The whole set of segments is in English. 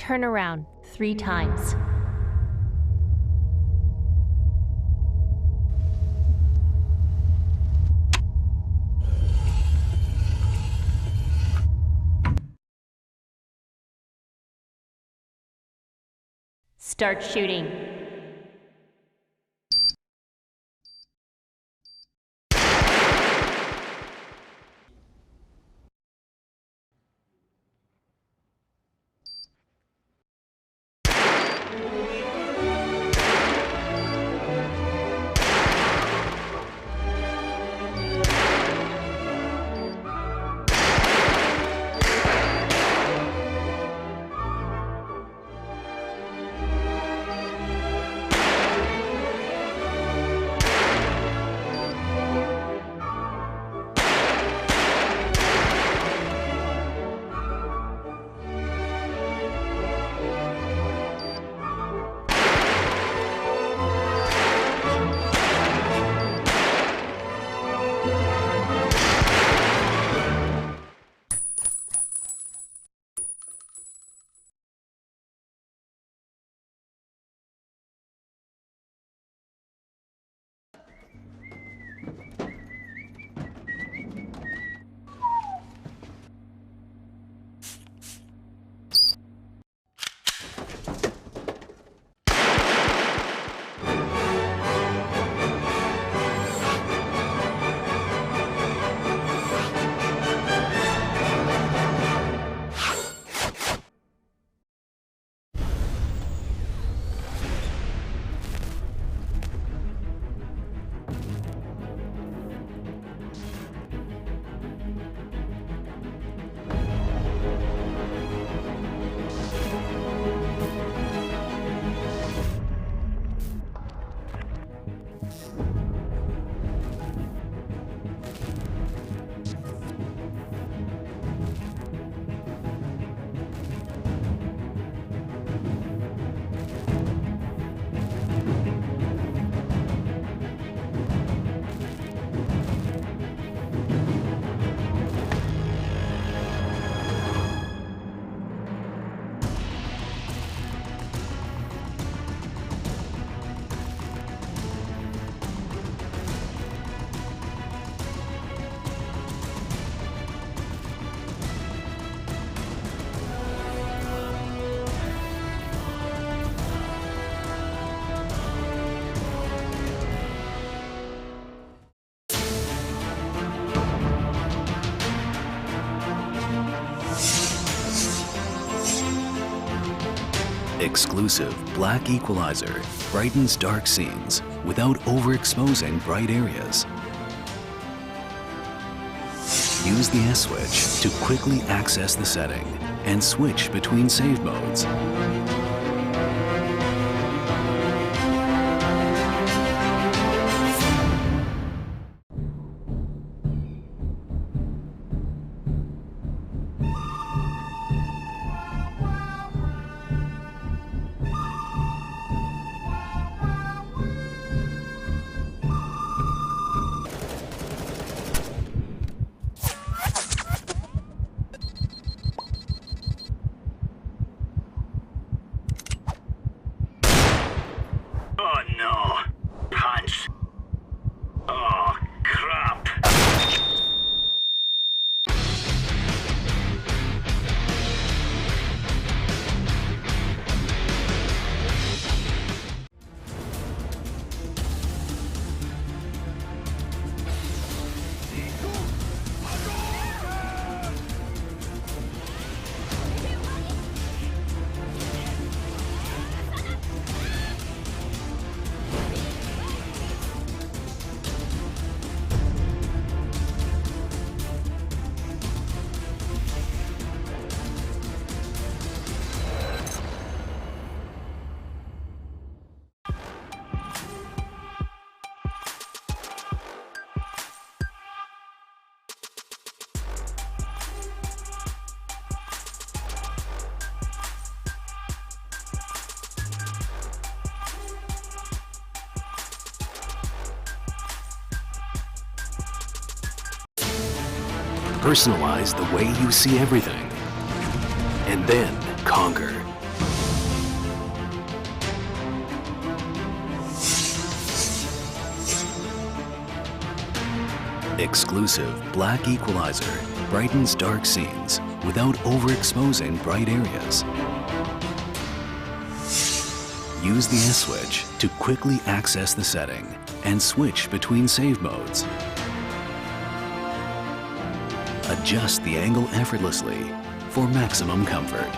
turn around 3 times. Start shooting. Exclusive black equalizer brightens dark scenes without overexposing bright areas. Use the S switch to quickly access the setting and switch between save modes. Personalize the way you see everything, and then conquer. Exclusive black equalizer brightens dark scenes without overexposing bright areas. Use the S-switch to quickly access the setting and switch between save modes. Adjust the angle effortlessly for maximum comfort.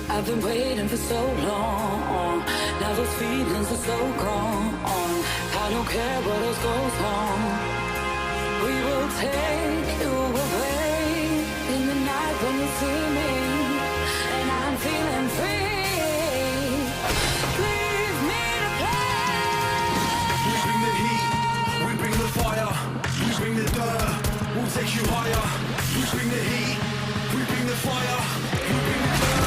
I've been waiting for so long. Now those feelings are so gone. I don't care what else goes on. We will take you away in the night when you see me, and I'm feeling free. Leave me to play. We bring the heat, we bring the fire, we bring the dirt, we'll take you higher. We bring the heat, we bring the fire, we bring the dirt.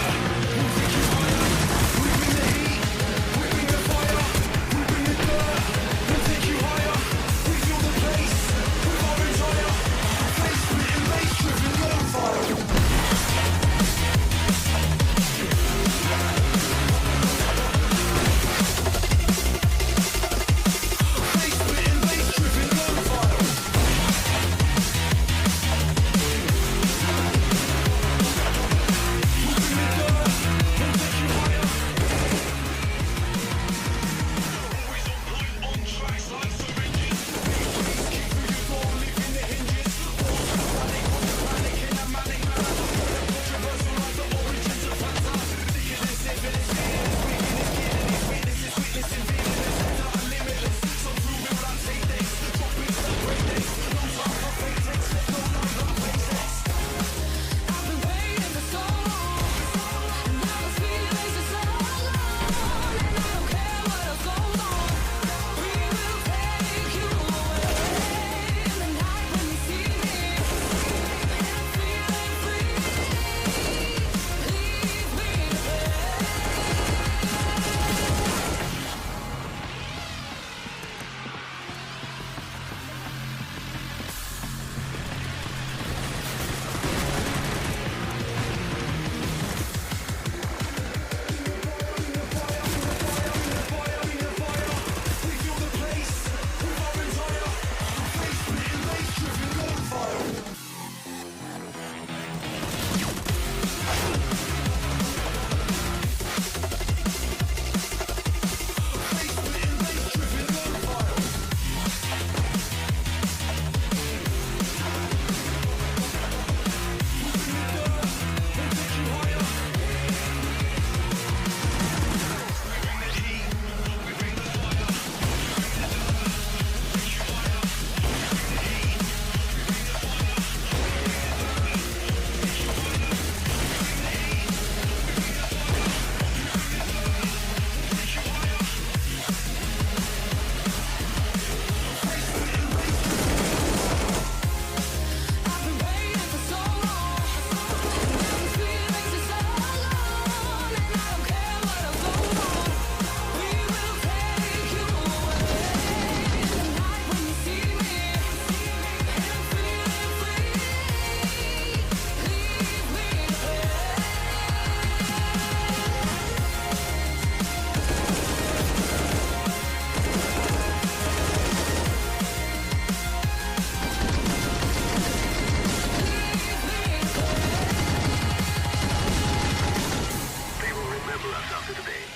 remember us after today.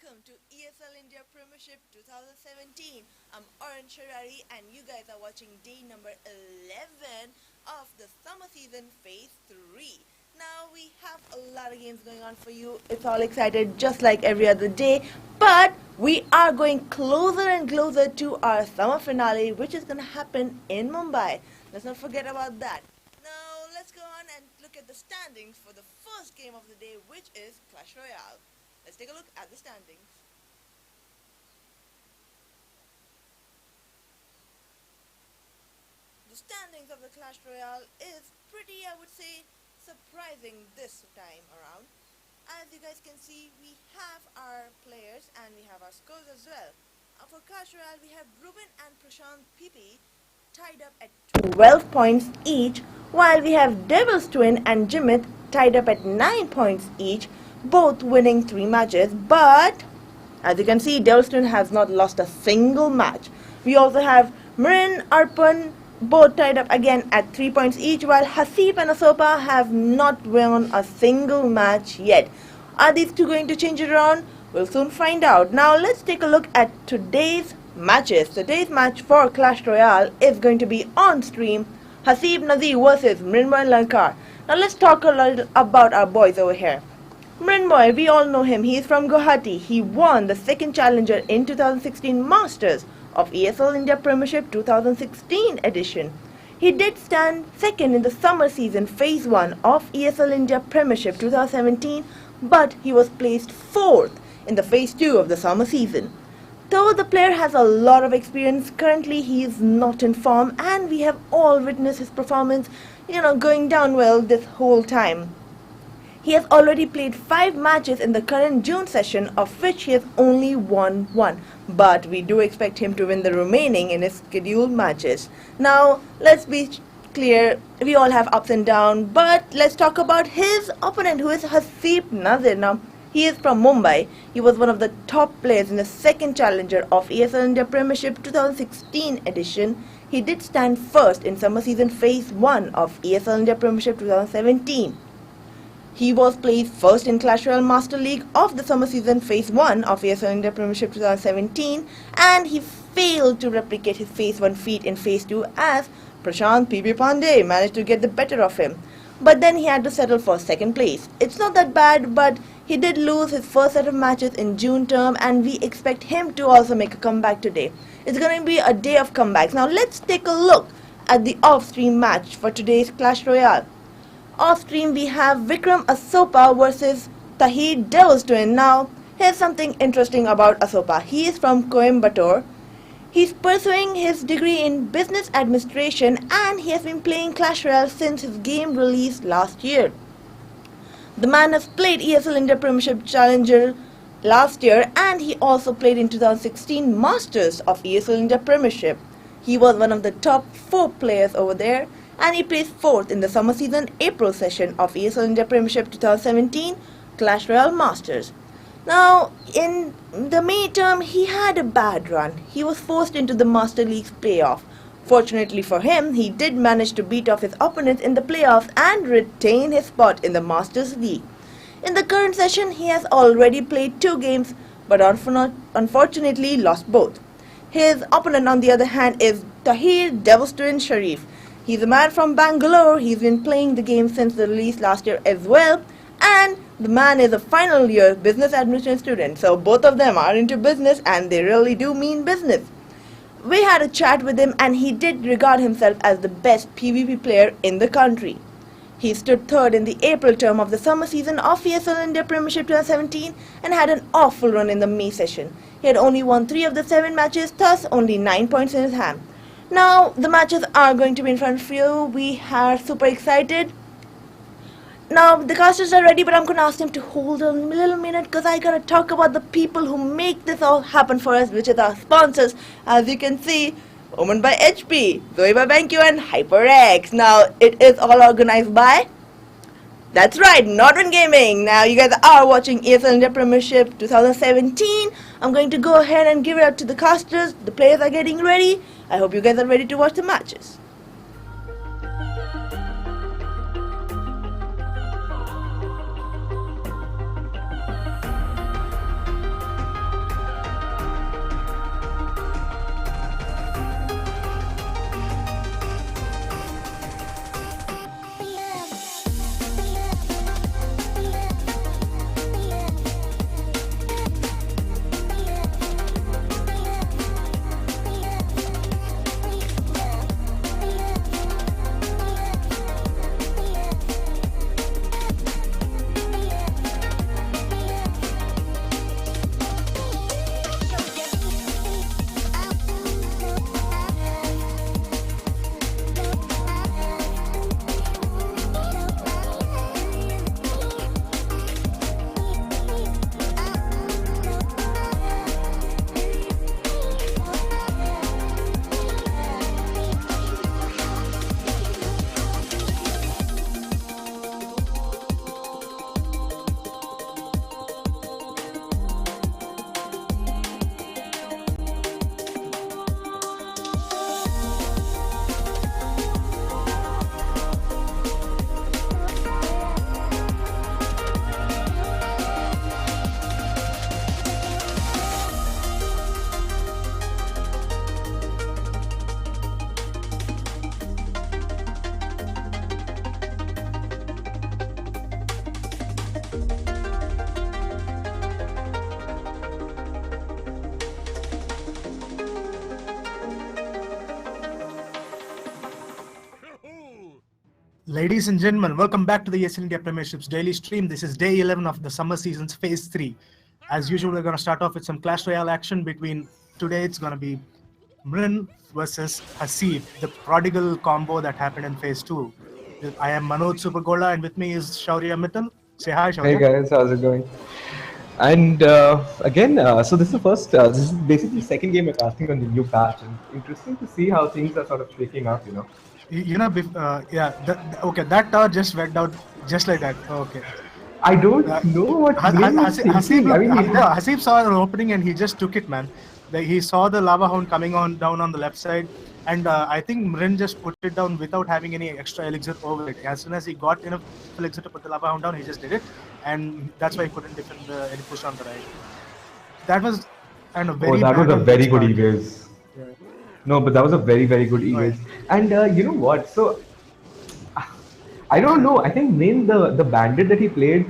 welcome to ESL India Premiership 2017. I'm Orange Sharari and you guys are watching day number 11 of the summer season phase 3. Now we have a lot of games going on for you. It's all excited just like every other day, but we are going closer and closer to our summer finale, which is going to happen in Mumbai. Let's not forget about that. Now let's go on and look at the standings for the first game of the day, which is Clash Royale. Let's take a look at the standings. The standings of the Clash Royale is pretty, I would say, surprising this time around. As you guys can see, we have our players and we have our scores as well. For Clash Royale, we have Ruben and Prashant PP tied up at 12 points each, while we have Devil's Twin and Jimit tied up at 9 points each, both winning 3 matches. But as you can see, Devil's Twin has not lost a single match. We also have Mrin, Arpan, both tied up again at 3 points each, while Haseeb and Asopa have not won a single match yet. Are these two going to change it around? We'll soon find out. Now let's take a look at today's matches. Today's match for Clash Royale is going to be on stream. Haseeb Nazir versus Mrinmoy Lankar. Now let's talk a little about our boys over here. Mrinmoy, we all know him. He is from Guwahati. He won the second challenger in 2016 Masters of ESL India Premiership 2016 edition. He did stand second in the summer season phase 1 of ESL India Premiership 2017 but he was placed 4th in the Phase 2 of the summer season. Though the player has a lot of experience, currently he is not in form, and we have all witnessed his performance, going down well this whole time. He has already played 5 matches in the current June session, of which he has only won 1. But we do expect him to win the remaining in his scheduled matches. Now, let's be clear, we all have ups and downs, but let's talk about his opponent, who is Haseeb Nazir. Now, he is from Mumbai. He was one of the top players in the second challenger of ESL India Premiership 2016 edition. He did stand first in summer season Phase 1 of ESL India Premiership 2017. He was placed first in Clash Royale Master League of the summer season Phase 1 of ESL India Premiership 2017, and he failed to replicate his Phase 1 feat in Phase 2 as Prashant P.B. Pandey managed to get the better of him. But then he had to settle for second place. It's not that bad, but he did lose his first set of matches in June term, and we expect him to also make a comeback today. It's going to be a day of comebacks. Now let's take a look at the off-stream match for today's Clash Royale. Off-stream we have Vikram Asopa versus Tahir Devil's Twin. Now, here's something interesting about Asopa. He is from Coimbatore. He's pursuing his degree in business administration, and he has been playing Clash Royale since his game release last year. The man has played ESL India Premiership Challenger last year, and he also played in 2016 Masters of ESL India Premiership. He was one of the top 4 players over there, and he placed 4th in the summer season April session of ESL India Premiership 2017 Clash Royale Masters. Now, in the May term, he had a bad run. He was forced into the Master League's playoff. Fortunately for him, he did manage to beat off his opponents in the playoffs and retain his spot in the Masters League. In the current session, he has already played 2 games, but unfortunately lost both. His opponent, on the other hand, is Tahir Devil's Twin Sharif. He's a man from Bangalore. He's been playing the game since the release last year as well, and the man is a final year business administration student. So both of them are into business, and they really do mean business. We had a chat with him, and he did regard himself as the best PvP player in the country. He stood 3rd in the April term of the summer season of ESL India Premiership 2017 and had an awful run in the May session. He had only won 3 of the 7 matches, thus only 9 points in his hand. Now, the matches are going to be in front of you. We are super excited. Now, the casters are ready, but I'm going to ask them to hold a little minute because I got to talk about the people who make this all happen for us, which is our sponsors. As you can see, Omen by HP, Zoe by BenQ, and HyperX. Now, it is all organized by... That's right, Northern Gaming. Now, you guys are watching ESL India Premiership 2017. I'm going to go ahead and give it up to the casters. The players are getting ready. I hope you guys are ready to watch the matches. Ladies and gentlemen, welcome back to the ESL India Premiership's daily stream. This is day 11 of the summer season's phase 3. As usual, we're going to start off with some Clash Royale action between, today it's going to be Mrin versus Haseeb, the prodigal combo that happened in phase 2. I am Manoj Supergola and with me is Shaurya Mittal. Say hi, Shaurya. Hey guys, how's it going? And again, so this is the first, this is basically the second game we're casting on the new patch, and interesting to see how things are sort of shaking up, Okay, that tower just went down just like that. Okay. I don't know what Haseeb saw an opening and he just took it, man. He saw the lava hound coming down on the left side, and I think Mrin just put it down without having any extra elixir over it. As soon as he got enough elixir to put the lava hound down, he just did it, and that's why he couldn't defend any push on the right. That was very. That was a very good evade. Yeah. No, but that was a very, very good evade. And you know what? So I don't know. I think the bandit that he played,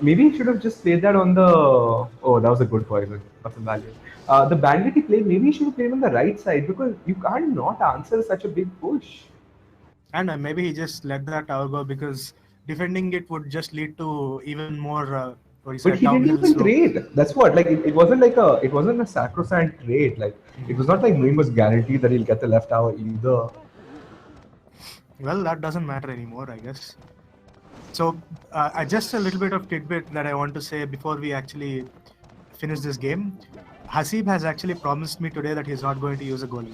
maybe he should have just played that on the. Oh, that was a good poison. That's a value. The bandit he played, maybe he should have played on the right side because you can't not answer such a big push. And maybe he just let that tower go because defending it would just lead to even more. But he didn't even trade. That's what. Like it wasn't a sacrosanct trade. Like it was not like Mrinmoy was guaranteed that he'll get the left tower either. Well, that doesn't matter anymore, I guess. So, just a little bit of tidbit that I want to say before we actually finish this game. Haseeb has actually promised me today that he's not going to use a goalie.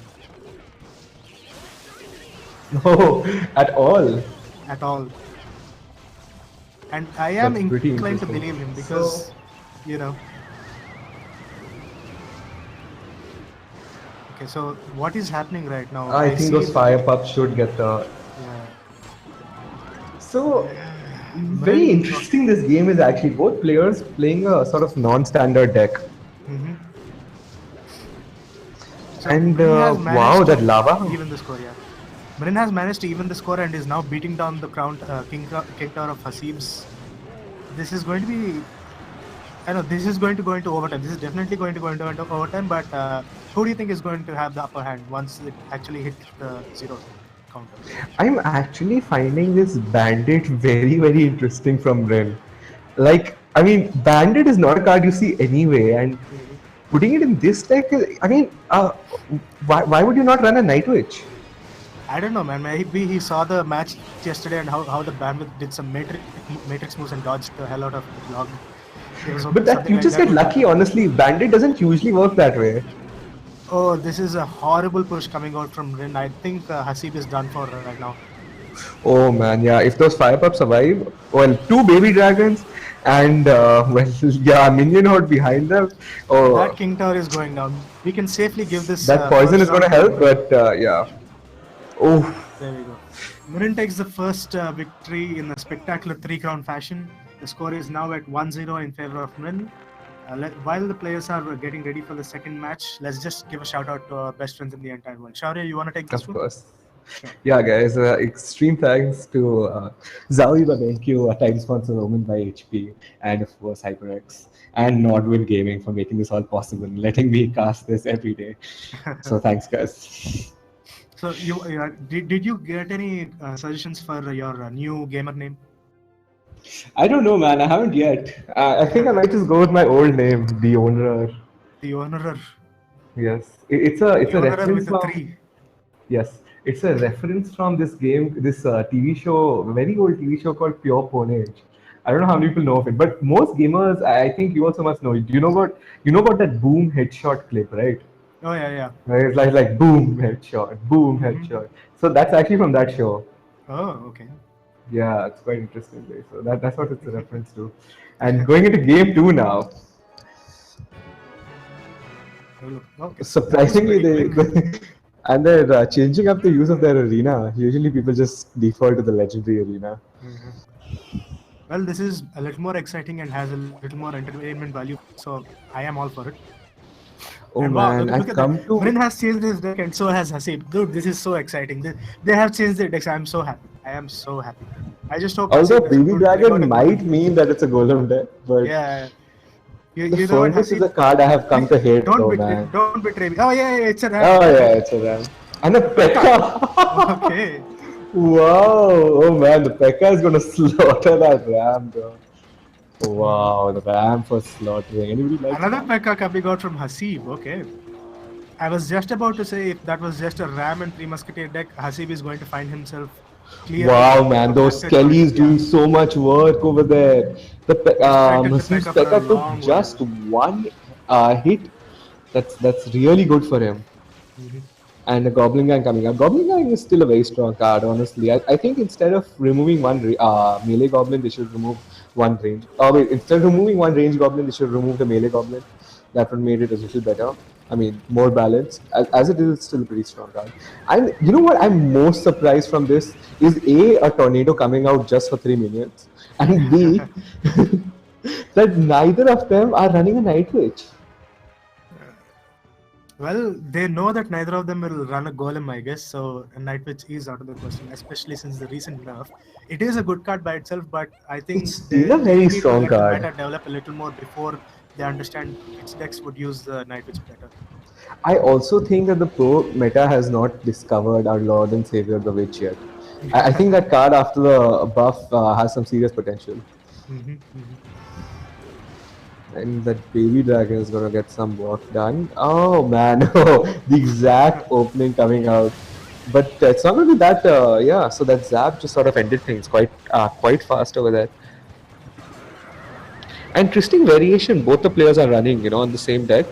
No, at all. At all. And I am inclined to believe him because, Okay, so what is happening right now? I think those fire pups should get the... Yeah. So, very interesting this game is actually. Both players playing a sort of non-standard deck. Mm-hmm. So and wow, that lava! Even the score, yeah. Mrin has managed to even the score and is now beating down the king tower of Haseeb's. This is going to be... I know this is going to go into overtime. This is definitely going to go into overtime, but who do you think is going to have the upper hand once it actually hits the 0 counter? I'm actually finding this bandit very, very interesting from Ren. Like, I mean, bandit is not a card you see anyway, and putting it in this deck, I mean, why would you not run a Night Witch? I don't know, man. Maybe he saw the match yesterday and how the bandit did some matrix moves and dodged the hell out of the log. But that you just get lucky, honestly. Bandit doesn't usually work that way. Oh, this is a horrible push coming out from Rin. I think Haseeb is done for right now. Oh man, yeah. If those fire pups survive, well, 2 baby dragons and minion horde behind them. Oh, that king tower is going down. We can safely give this. That poison is going to help, but yeah. Oh. There we go. Mrin takes the first victory in a spectacular 3-crown fashion. The score is now at 1-0 in favor of Mrin. While the players are getting ready for the second match, let's just give a shout out to our best friends in the entire world. Shaurya, you want to take this one? Of course. Sure. Yeah, guys, extreme thanks to Zawi Babenq, a time sponsor owned by HP, and of course HyperX, and Nordwind Gaming for making this all possible and letting me cast this every day. So thanks, guys. So did you get any suggestions for your new gamer name? I don't know, man. I haven't yet. I think I might just go with my old name, The Owner. The Owner. Yes, it's a reference from. 3. Yes, it's a reference from this game, this TV show, very old TV show called Pure Ponage. I don't know how many people know of it, but most gamers, I think you also must know it. You know about that boom headshot clip, right? Oh yeah. Right, it's like boom headshot, boom headshot. So that's actually from that show. Oh, okay. Yeah, it's quite interesting. So that's what it's a reference to. And going into game 2 now. Okay. Surprisingly, they're changing up the use of their arena. Usually, people just default to the legendary arena. Mm-hmm. Well, this is a little more exciting and has a little more entertainment value. So I am all for it. Oh and man, wow, I've come to... Mrin has changed his deck and so has Haseeb. Dude, this is so exciting. They have changed their decks. I am so happy. I just hope... Also, Baby Dragon might mean that it's a golem deck, but... Yeah. You know what, Haseeb? Is a card I have come to hate, man. Don't betray me. Oh, yeah, it's a ram. Oh, yeah, it's a ram. And a P.E.K.K.A. Okay. Wow! Oh man, the P.E.K.K.A is gonna slaughter that Ram, bro. Wow, the Ram for slaughtering. Anybody likes Another Ram? P.E.K.K.A coming out from Haseeb. Okay. I was just about to say if that was just a Ram and Three Musketeer deck, Haseeb is going to find himself clearly Wow, man, those abducted by, Kellys yeah. doing so much work over there. Distracted the Haseeb's P.E.K.K.A for a P.E.K.K.A took long while. just one hit. That's really good for him. Mhm. And a Goblin Gang coming up. Goblin Gang is still a very strong card, honestly. I think instead of removing one melee Goblin, they should remove one range. Oh wait, instead of removing one range Goblin, they should remove the melee Goblin. That would make it a little better. I mean, more balanced. As it is, it's still a pretty strong card. And you know what I'm most surprised from this is a tornado coming out just for 3 minutes, and B, that neither of them are running a Night Witch. Well, they know that neither of them will run a golem, I guess. So a Night Witch is out of the question, especially since the recent nerf. It is a good card by itself, but I It's think still they a they very need to strong let the card. meta develop a little more before they understand which decks would use the Night Witch better. I also think that the pro meta has not discovered our Lord and Savior the Witch yet. I think that card after the buff has some serious potential. And that baby dragon is gonna get some work done. Oh man, the exact opening coming out. But it's not gonna be that. Yeah, so that zap just sort of ended things quite fast over there. Interesting variation. Both the players are running, on the same deck.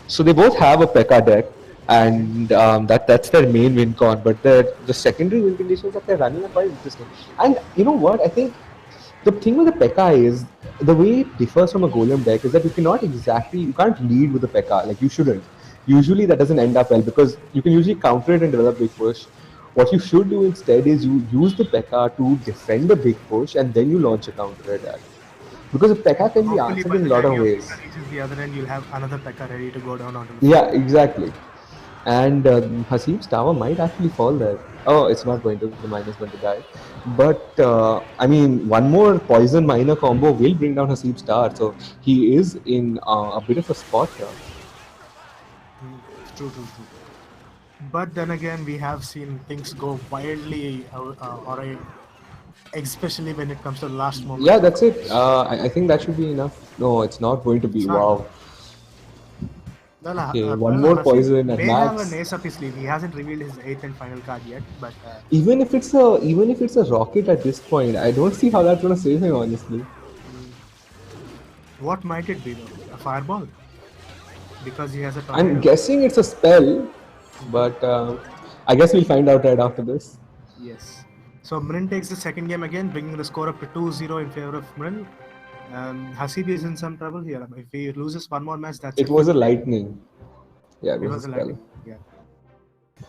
So they both have a P.E.K.K.A deck, and that's their main win con. But the secondary win conditions that they're running are quite interesting. And you know what? I think the thing with the P.E.K.K.A is the way it differs from a Golem deck is that you can't lead with the P.E.K.K.A. Like you shouldn't. Usually that doesn't end up well because you can usually counter it and develop big push. What you should do instead is you use the P.E.K.K.A to defend the big push and then you launch a counter attack. Because the P.E.K.K.A can be Hopefully, answered by in the a lot time of your ways. P.E.K.K.A reaches the other end, you'll have another P.E.K.K.A ready to go down onto the Yeah, field. exactly. And Haseeb's tower might actually fall there. Oh, it's not going to. The mine is going to die. But I mean, one more poison miner combo will bring down Haseeb's tower. So he is in a bit of a spot here. True, true, true. But then again, we have seen things go wildly, especially when it comes to the last Yeah, moments of that's it. combos. I think that should be enough. No, it's not going to be. It's not. Wow. Okay, one Well, more Haseeb poison at may have an max. ace up his sleeve. He hasn't revealed his eighth and final card yet, but Even if it's a rocket at this point, I don't see how that's gonna save him honestly. what might it be though? A fireball? Because he has a I'm tornado. guessing it's a spell, but I guess we'll find out right after this. Yes. So Mrin takes the second game again, bringing the score up to 2-0 in favor of Mrin. Haseeb is in some trouble here. If he loses one more match, that's It it for was a the day. lightning. Yeah, it It was a was a spell. lightning. Yeah. Yeah,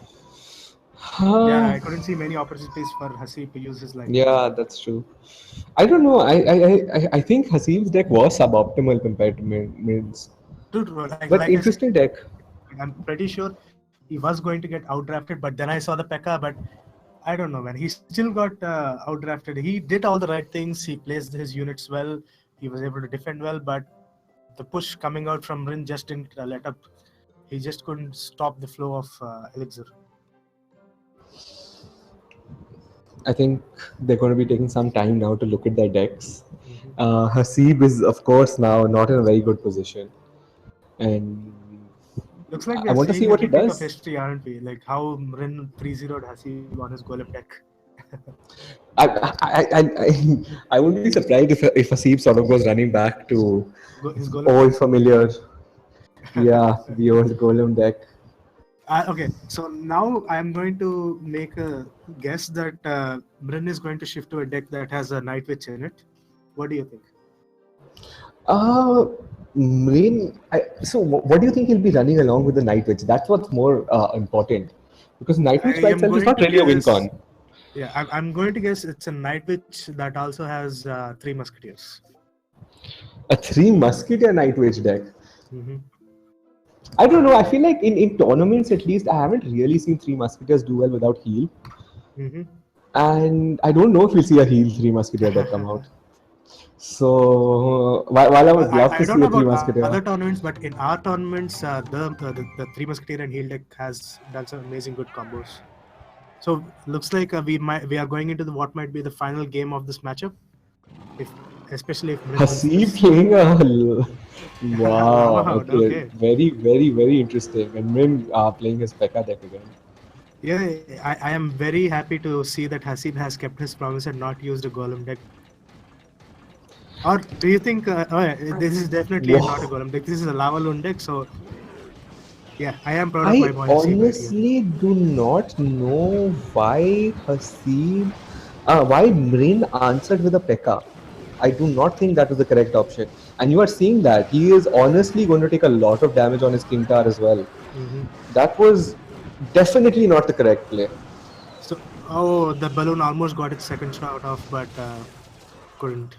Ah, I couldn't see many opportunities for Haseeb to use his lightning there. yeah, that's true. I don't know. I think Haseeb's deck was suboptimal compared to Min's. Dude, But like I said, interesting deck. I'm pretty sure he was going to get outdrafted, but then I saw the P.E.K.K.A. But I don't know, man. He still got outdrafted. He did all the right things. He placed his units well. He was able to defend well, but the push coming out from Rin just didn't let up. He just couldn't stop the flow of Elixir. I think they're going to be taking some time now to look at their decks. Haseeb is, of course, now not in a very good position. And Looks like we I are want to see seeing a what he repeat of does. history, aren't we? Like how Rin 3-0'd Haseeb on his Golem deck. I wouldn't be surprised if Haseeb sort of goes running back to His Golem old deck. familiar. Yeah, the old Golem deck. Okay, so now I'm going to make a guess that Mrin is going to shift to a deck that has a Night Witch in it. What do you think? Uh, what do you think he'll be running along with the Night Witch? That's what's more important. Because Night I Witch by am itself is going not to really a win guess. con. Yeah, I'm going to guess it's a Night Witch that also has three Musketeers. A three Musketeer Night Witch deck. Mm-hmm. I don't know. I feel like in tournaments at least, I haven't really seen three Musketeers do well without heal. Mm-hmm. And I don't know if we'll see a heal three Musketeer deck come out. So while I Well, would love to I don't see know a three about Musketeer, other tournaments, but in our tournaments, the Three Musketeer and Heal deck has done some amazing good combos. So looks like we are going into what might be the final game of this matchup, if especially if Mrin wins Haseeb this. playing a Lava wow. Hound, Okay, okay. very, very, very interesting. And Min playing his Pekka deck again. Yeah, I am very happy to see that Haseeb has kept his promise and not used a golem deck. Or do you think? Oh, yeah, this is definitely not a Wow. golem deck. This is a lava loon deck. So yeah, I am proud of my I boy Haseeb right here. honestly do not know why Haseeb, why Mrin answered with a Pekka. I do not think that was the correct option. And you are seeing that he is honestly going to take a lot of damage on his King Tower as well. That was definitely not the correct play. So oh, the balloon almost got its second shot off, but couldn't.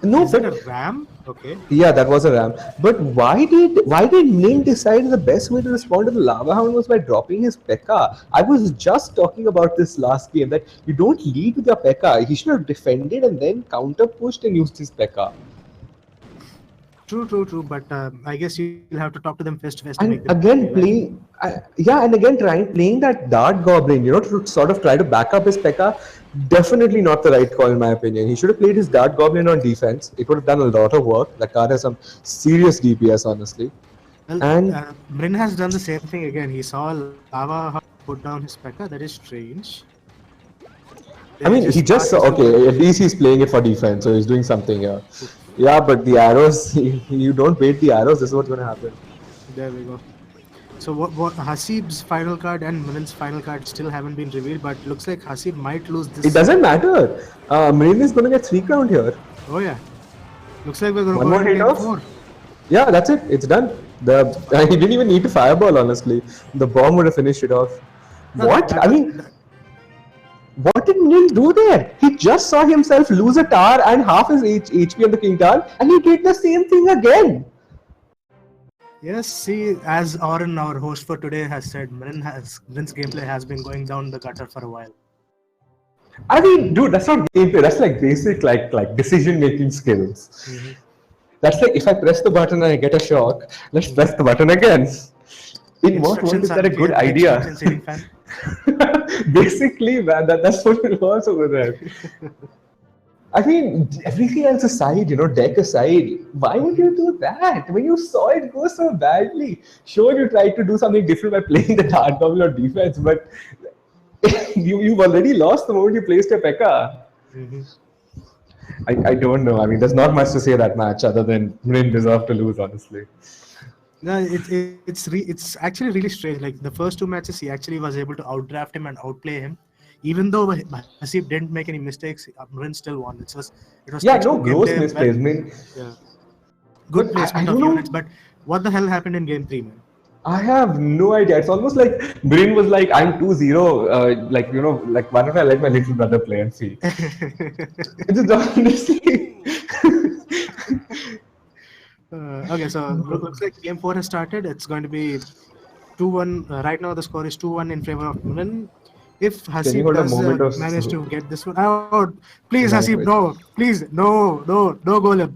No, Is that but a ram? Okay. yeah, that was a ram. But why did Ning decide the best way to respond to the lava hound was by dropping his P.E.K.K.A? I was just talking about this last game that you don't lead with your P.E.K.K.A. He should have defended and then counter pushed and used his P.E.K.K.A. True. But I guess you'll have to talk to them face to face to make And them again realize. playing, yeah, and again trying playing that dart goblin, to sort of try to back up his P.E.K.K.A. Definitely not the right call in my opinion. He should have played his dart goblin on defense. It would have done a lot of work. The card has some serious DPS, honestly. Well, And Mrin has done the same thing again. He saw lava put down his P.E.K.K.A. That is strange. I They mean, he just just passed saw, his okay, at least he's playing it for defense, so he's doing something here. Yeah, but the arrows, you don't bait the arrows, this is what's going to happen. There we go. So what Haseeb's final card and Mrin's final card still haven't been revealed, but looks like Haseeb might lose It this. doesn't matter. Mrin is going to get 3 count here. Oh yeah. Looks like we're gonna One go more into hit game off. 4. Yeah, that's it. It's done. He didn't even need to fireball, honestly. The bomb would have finished it off. No, What? I mean, what did Nil do there? He just saw himself lose a tower and half his HP on the King Tower, and he did the same thing again. yes, see, as Oren, our host for today, has said, Mrin's gameplay has been going down the gutter for a while. I mean, dude, that's not gameplay. That's like basic, like decision making skills. That's like if I press the button and I get a shock, let's press the button again. In what world is that a good idea? Fan. Basically, man, that's what it was over there. I mean, everything else aside, deck aside, why would you do that? When you saw it go so badly, sure, you tried to do something different by playing the dart double or defense, but you've already lost the moment you placed your P.E.K.K.A. I don't know. I mean, there's not much to say that match other than Mrin deserved to lose, honestly. No, it's actually really strange. Like the first 2 matches, he actually was able to outdraft him and outplay him. Even though Haseeb didn't make any mistakes, Mrin still won. It was Yeah, no textbook gross gameplay. misplays. I mean, Yeah, good but I placement of don't know. units. But what the hell happened in game 3, man? I have no idea. It's almost like Brain was like, I'm 2-0. Like, why don't I let my little brother play and see? It's just honestly. Okay, so looks like game 4 has started. It's going to be 2-1. Right now, the score is 2-1 in favor of Mrin. If Can you Haseeb hold a does moment of manage to get this one out, please, Haseeb, language? no, please, no, golem,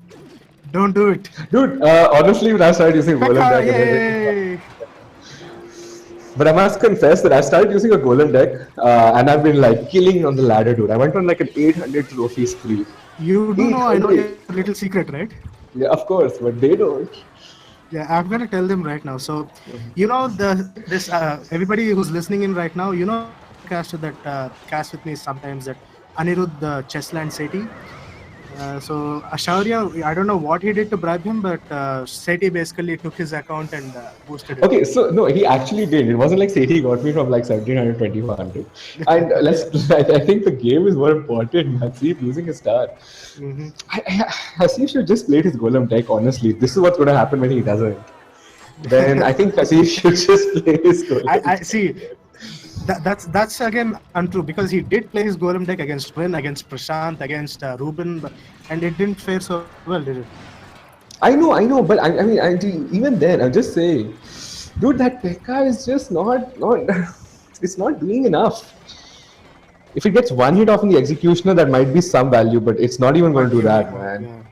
don't do it. Dude, honestly, when I started using Golem P.E.K.K.A, deck, yay! but I must confess that I started using a Golem deck and I've been like killing on the ladder, dude. I went on like an 800 trophy spree. You do know I know your little secret, right? Yeah, of course, but they don't. Yeah, I'm gonna tell them right now. So, this everybody who's listening in right now, caster that cast with me sometimes, that Anirudh the Chessland Seti. So Ashaurya, I don't know what he did to bribe him, but Seti basically took his account and boosted it. Okay, so no, he actually did. It wasn't like Sethi got me from like 1700 2100. And I think the game is more important. Haseeb losing his star. Haseeb should just play his Golem deck, honestly. This is what's going to happen when he doesn't. Then I think Haseeb should just play his Golem I see. That's again untrue, because he did play his Golem deck against Rin, against Prashant, against Ruben, and it didn't fare so well, did it? I know, but I mean, even then, I'm just saying, dude, that P.E.K.K.A is just not, it's not doing enough. If it gets one hit off in the executioner, that might be some value, but it's not even going to do that, man. Yeah.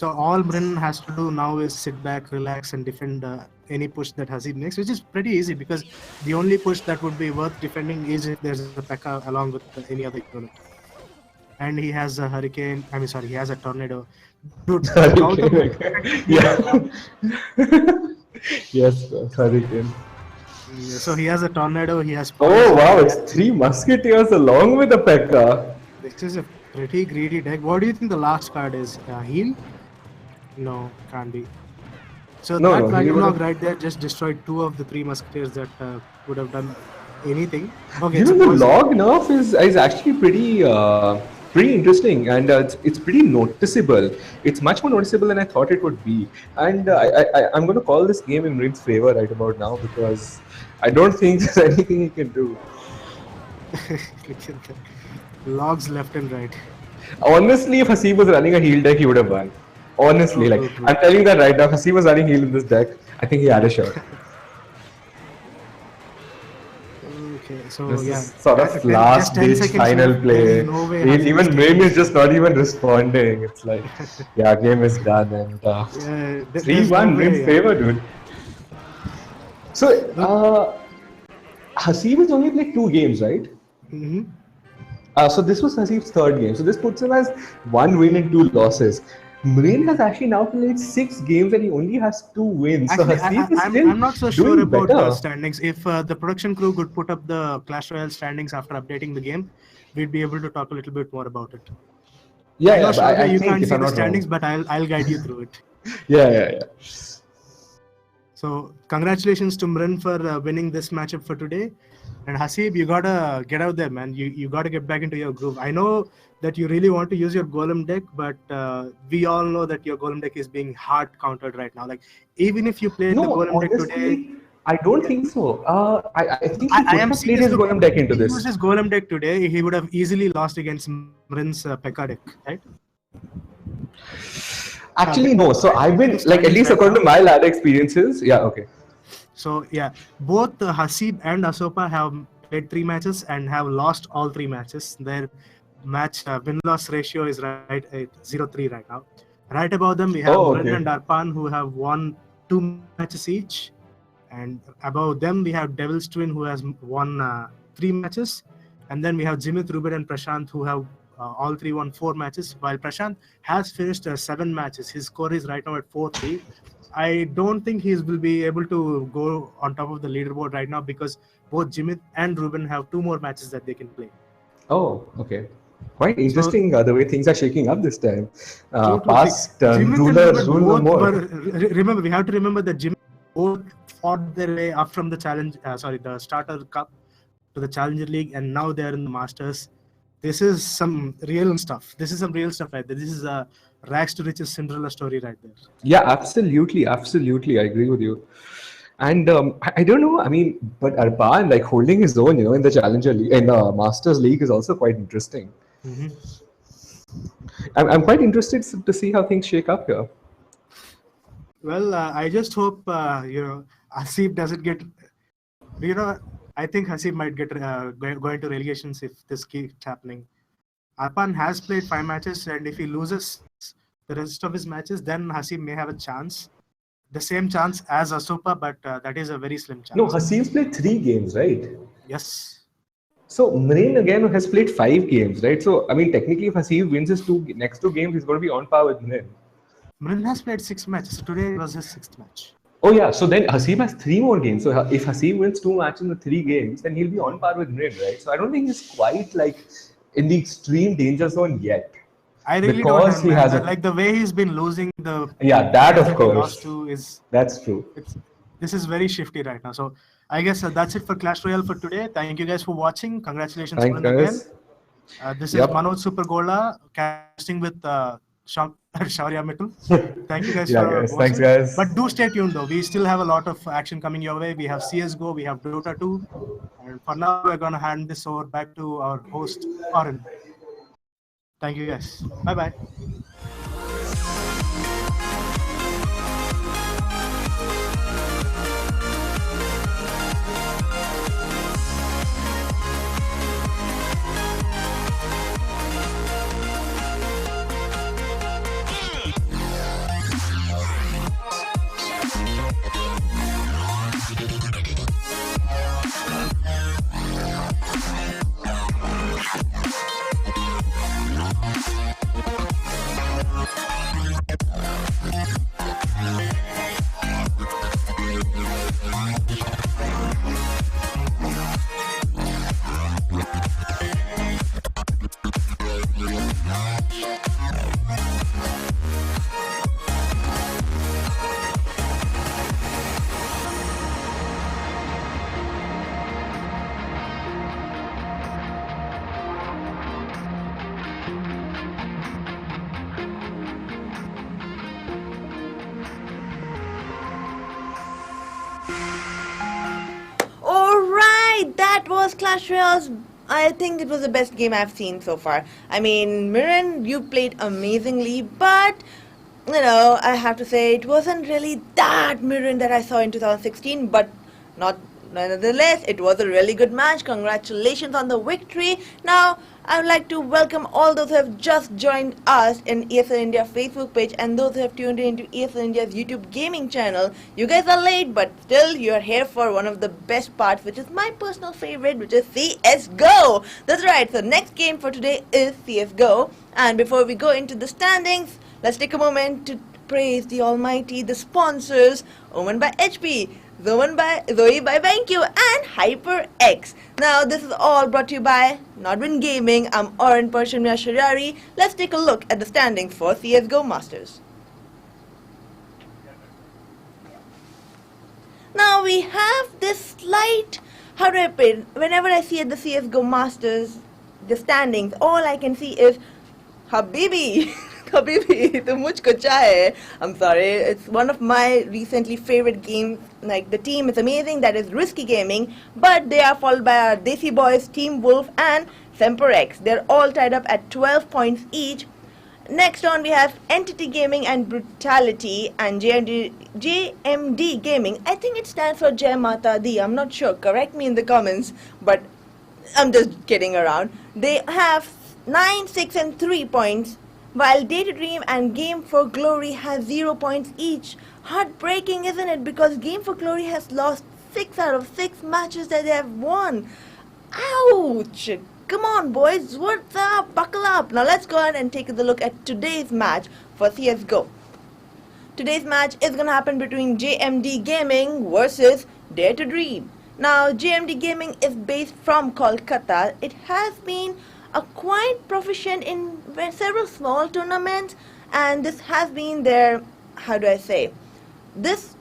So all Mrin has to do now is sit back, relax, and defend any push that Haseeb makes, which is pretty easy because the only push that would be worth defending is if there's a P.E.K.K.A along with any other unit. And he has a hurricane. I mean, sorry, he has a tornado. Dude, Gautam. Yeah. Yes, Hurricane. Yeah, so he has a tornado. He has. Oh wow! It's 3 musketeers along with the P.E.K.K.A. This is a pretty greedy deck. What do you think the last card is? Heal? No, can't be. So that value log right there just destroyed 2 of the 3 musketeers that would have done anything. Okay, You know, the log nerf is actually pretty interesting, and it's pretty noticeable. It's much more noticeable than I thought it would be. And I'm going to call this game in Rin's favor right about now because I don't think there's anything he can do. Logs left and right. Honestly, if Haseeb was running a heal deck, he would have won. Honestly, I'm telling you that right now. If Haseeb was running heal in this deck, I think he had a shot. Okay, so this yeah, is sort of last ditch final play. No even Mrin is just not even responding. It's like, yeah, game is done, and 3-1 Mrin's favor, dude. So Haseeb has only played 2 games, right? Mm-hmm. So this was Haseeb's 3rd game. So this puts him as 1 win and 2 losses. Mrin has actually now played 6 games and he only has 2 wins. Actually, so Haseeb is still I'm not so sure about better. the standings. If the production crew could put up the Clash Royale standings after updating the game, we'd be able to talk a little bit more about it. Yeah, I you can't see the standings, but I'll guide you through it. Yeah. So congratulations to Mrin for winning this matchup for today. And Haseeb, you gotta get out there, man. You gotta get back into your groove. I know that you really want to use your golem deck, but we all know that your golem deck is being hard countered right now. Like even if you played the golem deck today, I don't think so. I think he I am played his golem deck into this. If he used his golem deck today, he would have easily lost against Mrin's P.E.K.K.A deck, right? Actually, no. So I've been like, at least according to my ladder experiences, yeah, okay. So yeah, both Haseeb and Asopa have played 3 matches and have lost all 3 matches. Their match win-loss ratio is right at 0-3 right now. Right above them, we have Mrin and Arpan who have won 2 matches each. And above them, we have Devil's Twin who has won 3 matches. And then we have Jimit, Ruben and Prashant who have all 3 won 4 matches. While Prashant has finished 7 matches. His score is right now at 4-3. I don't think he will be able to go on top of the leaderboard right now because both Jimit and Ruben have 2 more matches that they can play. Oh, okay. Quite interesting the way things are shaking up this time. Past rule more. Remember, we have to remember that Jimit both fought their way up from the challenge, the Starter Cup to the Challenger League, and now they are in the Masters. This is some real stuff. This is some real stuff right there. This is a rags to riches Cinderella story right there. Yeah, absolutely. I agree with you. And I don't know. I mean, but Arpan like holding his own, in the Challenger League, in the Masters League is also quite interesting. Mm-hmm. I'm quite interested to see how things shake up here. Well, I just hope Haseeb doesn't get. I think Haseeb might get go into relegations if this keeps happening. Arpan has played 5 matches, and if he loses the rest of his matches, then Haseeb may have a chance. The same chance as Asopa, but that is a very slim chance. No, Haseeb's played 3 games, right? Yes. So Mrin again has played 5 games, right? So I mean, technically, if Haseeb wins his next 2 games, he's going to be on par with Mrin. Mrin has played 6 matches. So today was his 6th match. Oh yeah, so then Haseeb has 3 more games. So if Haseeb wins 2 matches in the 3 games, then he'll be on par with Mrin, right? So I don't think he's quite like in the extreme danger zone yet. I really don't know. Like the way he's been losing the. Yeah, that of course. That's true. This is very shifty right now. So I guess that's it for Clash Royale for today. Thank you guys for watching. Congratulations again. This is Manoj Supergola casting with Shaurya Mittal. Thank you guys for watching. Thanks guys. But do stay tuned though. We still have a lot of action coming your way. We have CSGO, we have Dota 2. And for now, we're going to hand this over back to our host, Oren. Thank you guys. Bye-bye. Alright, that was Clash Royale's. I think it was the best game I've seen so far. I mean, Miran, you played amazingly, but I have to say it wasn't really that Miran that I saw in 2016, but not nonetheless, it was a really good match. Congratulations on the victory. Now, I would like to welcome all those who have just joined us in ESL India Facebook page and those who have tuned into ESL India's YouTube gaming channel. You guys are late, but still you are here for one of the best parts, which is my personal favorite, which is CSGO. That's right, so next game for today is CSGO. And before we go into the standings, let's take a moment to praise the Almighty, the sponsors, Omen by HP, Zoe by BenQ, and HyperX. Now, this is all brought to you by Nodwin Gaming. I'm Oren Persian Shariari. Let's take a look at the standings for CSGO Masters. Now, we have this slight, how do I put it? Whenever I see at the CSGO Masters, the standings, all I can see is Habibi. Habibi, to mujhko chahe. I'm sorry, it's one of my recently favorite games. Like, the team is amazing, that is Risky Gaming, but they are followed by our Desi Boys, Team Wolf, and Semperex. They're all tied up at 12 points each. Next on, we have Entity Gaming and Brutality and JMD Gaming. I think it stands for Jai Mata Di. I'm not sure. Correct me in the comments, but I'm just kidding around. They have 9, 6, and 3 points, while Data Dream and Game for Glory has 0 points each. Heartbreaking, isn't it? Because Game for Glory has lost 6 out of 6 matches that they have won. Ouch! Come on, boys, what's up? Buckle up. Now let's go ahead and take a look at today's match for CSGO. Today's match is going to happen between JMD Gaming versus Dare to Dream. Now, JMD Gaming is based from Kolkata. It has been quite proficient in several small tournaments, and this has been their, how do I say, this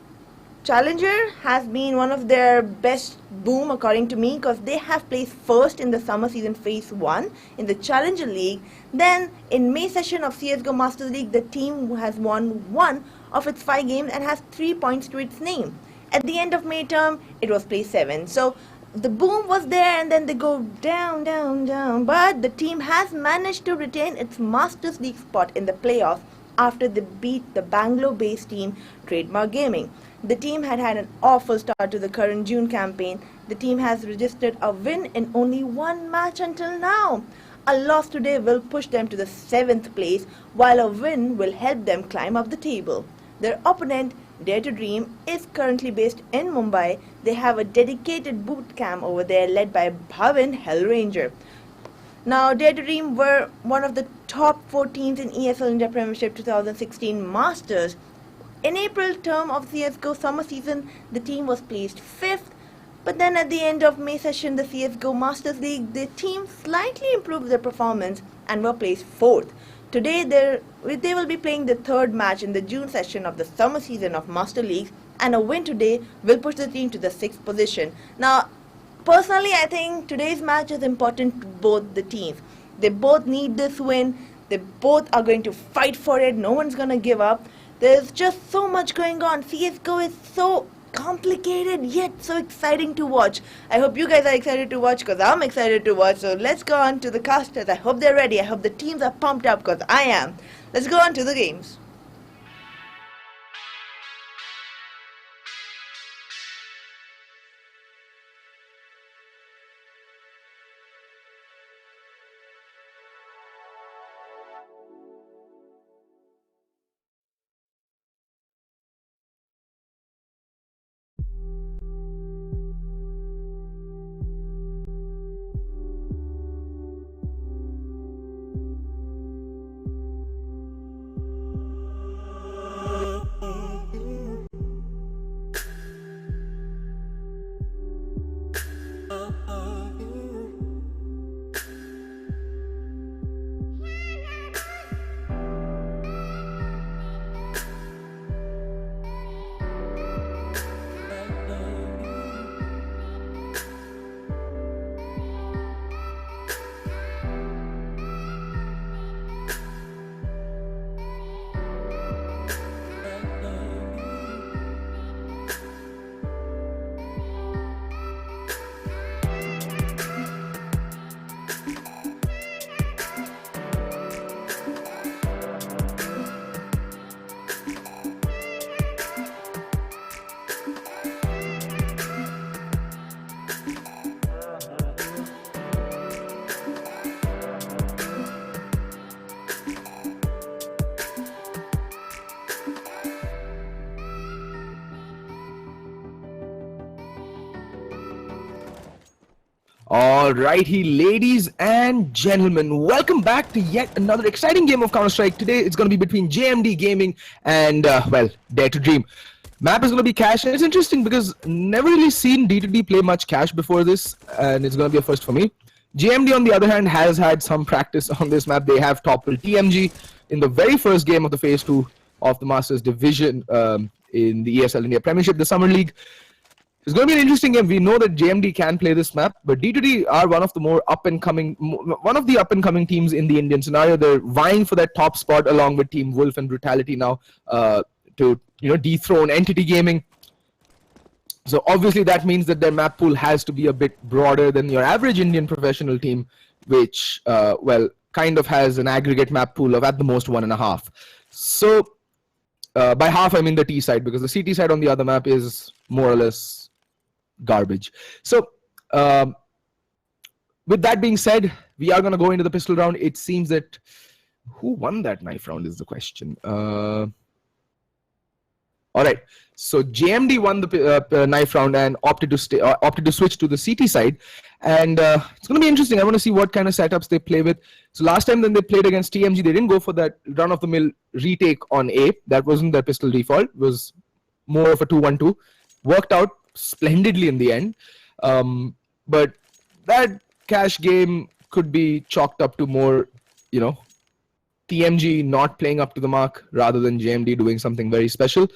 Challenger has been one of their best boom according to me, because they have placed first in the summer season phase 1 in the Challenger League. Then in May session of CSGO Masters League, the team has won 1 of its 5 games and has 3 points to its name. At the end of May term, it was placed 7. So the boom was there, and then they go down, down, down. But the team has managed to retain its Masters League spot in the playoffs after they beat the Bangalore-based team Trademark Gaming. The team had an awful start to the current June campaign. The team has registered a win in only 1 match until now. A loss today will push them to the 7th place, while a win will help them climb up the table. Their opponent, Dare to Dream, is currently based in Mumbai. They have a dedicated boot camp over there led by Bhavin Hellranger. Now, Dare to Dream were one of the top 4 teams in ESL India Premiership 2016 Masters. In April term of CSGO summer season, the team was placed 5th. But then at the end of May session, the CSGO Masters League, the team slightly improved their performance and were placed 4th. Today, they will be playing the 3rd match in the June session of the summer season of Master Leagues, and a win today will push the team to the 6th position. Now, personally, I think today's match is important to both the teams. They both need this win. They both are going to fight for it. No one's going to give up. There's just so much going on. CSGO is so complicated yet so exciting to watch. I hope you guys are excited to watch, because I'm excited to watch. So let's go on to the casters. I hope they're ready. I hope the teams are pumped up, because I am. Let's go on to the games. Alrighty, ladies and gentlemen, welcome back to yet another exciting game of Counter-Strike. Today it's going to be between JMD Gaming and, Dare to Dream. Map is going to be Cash, and it's interesting because never really seen D2D play much Cash before this, and it's going to be a first for me. JMD, on the other hand, has had some practice on this map. They have toppled TMG in the very first game of the Phase 2 of the Masters Division in the ESL India Premiership, the Summer League. It's going to be an interesting game. We know that JMD can play this map, but D2D are one of the up-and-coming teams in the Indian scenario. They're vying for that top spot along with Team Wolf and Brutality now to dethrone Entity Gaming. So obviously that means that their map pool has to be a bit broader than your average Indian professional team, which kind of has an aggregate map pool of at the most 1.5. So by half I mean the T side, because the CT side on the other map is more or less garbage. So with that being said, we are going to go into the pistol round. It seems that who won that knife round is the question. All right, so JMD won the knife round and opted to switch to the CT side, and it's going to be interesting. I want to see what kind of setups they play with. So last time when they played against TMG, they didn't go for that run-of-the-mill retake on A. That wasn't their pistol default. It was more of a 2-1-2. Worked out splendidly in the end, but that Cash game could be chalked up to more, TMG not playing up to the mark rather than JMD doing something very special.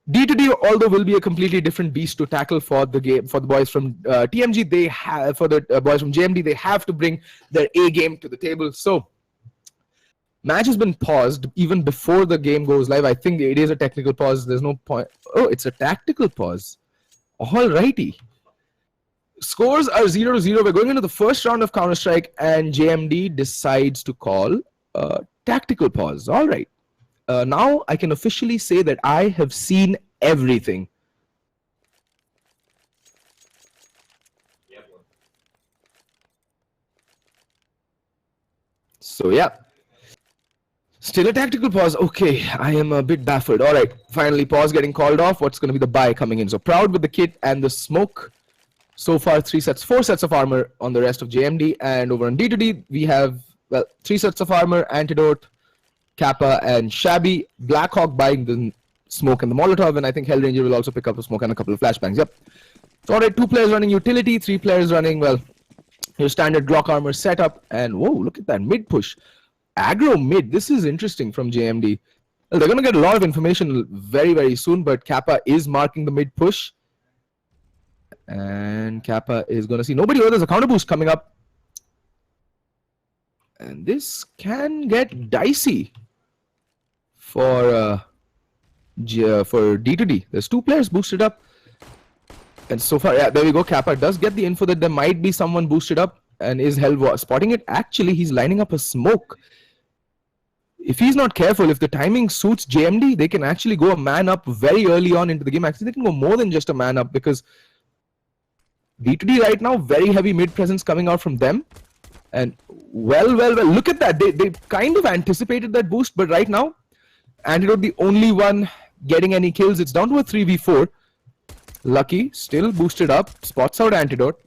D2D, although, will be a completely different beast to tackle for the game. For the boys from TMG, boys from JMD, they have to bring their A game to the table. So match has been paused even before the game goes live. I think it is a technical pause. There's no point. Oh, it's a tactical pause. Alrighty. Scores are 0-0. We're going into the first round of Counter-Strike, and JMD decides to call a tactical pause. All right. Now I can officially say that I have seen everything. So yeah. Still a tactical pause. Okay, I am a bit baffled. All right, finally pause getting called off. What's going to be the buy coming in? So Proud with the kit and the smoke. So far, 4 sets of armor on the rest of JMD. And over on D2D, we have, 3 sets of armor, Antidote, Kappa, and Shabby. Blackhawk buying the smoke and the Molotov, and I think Hellranger will also pick up a smoke and a couple of flashbangs. Yep. So, all right, 2 players running utility, 3 players running, your standard Glock armor setup. And whoa, look at that mid push. Aggro mid. This is interesting from JMD. Well, they're going to get a lot of information very, very soon, but Kappa is marking the mid push. And Kappa is going to see nobody. Oh, there's a counter boost coming up. And this can get dicey for D2D. There's 2 players boosted up. And so far, yeah, there we go. Kappa does get the info that there might be someone boosted up and is spotting it. Actually, he's lining up a smoke. If he's not careful, if the timing suits JMD, they can actually go a man up very early on into the game. Actually, they can go more than just a man up, because D2D right now, very heavy mid presence coming out from them. And well, look at that. They kind of anticipated that boost, but right now, Antidote the only one getting any kills. It's down to a 3v4. Lucky, still boosted up, spots out Antidote.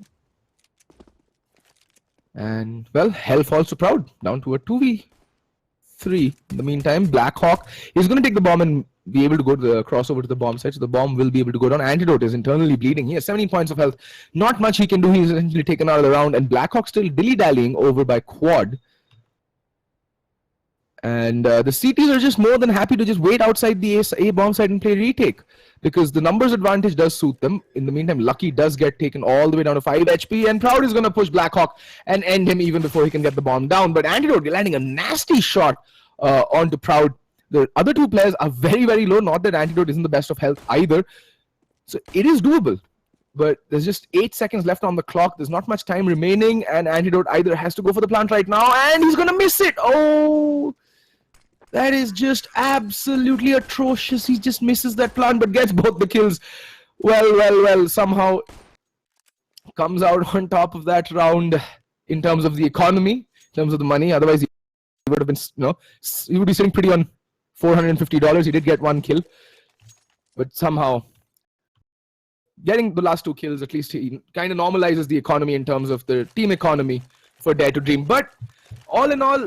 And, Hell falls to Proud, down to a 2v3. In the meantime, Blackhawk is going to take the bomb and be able to go to the crossover to the bomb site. So the bomb will be able to go down. Antidote is internally bleeding. He has 17 points of health. Not much he can do. He's essentially taken out of the round. And Blackhawk still dilly-dallying over by Quad. And the CTs are just more than happy to just wait outside the A bomb site and play retake, because the numbers advantage does suit them. In the meantime, Lucky does get taken all the way down to 5 HP, and Proud is going to push Blackhawk and end him even before he can get the bomb down. But Antidote landing a nasty shot onto Proud. The other 2 players are very, very low. Not that Antidote isn't the best of health either. So it is doable. But there's just 8 seconds left on the clock. There's not much time remaining, and Antidote either has to go for the plant right now, and he's going to miss it. Oh, that is just absolutely atrocious. He just misses that plant but gets both the kills. Well, somehow comes out on top of that round in terms of the economy, in terms of the money. Otherwise, he would have been, he would be sitting pretty on $450. He did get 1 kill, but somehow getting the last 2 kills, at least he kind of normalizes the economy in terms of the team economy for Dare to Dream. But all in all,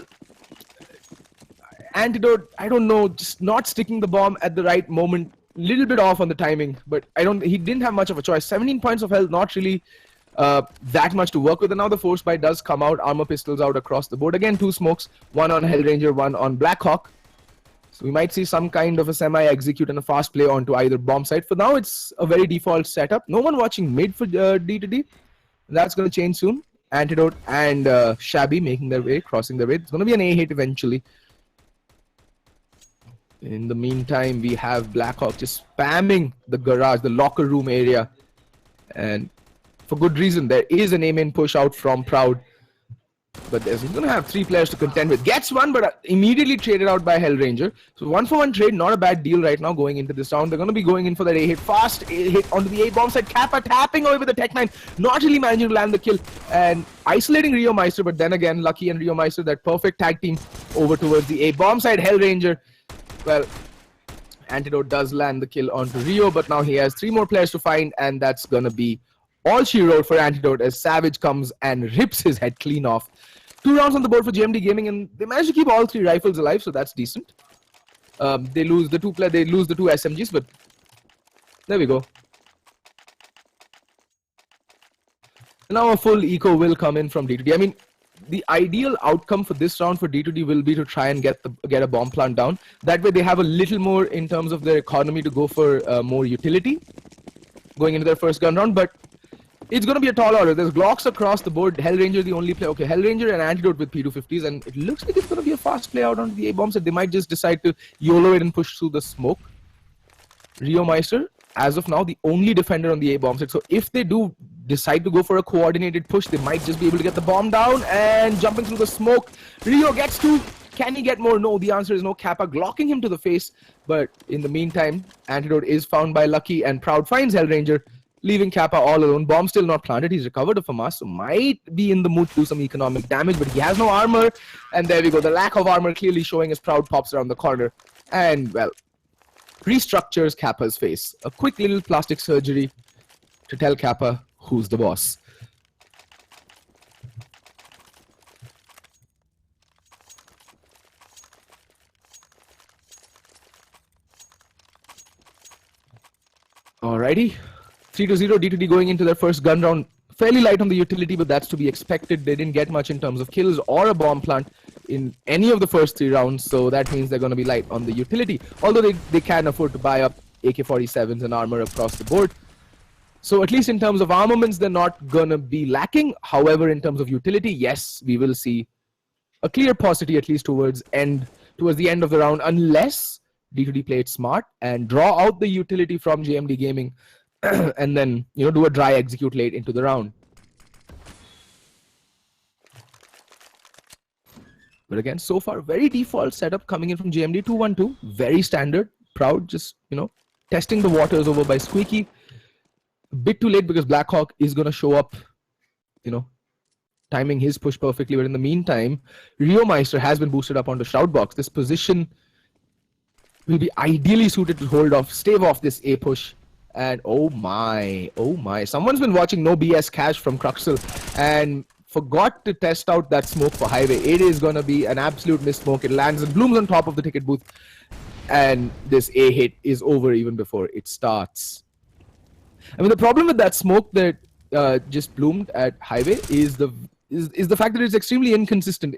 Antidote, I don't know, just not sticking the bomb at the right moment, little bit off on the timing, but he didn't have much of a choice. 17 points of health, not really that much to work with. And now the force buy does come out, armor pistols out across the board. Again, 2 smokes, one on Hellranger, one on Blackhawk. So we might see some kind of a semi-execute and a fast play onto either bomb site. For now, it's a very default setup. No one watching mid for D2D. That's going to change soon. Antidote and Shabby making their way, crossing their way. It's going to be an A hit eventually. In the meantime, we have Blackhawk just spamming the garage, the locker room area. And for good reason, there is an A-main push out from Proud. But he's going to have 3 players to contend with. Gets one, but immediately traded out by Hellranger. So 1-for-1 trade, not a bad deal right now going into this round. They're going to be going in for that A-hit. Fast A-hit onto the A-bomb side. Kappa tapping away with the Tech 9. Not really managing to land the kill. And isolating Rio Meister, but then again, Lucky and Rio Meister, that perfect tag team over towards the A-bomb side. Hellranger. Well, Antidote does land the kill onto Rio, but now he has 3 more players to find, and that's gonna be all she wrote for Antidote as Savage comes and rips his head clean off. 2 rounds on the board for JMD Gaming, and they managed to keep all 3 rifles alive, so that's decent. They lose the 2 SMGs, but there we go. Now a full eco will come in from D2D. I mean, the ideal outcome for this round for D2D will be to try and get a bomb plant down. That way they have a little more in terms of their economy to go for more utility going into their first gun round, but it's going to be a tall order. There's Glocks across the board. Hellranger the only player. Okay, Hellranger and Antidote with P250s, and it looks like it's going to be a fast play out onto the A-bomb set. They might just decide to YOLO it and push through the smoke. Rio Meister, as of now, the only defender on the A-bomb set. So if they do decide to go for a coordinated push, they might just be able to get the bomb down and jumping through the smoke. Rio gets 2. Can he get more? No, the answer is no. Kappa glocking him to the face. But in the meantime, Antidote is found by Lucky and Proud finds Hellranger, leaving Kappa all alone. Bomb still not planted. He's recovered a FAMAS, so might be in the mood to do some economic damage, but he has no armor. And there we go. The lack of armor clearly showing as Proud pops around the corner. And, well, restructures Kappa's face. A quick little plastic surgery to tell Kappa who's the boss. Alrighty. 3-0 D2D going into their first gun round. Fairly light on the utility, but that's to be expected. They didn't get much in terms of kills or a bomb plant in any of the first 3 rounds, so that means they're going to be light on the utility. Although they can afford to buy up AK-47s and armor across the board. So at least in terms of armaments, they're not going to be lacking. However, in terms of utility, yes, we will see a clear paucity at least towards the end of the round, unless D2D play it smart and draw out the utility from JMD Gaming and then, do a dry execute late into the round. But again, so far, very default setup coming in from JMD. 2-1-2, very standard. Proud, just, testing the waters over by Squeaky. A bit too late because Blackhawk is going to show up, timing his push perfectly. But in the meantime, Rio Meister has been boosted up onto Shoutbox. This position will be ideally suited to stave off this A push. And oh my, someone's been watching No BS Cash from Cruxel and forgot to test out that smoke for Highway. It is going to be an absolute missed smoke. It lands and blooms on top of the ticket booth. And this A hit is over even before it starts. I mean, the problem with that smoke that just bloomed at Highway is the fact that it's extremely inconsistent.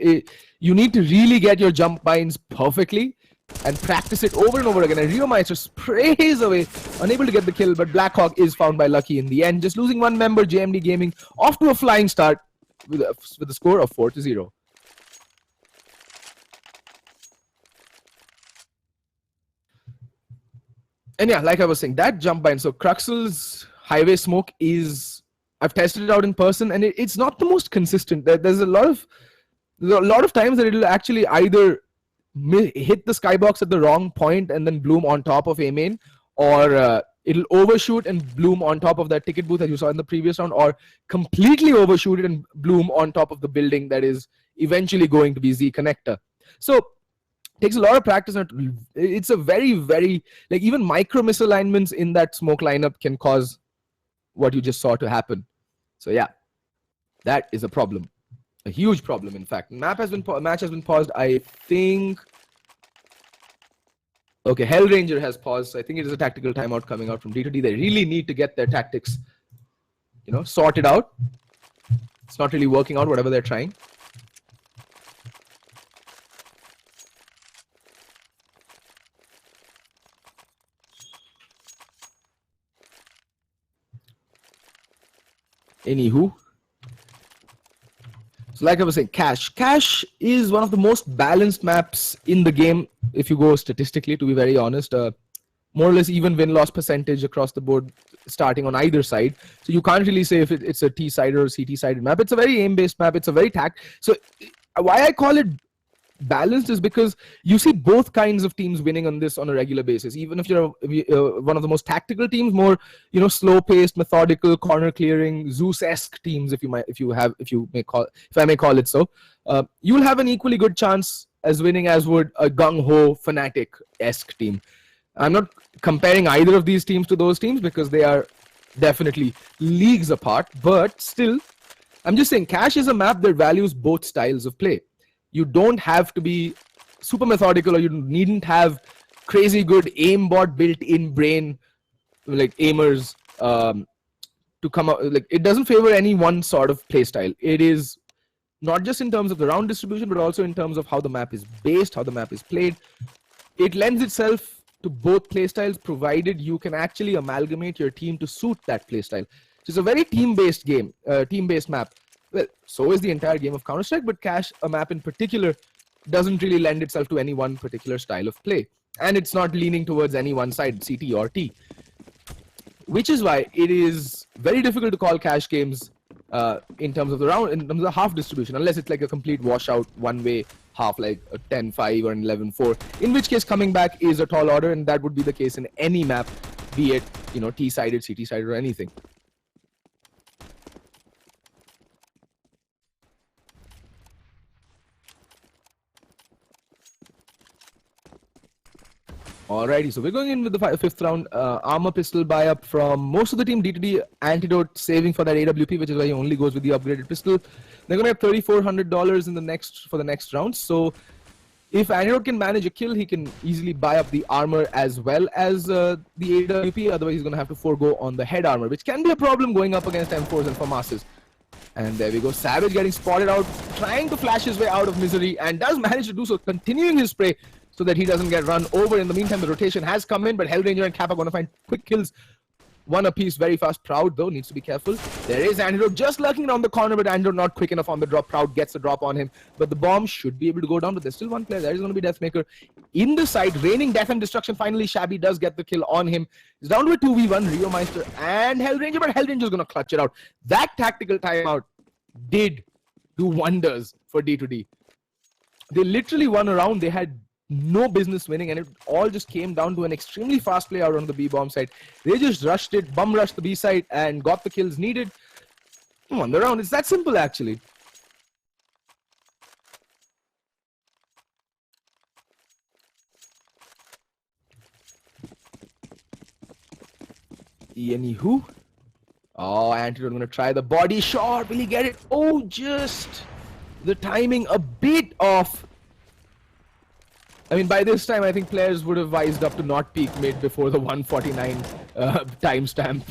You need to really get your jump binds perfectly and practice it over and over again. And Rio Meister sprays away, unable to get the kill, but Blackhawk is found by Lucky in the end. Just losing one member, JMD Gaming, off to a flying start with a score of 4-0. And yeah, like I was saying, that jump bind. So Cruxel's Highway smoke is, I've tested it out in person, and it's not the most consistent. There's a lot of times that it'll actually either hit the skybox at the wrong point and then bloom on top of A-main, or it'll overshoot and bloom on top of that ticket booth as you saw in the previous round, or completely overshoot it and bloom on top of the building that is eventually going to be Z Connector. So takes a lot of practice, and it's a very, very, even micro misalignments in that smoke lineup can cause what you just saw to happen. So yeah, that is a problem. A huge problem, in fact. Match has been paused. I think. Okay, Hellranger has paused. So I think it is a tactical timeout coming out from D2D. They really need to get their tactics, sorted out. It's not really working out, whatever they're trying. Anywho. So like I was saying, Cache is one of the most balanced maps in the game, if you go statistically, to be very honest. More or less even win-loss percentage across the board, starting on either side. So you can't really say if it's a T-sided or CT-sided map. It's a very aim-based map. It's a very So why I call it balanced is because you see both kinds of teams winning on this on a regular basis. Even if you're one of the most tactical teams, more slow-paced, methodical, corner-clearing, Zeus-esque teams, if I may call it so, you'll have an equally good chance as winning as would a gung-ho, fanatic-esque team. I'm not comparing either of these teams to those teams because they are definitely leagues apart, but still, I'm just saying Cache is a map that values both styles of play. You don't have to be super methodical, or you needn't have crazy good aimbot built-in brain, like aimers, to come up. Like, it doesn't favor any one sort of play style. It is not just in terms of the round distribution, but also in terms of how the map is based, how the map is played. It lends itself to both playstyles, provided you can actually amalgamate your team to suit that playstyle. It's a very team-based game, team-based map. Well, so is the entire game of Counter-Strike, but Cache, a map in particular, doesn't really lend itself to any one particular style of play. And it's not leaning towards any one side, CT or T. Which is why it is very difficult to call Cache games in terms of the round, in terms of the half distribution, unless it's like a complete washout one-way half, like a 10-5 or an 11-4, in which case coming back is a tall order, and that would be the case in any map, be it T-sided, CT-sided, or anything. Alrighty, so we're going in with the fifth round. Armor pistol buy up from most of the team. D2D Antidote saving for that AWP, which is why he only goes with the upgraded pistol. They're going to have $3,400 in for the next round. So if Antidote can manage a kill, he can easily buy up the armor as well as the AWP. Otherwise, he's going to have to forego on the head armor, which can be a problem going up against M4s and FAMASs. And there we go. Savage getting spotted out, trying to flash his way out of misery, and does manage to do so, continuing his spray so that he doesn't get run over. In the meantime, the rotation has come in, but Hellranger and Kappa are going to find quick kills. One apiece, very fast. Proud, though, needs to be careful. There is Antidote just lurking around the corner, but Antidote not quick enough on the drop. Proud gets the drop on him, but the bomb should be able to go down, but there's still one player. There is going to be Deathmaker in the side, raining death and destruction. Finally, Shabby does get the kill on him. He's down to a 2v1, Rio Meister and Hellranger, but Hellranger's going to clutch it out. That tactical timeout did do wonders for D2D. They literally won a round. They had no business winning, and it all just came down to an extremely fast play out on the B bomb side. They just rushed it, bum rushed the B side, and got the kills needed. Won the round. It's that simple, actually. Anywho. Oh, Antidote going to try the body shot. Will he get it? Oh, just the timing a bit off. I mean, by this time, I think players would have wised up to not peek mid before the 149 timestamp.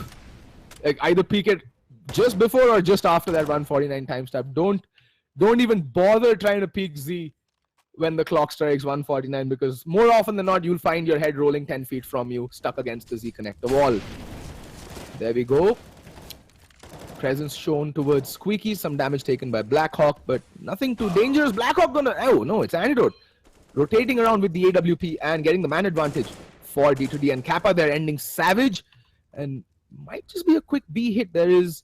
Like, either peek it just before or just after that 149 timestamp. Don't even bother trying to peek Z when the clock strikes 149, because more often than not, you'll find your head rolling 10 feet from you, stuck against the Z connector wall. There we go. Presence shown towards Squeaky. Some damage taken by Blackhawk, but nothing too dangerous. Blackhawk gonna... Oh, no, it's Antidote. Rotating around with the AWP and getting the man advantage for D2D and Kappa. They're ending Savage, and might just be a quick B hit. There is,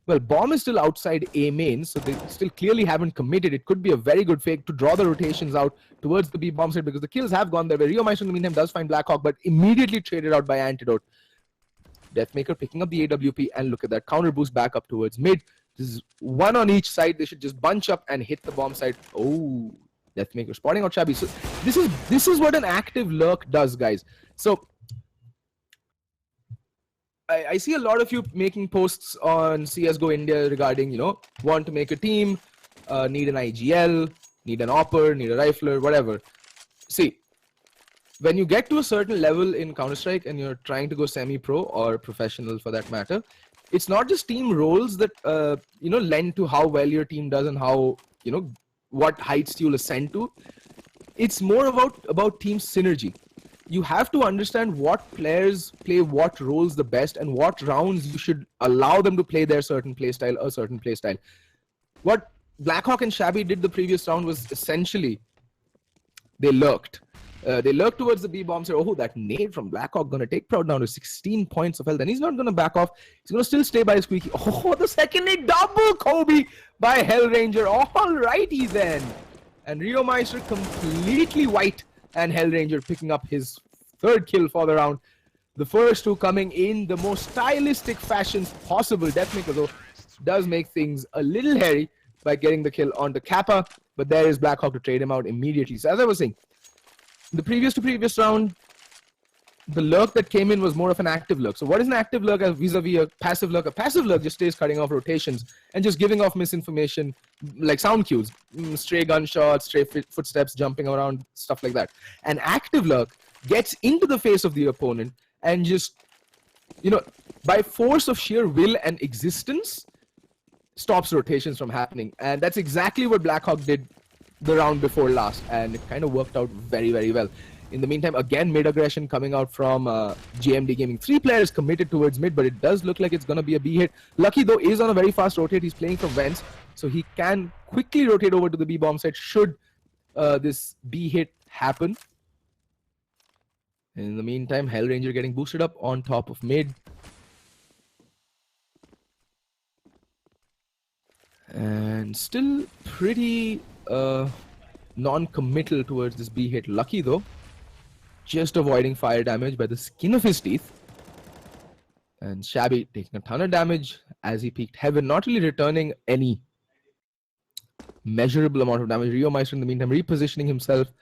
well, bomb is still outside A main, so they still clearly haven't committed. It could be a very good fake to draw the rotations out towards the B bomb side, because the kills have gone there. Where Rio Meister in the meantime does find Blackhawk, but immediately traded out by Antidote. Deathmaker picking up the AWP, and look at that counter boost back up towards mid. This is one on each side. They should just bunch up and hit the bomb side. Oh. Deathmaker spotting out Shabby. So this is what an active lurk does, guys. So I see a lot of you making posts on CSGO India regarding, want to make a team, need an IGL, need an opper, need a rifler, whatever. See, when you get to a certain level in Counter-Strike and you're trying to go semi-pro or professional for that matter, it's not just team roles that, lend to how well your team does and how, what heights you'll ascend to. It's more about team synergy. You have to understand what players play what roles the best and what rounds you should allow them to play their certain playstyle, a certain playstyle. What Blackhawk and Shabby did the previous round was essentially they lurked. They lurked towards the B bomb. Said, oh, that nade from Blackhawk gonna take Proud down to 16 points of health, and he's not gonna back off. He's gonna still stay by his squeaky. Oh, the second nade, double Kobe by Hellranger. Alrighty then. And Rio Meister completely white, and Hellranger picking up his third kill for the round. The first two coming in the most stylistic fashions possible. Deathmaker, though, does make things a little hairy by getting the kill onto Kappa, but there is Blackhawk to trade him out immediately. So as I was saying, the previous round, the lurk that came in was more of an active lurk. So what is an active lurk vis-a-vis a passive lurk? A passive lurk just stays cutting off rotations and just giving off misinformation, like sound cues, stray gunshots, stray footsteps, jumping around, stuff like that. An active lurk gets into the face of the opponent and just, by force of sheer will and existence, stops rotations from happening. And that's exactly what Blackhawk did the round before last, and it kind of worked out very, very well. In the meantime, again, mid aggression coming out from JMD Gaming. 3 players committed towards mid, but it does look like it's going to be a B hit. Lucky, though, is on a very fast rotate. He's playing from vents, so he can quickly rotate over to the B bomb site should this B hit happen. In the meantime, Hellranger getting boosted up on top of mid. And still pretty non-committal towards this B hit. Lucky, though, just avoiding fire damage by the skin of his teeth. And Shabby taking a ton of damage as he peeked heaven, not really returning any measurable amount of damage. Rio Meister in the meantime repositioning himself,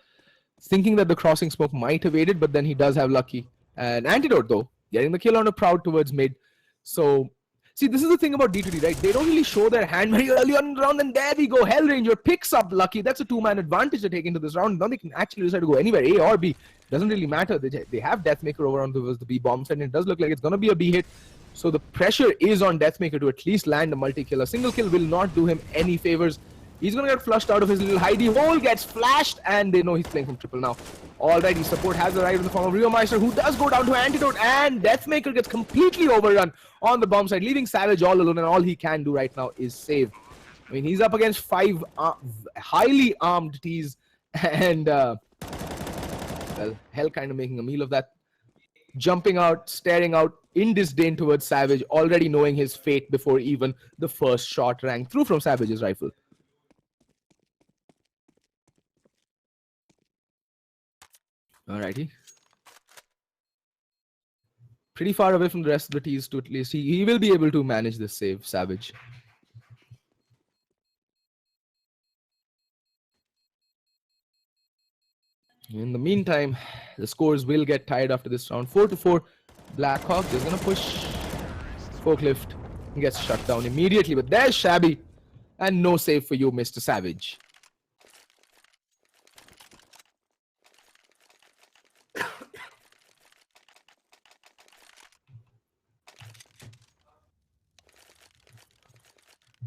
thinking that the crossing smoke might have aided, but then he does have Lucky. And Antidote, though, getting the kill on a Proud towards mid. So, see, this is the thing about D2D, right? They don't really show their hand very early on in the round, and there we go. Hellranger picks up Lucky. That's a 2-man advantage to take into this round. Now they can actually decide to go anywhere, A or B. Doesn't really matter. They have Deathmaker over on the B bomb side, and it does look like it's going to be a B hit. So the pressure is on Deathmaker to at least land a multi-kill. A single kill will not do him any favors. He's going to get flushed out of his little hidey hole, gets flashed, and they know he's playing from triple now. Alrighty, support has arrived in the form of Rio Meister, who does go down to Antidote, and Deathmaker gets completely overrun on the bomb side, leaving Savage all alone, and all he can do right now is save. I mean, he's up against 5 highly armed Ts, and, well, Hell kind of making a meal of that. Jumping out, staring out in disdain towards Savage, already knowing his fate before even the first shot rang through from Savage's rifle. Alrighty. Pretty far away from the rest of the T's to at least he will be able to manage this save, Savage. In the meantime, the scores will get tied after this round. 4-4. Blackhawk is going to push Forklift and gets shut down immediately. But there's Shabby. And no save for you, Mr. Savage.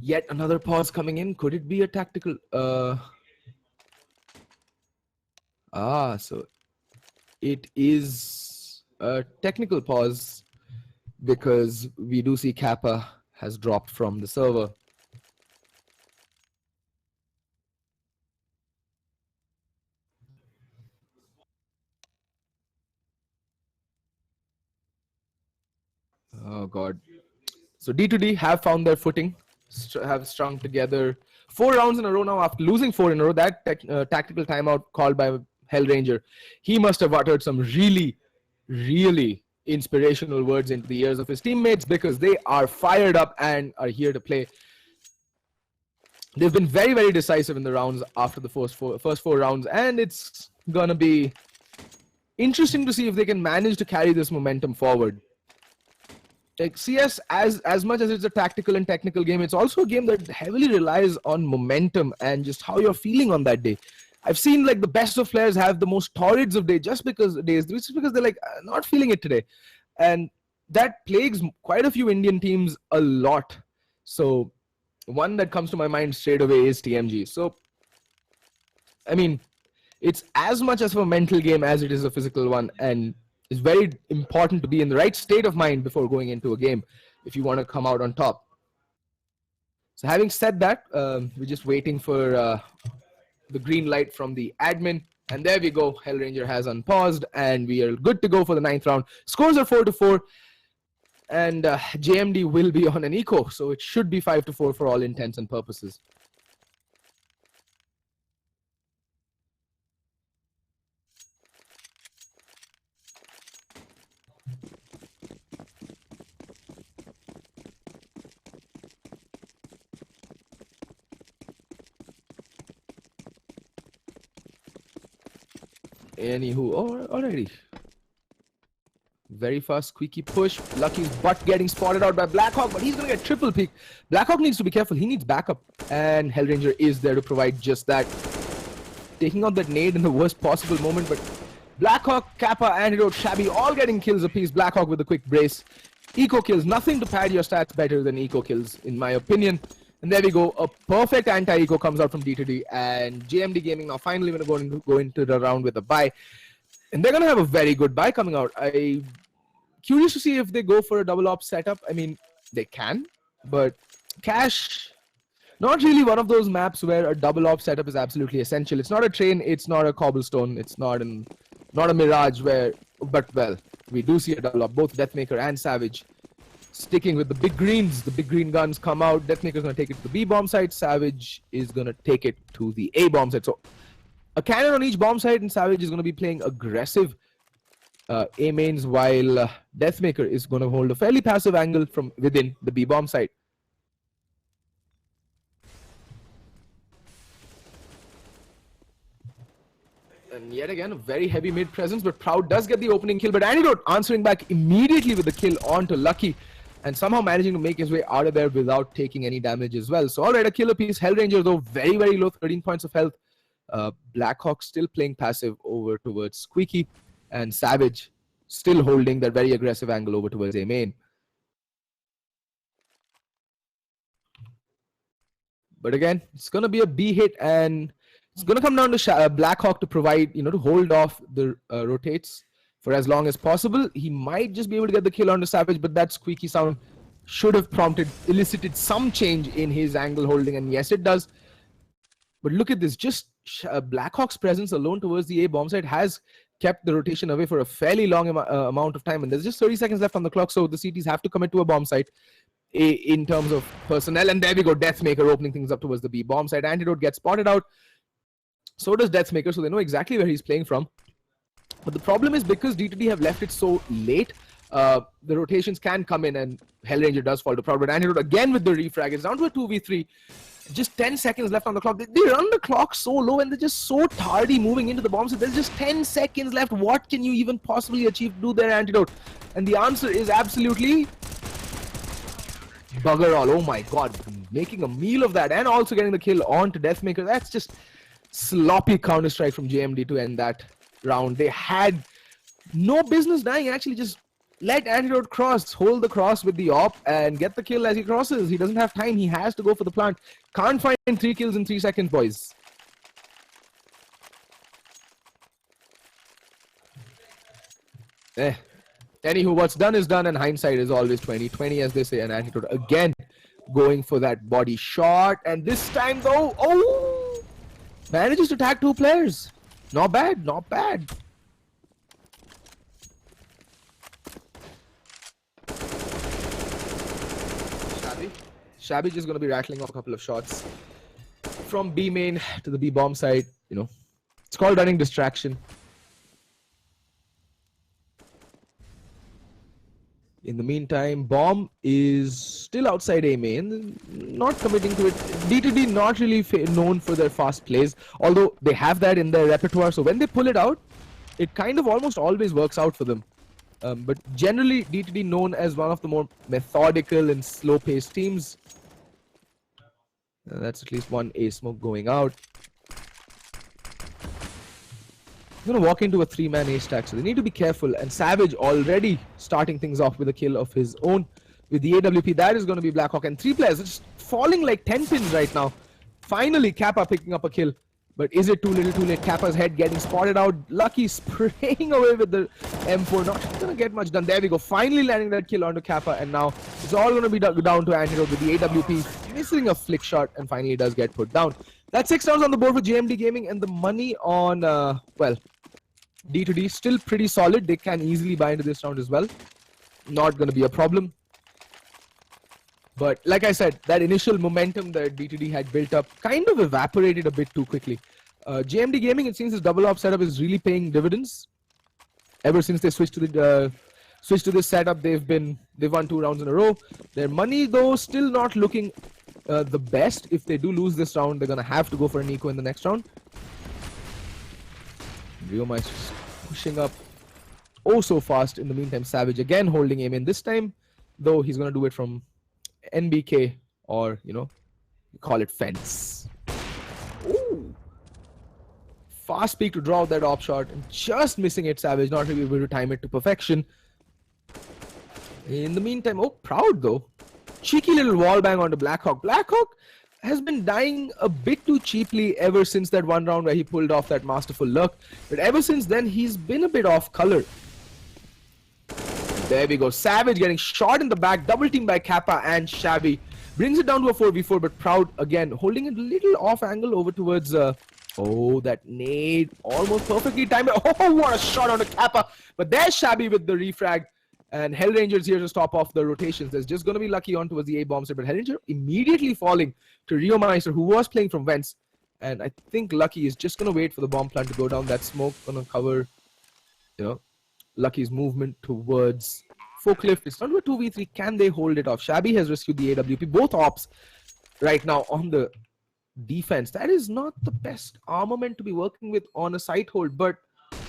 Yet another pause coming in. Could it be a tactical? So it is a technical pause because we do see Kappa has dropped from the server. Oh God. So D2D have found their footing, have strung together 4 rounds in a row now after losing 4 in a row. That tactical timeout called by Hellranger, he must have uttered some really, really inspirational words into the ears of his teammates because they are fired up and are here to play. They've been very, very decisive in the rounds after the first four rounds, and it's gonna be interesting to see if they can manage to carry this momentum forward. like CS, as much as it's a tactical and technical game, it's also a game that heavily relies on momentum and just how you're feeling on that day. I've seen like the best of players have the most torrids of days just because they're like not feeling it today, and that plagues quite a few Indian teams a lot. So one that comes to my mind straight away is TMG. So I mean, it's as much as a mental game as it is a physical one, and it's very important to be in the right state of mind before going into a game if you want to come out on top. So having said that, we're just waiting for the green light from the admin, and there we go. Hellranger has unpaused, and we are good to go for the 9th round. Scores are 4-4, and JMD will be on an eco, so it should be 5-4 for all intents and purposes. Anywho, already. Very fast, squeaky push. Lucky's butt getting spotted out by Blackhawk, but he's going to get triple peek. Blackhawk needs to be careful. He needs backup. And Hellranger is there to provide just that. Taking out that nade in the worst possible moment, but Blackhawk, Kappa, Antidote, Shabby all getting kills apiece. Blackhawk with a quick brace. Eco kills. Nothing to pad your stats better than eco kills, in my opinion. And there we go. A perfect anti-eco comes out from D2D. And JMD Gaming now finally going to go into the round with a bye. And they're going to have a very good bye coming out. I'm curious to see if they go for a double op setup. I mean, they can. But Cash, not really one of those maps where a double op setup is absolutely essential. It's not a train. It's not a cobblestone. It's not a Mirage where... But, well, we do see a double op. Both Deathmaker and Savage sticking with the big greens. The big green guns come out. Deathmaker's going to take it to the B bomb site. Savage is going to take it to the A bomb site. So a cannon on each bomb site, and Savage is going to be playing aggressive A mains, while Deathmaker is going to hold a fairly passive angle from within the B bomb site. And yet again, a very heavy mid presence, but Proud does get the opening kill. But Antidote answering back immediately with the kill onto Lucky, and somehow managing to make his way out of there without taking any damage as well. So alright, a kill apiece. Hellranger though very, very low, 13 points of health. Blackhawk still playing passive over towards Squeaky, and Savage still holding that very aggressive angle over towards A main. But again, it's going to be a B hit, and it's going to come down to Blackhawk to provide, to hold off the rotates for as long as possible. He might just be able to get the kill onto Savage, but that squeaky sound should have elicited some change in his angle holding, and yes, it does. But look at this, just Blackhawk's presence alone towards the A bomb site has kept the rotation away for a fairly long amount of time, and there's just 30 seconds left on the clock, so the CTs have to commit to a bomb site in terms of personnel. And there we go, Deathmaker opening things up towards the B bomb site. Antidote gets spotted out. So does Deathmaker, so they know exactly where he's playing from. But the problem is, because D2D have left it so late, the rotations can come in, and Hellranger does fall to Proud. But Antidote again with the refrag. It's down to a 2v3. Just 10 seconds left on the clock. They run the clock so low, and they're just so tardy moving into the bomb. So there's just 10 seconds left. What can you even possibly achieve to do there, Antidote? And the answer is absolutely bugger all. Oh my god. Making a meal of that, and also getting the kill on to Deathmaker. That's just sloppy counter-strike from JMD to end that round. They had no business dying. Actually, just let Antidote cross, hold the cross with the op, and get the kill as he crosses. He doesn't have time. He has to go for the plant. Can't find 3 kills in 3 seconds, boys. Anywho, what's done is done, and hindsight is always 20/20, as they say. And Antidote again going for that body shot, and this time though, manages to tag 2 players. Not bad, not bad. Shabby just going to be rattling off a couple of shots from B main to the B bomb side. It's called running distraction. In the meantime, Bomb is still outside A main, not committing to it. D2D not really known for their fast plays, although they have that in their repertoire. So when they pull it out, it kind of almost always works out for them. But generally, D2D known as one of the more methodical and slow-paced teams. That's at least one A smoke going out. I'm gonna walk into a 3-man A stack, so they need to be careful. And Savage already starting things off with a kill of his own with the AWP. That is gonna be Blackhawk, and 3 players just falling like 10 pins right now. Finally, Kappa picking up a kill. But is it too little too late? Kappa's head getting spotted out. Lucky spraying away with the M4. Not gonna get much done. There we go. Finally landing that kill onto Kappa. And now it's all gonna be down to Antidote with the AWP missing a flick shot and finally does get put down. That's 6 rounds on the board for JMD Gaming, and the money on, well, D2D still pretty solid. They can easily buy into this round as well. Not gonna be a problem. But like I said, that initial momentum that D2D had built up kind of evaporated a bit too quickly. JMD Gaming, it seems this double op setup is really paying dividends. Ever since they switched to this setup, they've won 2 rounds in a row. Their money though still not looking the best. If they do lose this round, they're gonna have to go for an eco in the next round. Mrinmoy pushing up oh so fast. In the meantime, Savage again holding aim in. This time, though, he's gonna do it from NBK, or you know, you call it fence. Ooh. Fast peek to draw that op shot and just missing it. Savage not really able to time it to perfection. In the meantime, oh, Proud though. Cheeky little wall bang onto Blackhawk. Blackhawk has been dying a bit too cheaply ever since that one round where he pulled off that masterful lurk. But ever since then, he's been a bit off color. There we go. Savage getting shot in the back. Double team by Kappa and Shabby. Brings it down to a 4v4, but Proud again holding it a little off angle over towards... oh, that nade. Almost perfectly timed. Oh, what a shot onto Kappa. But there's Shabby with the refrag. And Hellranger's here to stop off the rotations. There's just going to be Lucky on towards the A bomb set, but Hellranger immediately falling to Rio Meister, who was playing from vents. And I think Lucky is just going to wait for the bomb plant to go down. That smoke going to cover, you know, Lucky's movement towards Forklift. It's not a 2v3. Can they hold it off? Shabby has rescued the AWP. Both ops right now on the defense. That is not the best armament to be working with on a site hold, but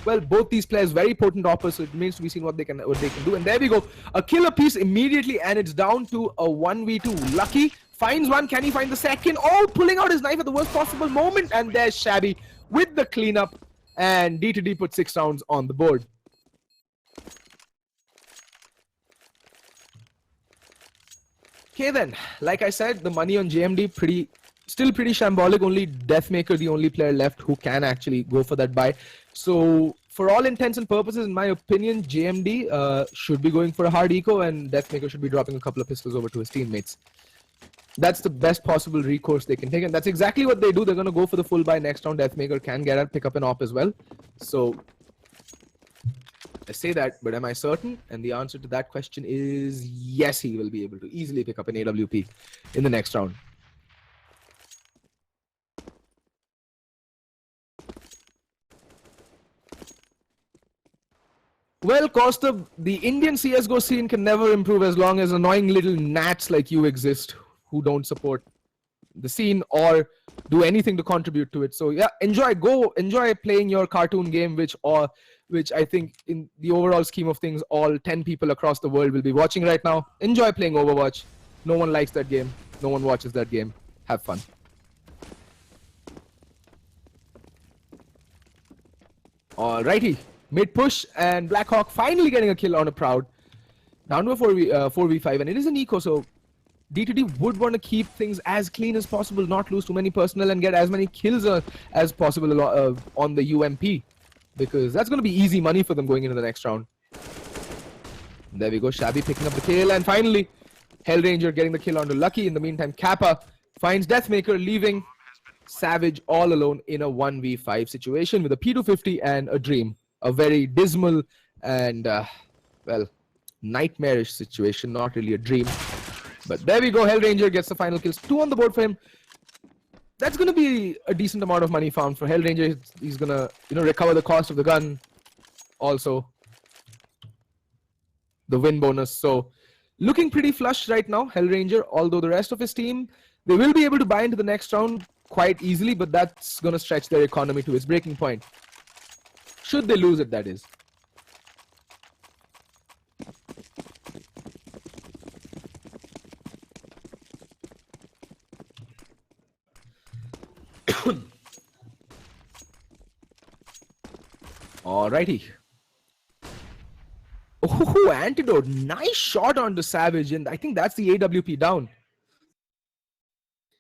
well, both these players very potent oppers, so it remains to be seen what they can do. And there we go, a kill apiece immediately, and it's down to a 1v2. Lucky finds one. Can he find the second? Oh, pulling out his knife at the worst possible moment, and there's Shabby with the cleanup, and D2D put 6 rounds on the board. Okay then, like I said, the money on JMD still pretty shambolic. Only Deathmaker, the only player left who can actually go for that buy. So for all intents and purposes, in my opinion, JMD should be going for a hard eco, and Deathmaker should be dropping a couple of pistols over to his teammates. That's the best possible recourse they can take, and that's exactly what they do. They're going to go for the full buy next round. Deathmaker can get out, pick up an op as well. So I say that, but am I certain? And the answer to that question is yes, he will be able to easily pick up an AWP in the next round. Well, Costa, the Indian CSGO scene can never improve as long as annoying little gnats like you exist who don't support the scene or do anything to contribute to it. So yeah, enjoy playing your cartoon game, which I think in the overall scheme of things, all 10 people across the world will be watching right now. Enjoy playing Overwatch. No one likes that game. No one watches that game. Have fun. Alrighty. Mid push, and Blackhawk finally getting a kill on a Proud. Down to a 4v5, and it is an eco, so D2D would want to keep things as clean as possible, not lose too many personnel, and get as many kills as possible on the UMP, because that's going to be easy money for them going into the next round. There we go, Shabby picking up the kill, and finally Hellranger getting the kill onto Lucky. In the meantime, Kappa finds Deathmaker, leaving Savage all alone in a 1v5 situation with a P250 and a Dream. A very dismal and, well, nightmarish situation. Not really a dream. But there we go. Hellranger gets the final kills. 2 on the board for him. That's going to be a decent amount of money found for Hellranger. He's going to, you know, recover the cost of the gun. Also, the win bonus. So, looking pretty flush right now, Hellranger. Although the rest of his team, they will be able to buy into the next round quite easily. But that's going to stretch their economy to its breaking point. Should they lose it, that is. Alrighty. Oh, Antidote. Nice shot on the Savage, and I think that's the AWP down.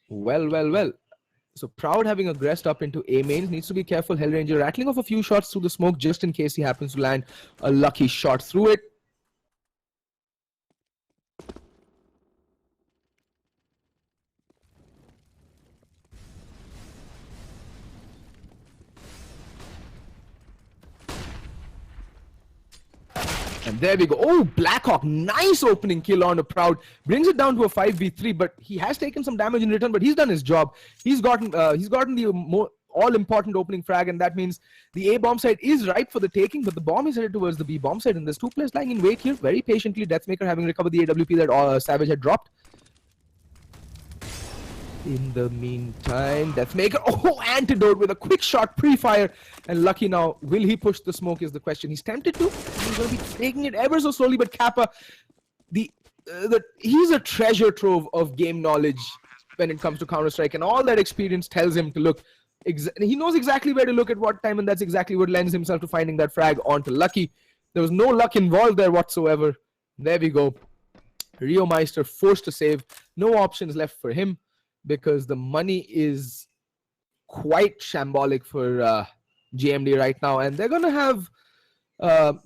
Well. So Proud having aggressed up into A mains, needs to be careful. Hellranger rattling off a few shots through the smoke just in case he happens to land a lucky shot through it. And there we go. Oh, Blackhawk, nice opening kill on a Proud. Brings it down to a 5v3, but he has taken some damage in return, but he's done his job. He's gotten the all-important opening frag, and that means the A bomb site is ripe for the taking, but the bomb is headed towards the B bomb site, and there's two players lying in wait here very patiently. Deathmaker having recovered the AWP that Savage had dropped. In the meantime, Deathmaker, oh, Antidote with a quick shot pre-fire, and Lucky now, will he push the smoke is the question. He's tempted to, he's going to be taking it ever so slowly, but Kappa, he's a treasure trove of game knowledge when it comes to Counter-Strike, and all that experience tells him to look, he knows exactly where to look at what time, and that's exactly what lends himself to finding that frag onto Lucky. There was no luck involved there whatsoever. There we go. Rio Meister forced to save, no options left for him, because the money is quite shambolic for GMD right now, and they're going to have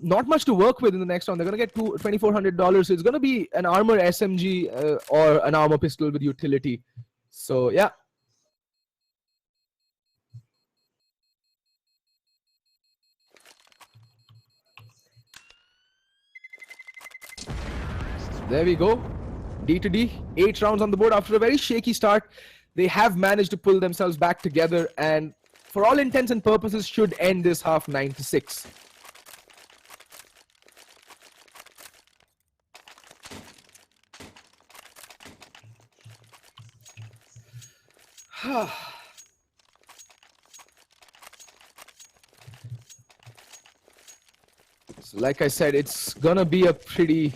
not much to work with in the next round. They're going to get $2,400, so it's going to be an armor SMG or an armor pistol with utility. So yeah. There we go. D to D, 8 rounds on the board after a very shaky start. They have managed to pull themselves back together, and for all intents and purposes should end this half 9-6. So like I said, it's gonna be a pretty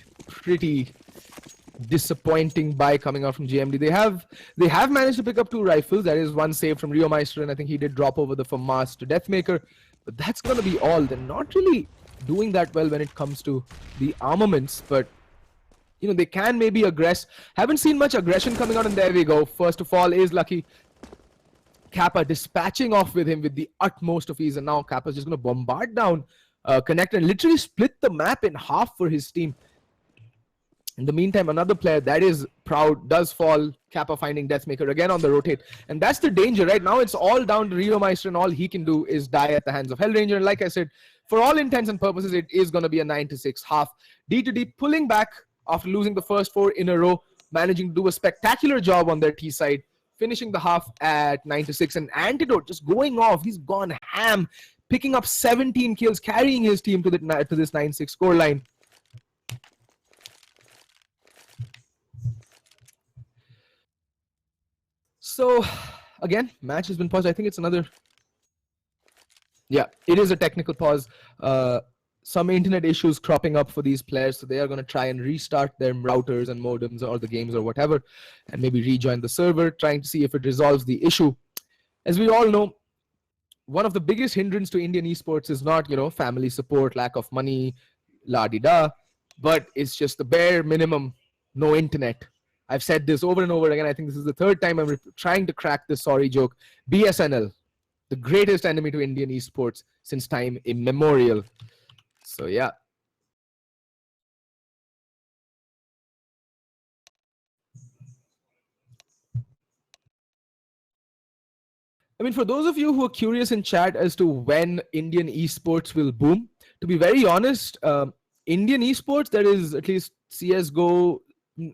disappointing buy coming out from GMD. They have managed to pick up 2 rifles. That is one save from Rio Meister, and I think he did drop over the FAMAS to Deathmaker. But that's gonna be all. They're not really doing that well when it comes to the armaments, but you know, they can maybe aggress. Haven't seen much aggression coming out, and there we go. First of all is Lucky. Kappa dispatching off with him with the utmost of ease, and now Kappa's just gonna bombard down Connector and literally split the map in half for his team. In the meantime, another player that is Proud does fall. Kappa finding Deathmaker again on the rotate. And that's the danger, right? Now it's all down to Rio Meister, and all he can do is die at the hands of Hellranger. And like I said, for all intents and purposes, it is going to be a 9-6 half. D2D pulling back after losing the first 4 in a row, managing to do a spectacular job on their T side, finishing the half at 9-6. And Antidote just going off. He's gone ham, picking up 17 kills, carrying his team to this 9-6 scoreline. So, again, match has been paused. I think it's another... Yeah, it is a technical pause. Some internet issues cropping up for these players, so they are going to try and restart their routers and modems or the games or whatever, and maybe rejoin the server, trying to see if it resolves the issue. As we all know, one of the biggest hindrance to Indian esports is not, you know, family support, lack of money, la-di-da, but it's just the bare minimum, no internet. I've said this over and over again. I think this is the 3rd time I'm trying to crack this sorry joke. BSNL, the greatest enemy to Indian esports since time immemorial. So yeah. I mean, for those of you who are curious in chat as to when Indian esports will boom, to be very honest, Indian esports, there is at least CSGO.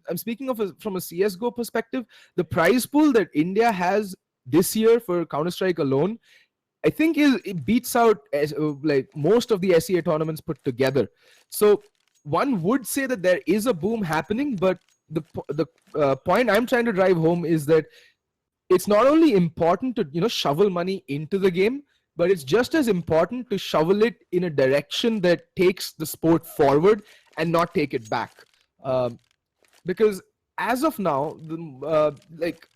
I'm speaking of from a CSGO perspective, the prize pool that India has this year for Counter-Strike alone, I think it beats out like most of the SEA tournaments put together. So one would say that there is a boom happening, but the point I'm trying to drive home is that it's not only important to, you know, shovel money into the game, but it's just as important to shovel it in a direction that takes the sport forward and not take it back. Because as of now, like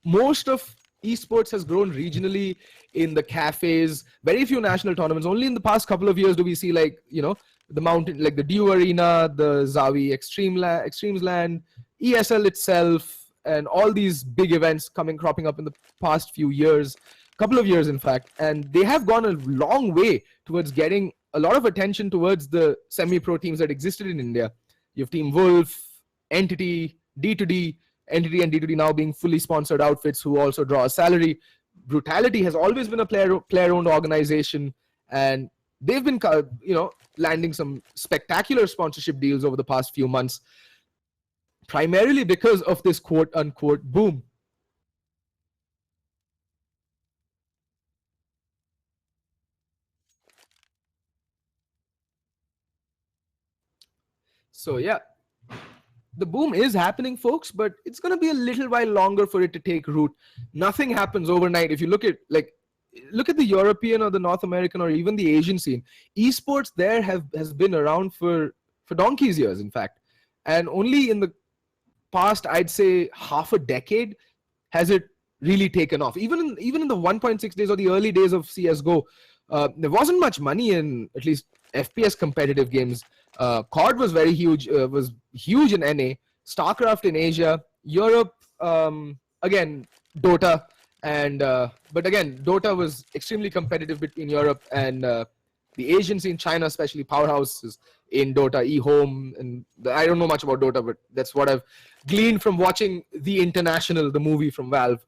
most of esports has grown regionally in the cafes. Very few national tournaments. Only in the past couple of years do we see, like, the mountain, like the Dew Arena, the Zawi Extremes Land, ESL itself, and all these big events cropping up in the past few years, couple of years in fact, and they have gone a long way towards getting a lot of attention towards the semi-pro teams that existed in India. You have Team Wolf, Entity, D2D, Entity and D2D now being fully sponsored outfits who also draw a salary. Brutality has always been a player-owned organization, and they've been, landing some spectacular sponsorship deals over the past few months, primarily because of this quote-unquote boom. So yeah, the boom is happening, folks, but it's going to be a little while longer for it to take root. Nothing happens overnight. If you look at the European or the North American or even the Asian scene, esports there has been around for donkey's years, in fact. And only in the past, I'd say half a decade, has it really taken off. Even in the 1.6 days or the early days of CSGO, there wasn't much money in at least FPS competitive games. COD was very huge, was huge in NA, StarCraft in Asia, Europe, again, Dota, and but again, Dota was extremely competitive between Europe and the Asian scene, China especially, powerhouses in Dota, eHome, and I don't know much about Dota, but that's what I've gleaned from watching The International, the movie from Valve.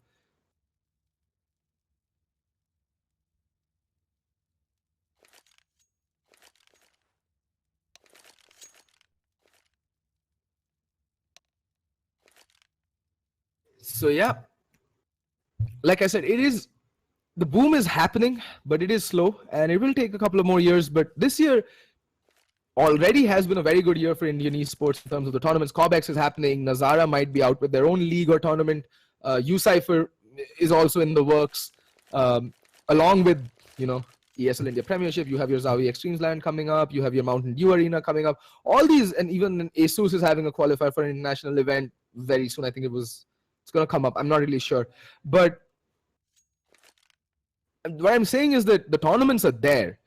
So yeah, like I said, the boom is happening, but it is slow and it will take a couple of more years. But this year already has been a very good year for Indian esports in terms of the tournaments. Corbex is happening. Nazara might be out with their own league or tournament. UCypher is also in the works, along with, ESL India Premiership. You have your Zawi Extremes Land coming up. You have your Mountain Dew Arena coming up. All these, and even ASUS is having a qualifier for an international event very soon. I think it's going to come up. I'm not really sure. But what I'm saying is that the tournaments are there.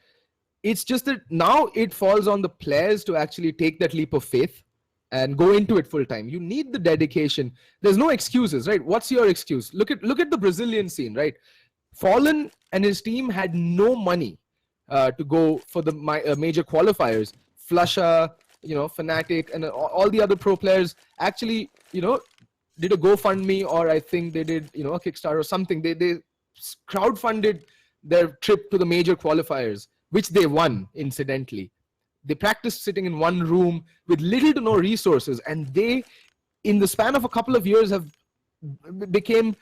It's just that now it falls on the players to actually take that leap of faith and go into it full time. You need the dedication. There's no excuses, right? What's your excuse? Look at the Brazilian scene, right? Fallen and his team had no money to go for the major qualifiers. Flusha, Fnatic, and all the other pro players actually, did a GoFundMe, or I think they did, a Kickstarter or something. They crowdfunded their trip to the major qualifiers, which they won, incidentally. They practiced sitting in one room with little to no resources, and they, in the span of a couple of years, have became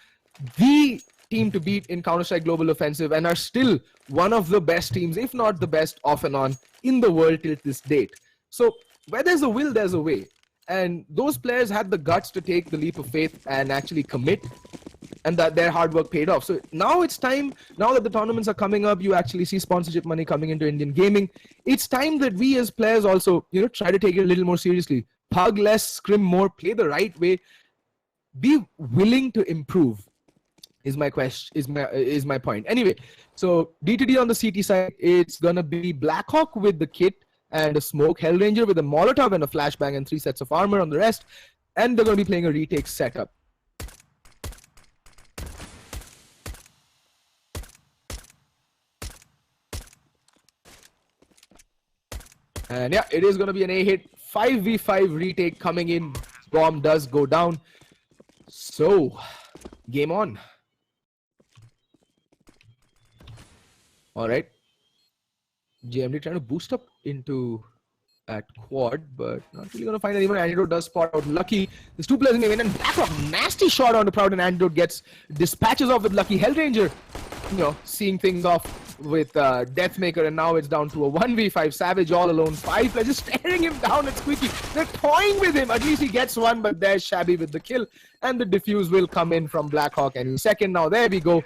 the team to beat in Counter-Strike Global Offensive and are still one of the best teams, if not the best off and on, in the world till this date. So where there's a will, there's a way. And those players had the guts to take the leap of faith and actually commit, and that their hard work paid off. So now it's time, now that the tournaments are coming up, you actually see sponsorship money coming into Indian gaming. It's time that we as players also, try to take it a little more seriously. Pug less, scrim more, play the right way. Be willing to improve is my question, is my point. Anyway, so D2D on the CT side, it's gonna be Blackhawk with the kit and a smoke, Hellranger with a Molotov and a flashbang and 3 sets of armor on the rest, and they're gonna be playing a retake setup. And yeah, it is going to be an A-hit. 5v5 retake coming in. Bomb does go down. So, game on. Alright. JMD trying to boost up into at quad, but not really going to find anyone. Antidote does spot out Lucky. There's 2 players in the game, and Blackhawk, nasty shot on the Proud, and Antidote dispatches off with Lucky. Hellranger, seeing things off with Deathmaker, and now it's down to a 1v5. Savage all alone. 5 players just staring him down at Squeaky. They're toying with him. At least he gets one, but there's Shabby with the kill. And the defuse will come in from Blackhawk any second now. There we go.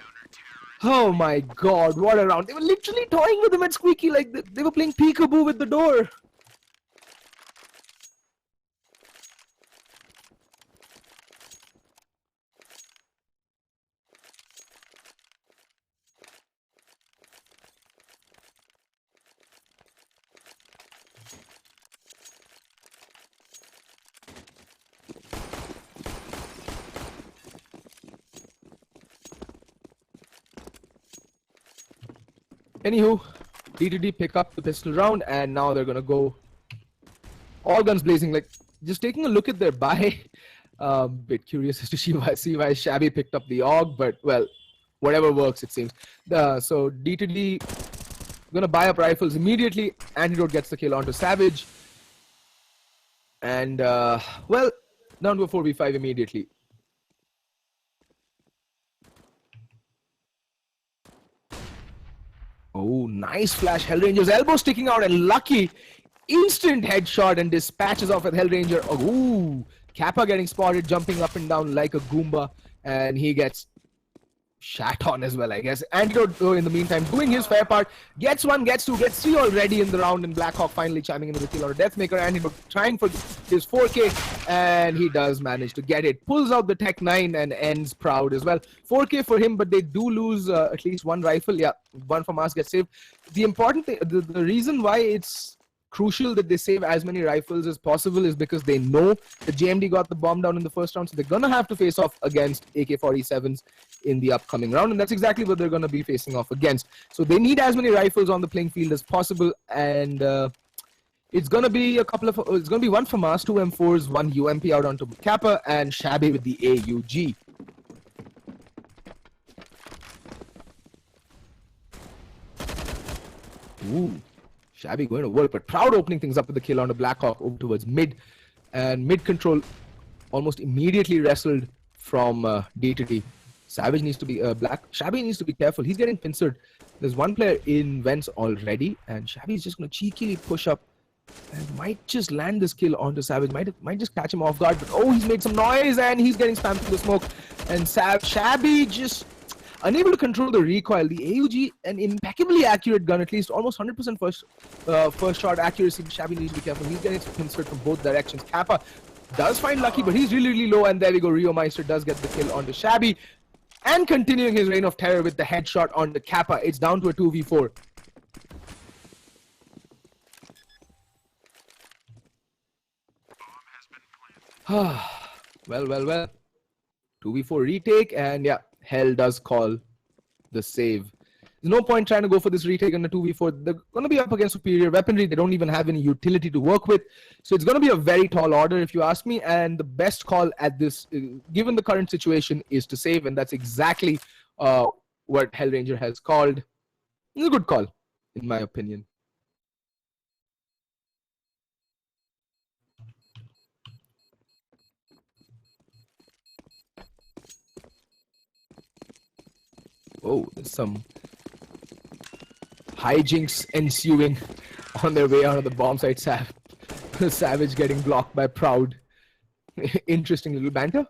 Oh my god, what a round. They were literally toying with him at Squeaky like they were playing peekaboo with the door. Anywho, D2D pick up the pistol round, and now they're gonna go all guns blazing. Like, just taking a look at their buy, bit curious as to see why Shabby picked up the AUG, but well, whatever works it seems. So D2D gonna buy up rifles immediately. Antidote gets the kill onto Savage, and well, down to a 4v5 immediately. Oh, nice flash. Hellranger's elbow sticking out, and Lucky instant headshot and dispatches off with Hellranger. Oh, Kappa getting spotted, jumping up and down like a Goomba, and he gets shat on as well, I guess. Antidote, though, in the meantime, doing his fair part. Gets one, gets two, gets three already in the round, and Blackhawk finally chiming into the kill on a Deathmaker. Antidote trying for his 4K, and he does manage to get it. Pulls out the Tech 9 and ends proud as well. 4K for him, but they do lose at least one rifle. Yeah, one from us gets saved. The important thing, the reason why it's crucial that they save as many rifles as possible is because they know that JMD got the bomb down in the first round, so they're gonna have to face off against AK-47s in the upcoming round, and that's exactly what they're gonna be facing off against. So they need as many rifles on the playing field as possible, and it's gonna be one from us, 2 M4s, 1 UMP out onto Kappa, and Shabby with the AUG. Ooh. Shabby going to work, but Proud opening things up with the kill on the Blackhawk over towards mid. And mid control almost immediately wrestled from D2D. Savage needs to be Shabby needs to be careful. He's getting pincered. There's one player in vents already, and Shabby's just going to cheekily push up and might just land this kill onto Savage. Might just catch him off guard, but oh, he's made some noise and he's getting spammed through the smoke. And Shabby just unable to control the recoil. The AUG, an impeccably accurate gun, at least almost 100% first shot accuracy. Shabby needs to be careful. He's getting pincered from both directions. Kappa does find Lucky, but he's really, really low, and there we go. Rio Meister does get the kill onto Shabby, and continuing his reign of terror with the headshot onto Kappa. It's down to a 2v4. Well. 2v4 retake, and yeah, Hell does call the save. There's no point trying to go for this retake on a 2v4. They're going to be up against superior weaponry. They don't even have any utility to work with. So it's going to be a very tall order, if you ask me. And the best call at this, given the current situation, is to save. And that's exactly what Hellranger has called. It's a good call, in my opinion. Oh, there's some hijinks ensuing on their way out of the bomb site. Savage getting blocked by Proud. Interesting little banter.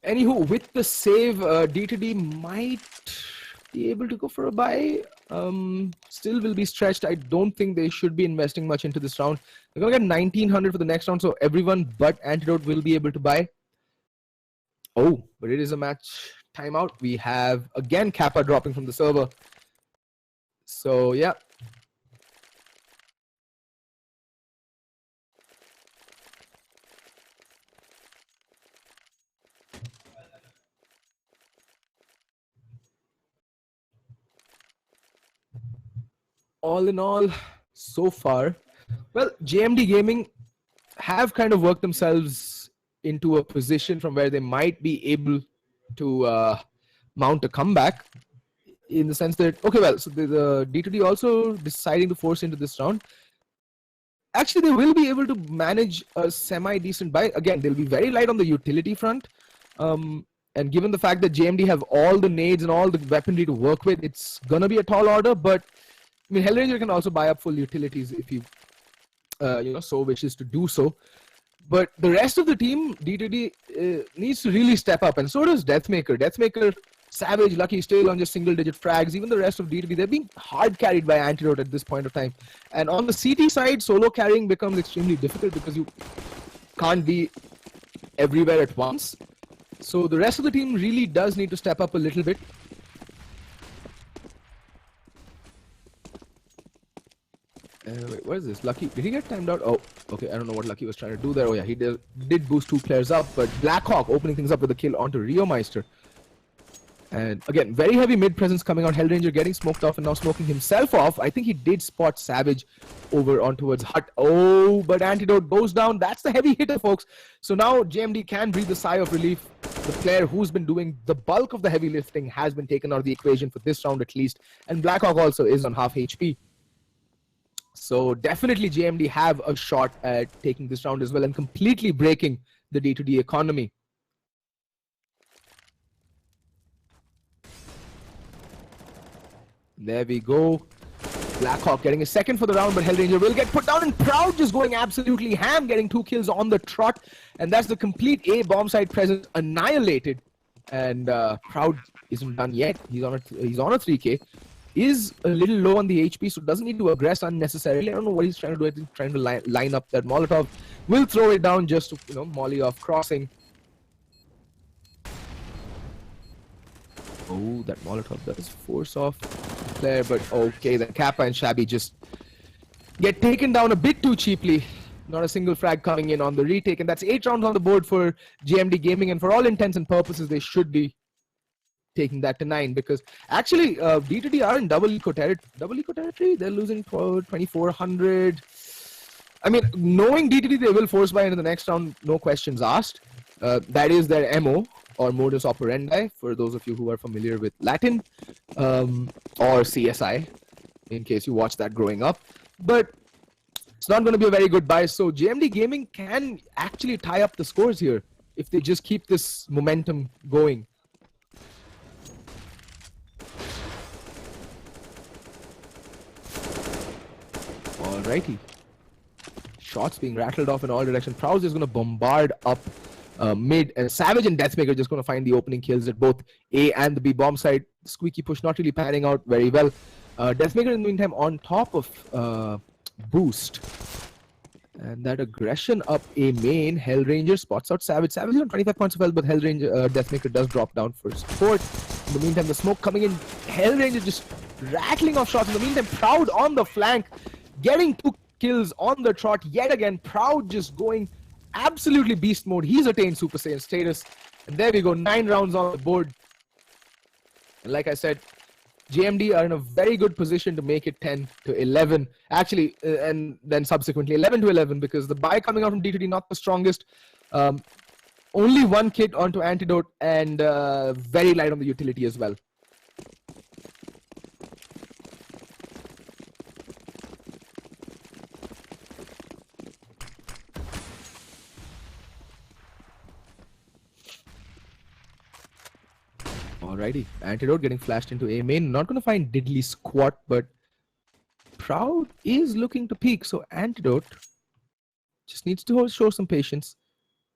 Anywho, with the save, D2D might be able to go for a buy. Still will be stretched. I don't think they should be investing much into this round. They're gonna get 1900 for the next round, so everyone but Antidote will be able to buy. Oh, but it is a match timeout. We have again Kappa dropping from the server. So yeah. All in all, so far, well, JMD Gaming have kind of worked themselves into a position from where they might be able to mount a comeback, in the sense that, okay, well, so the D2D also deciding to force into this round. Actually, they will be able to manage a semi-decent buy. Again, they'll be very light on the utility front. And given the fact that JMD have all the nades and all the weaponry to work with, it's going to be a tall order, but I mean, Hellranger can also buy up full utilities if he, so wishes to do so. But the rest of the team, D2D, needs to really step up, and so does Deathmaker. Deathmaker, Savage, Lucky still on just single-digit frags. Even the rest of D2D, they're being hard carried by Antidote at this point of time. And on the CT side, solo carrying becomes extremely difficult because you can't be everywhere at once. So the rest of the team really does need to step up a little bit. Wait, Where's this? Lucky, did he get timed out? Oh, okay, I don't know what Lucky was trying to do there. Oh yeah, he did boost 2 players up, but Blackhawk opening things up with a kill onto Rio Meister. And again, very heavy mid presence coming out. Hellranger getting smoked off and now smoking himself off. I think he did spot Savage over on towards Hut. Oh, but Antidote goes down. That's the heavy hitter, folks. So now JMD can breathe a sigh of relief. The player who's been doing the bulk of the heavy lifting has been taken out of the equation for this round at least. And Blackhawk also is on half HP. So definitely JMD have a shot at taking this round as well and completely breaking the D2D economy. There we go. Blackhawk getting a second for the round, but Hellranger will get put down, and Proud just going absolutely ham, getting 2 kills on the trot. And that's the complete A bomb side presence annihilated. And Proud isn't done yet. He's on a 3K. Is a little low on the HP, so doesn't need to aggress unnecessarily. I don't know what he's trying to do. He's trying to line up that Molotov. Will throw it down just to, molly off crossing. Oh, that Molotov does force off the player, but okay, then Kappa and Shabby just get taken down a bit too cheaply. Not a single frag coming in on the retake, and that's 8 rounds on the board for JMD Gaming, and for all intents and purposes, they should be taking that to 9, because actually D2D are in double eco territory. They're losing 2,400. I mean, knowing D2D, they will force buy into the next round, no questions asked. That is their MO. Or modus operandi, for those of you who are familiar with Latin, or CSI, in case you watched that growing up. But it's not going to be a very good buy, so JMD Gaming can actually tie up the scores here if they just keep this momentum going. Alrighty. Shots being rattled off in all directions. Proud is going to bombard up mid, and Savage and Deathmaker just going to find the opening kills at both A and the B bomb side. Squeaky push not really panning out very well. Deathmaker in the meantime on top of boost. And that aggression up A main. Hellranger spots out Savage. Savage is on 25 points of health, but Hellranger, Deathmaker does drop down for support. In the meantime, the smoke coming in. Hellranger just rattling off shots. In the meantime, Proud on the flank, getting 2 kills on the trot. Yet again, Proud just going absolutely beast mode. He's attained Super Saiyan status. And there we go, 9 rounds on the board. And like I said, JMD are in a very good position to make it 10 to 11. Actually, and then subsequently 11 to 11, because the buy coming out from D2D not the strongest. Only 1 kit onto Antidote, and very light on the utility as well. Alrighty, Antidote getting flashed into A main. Not going to find diddly squat, but Proud is looking to peak. So Antidote just needs to show some patience.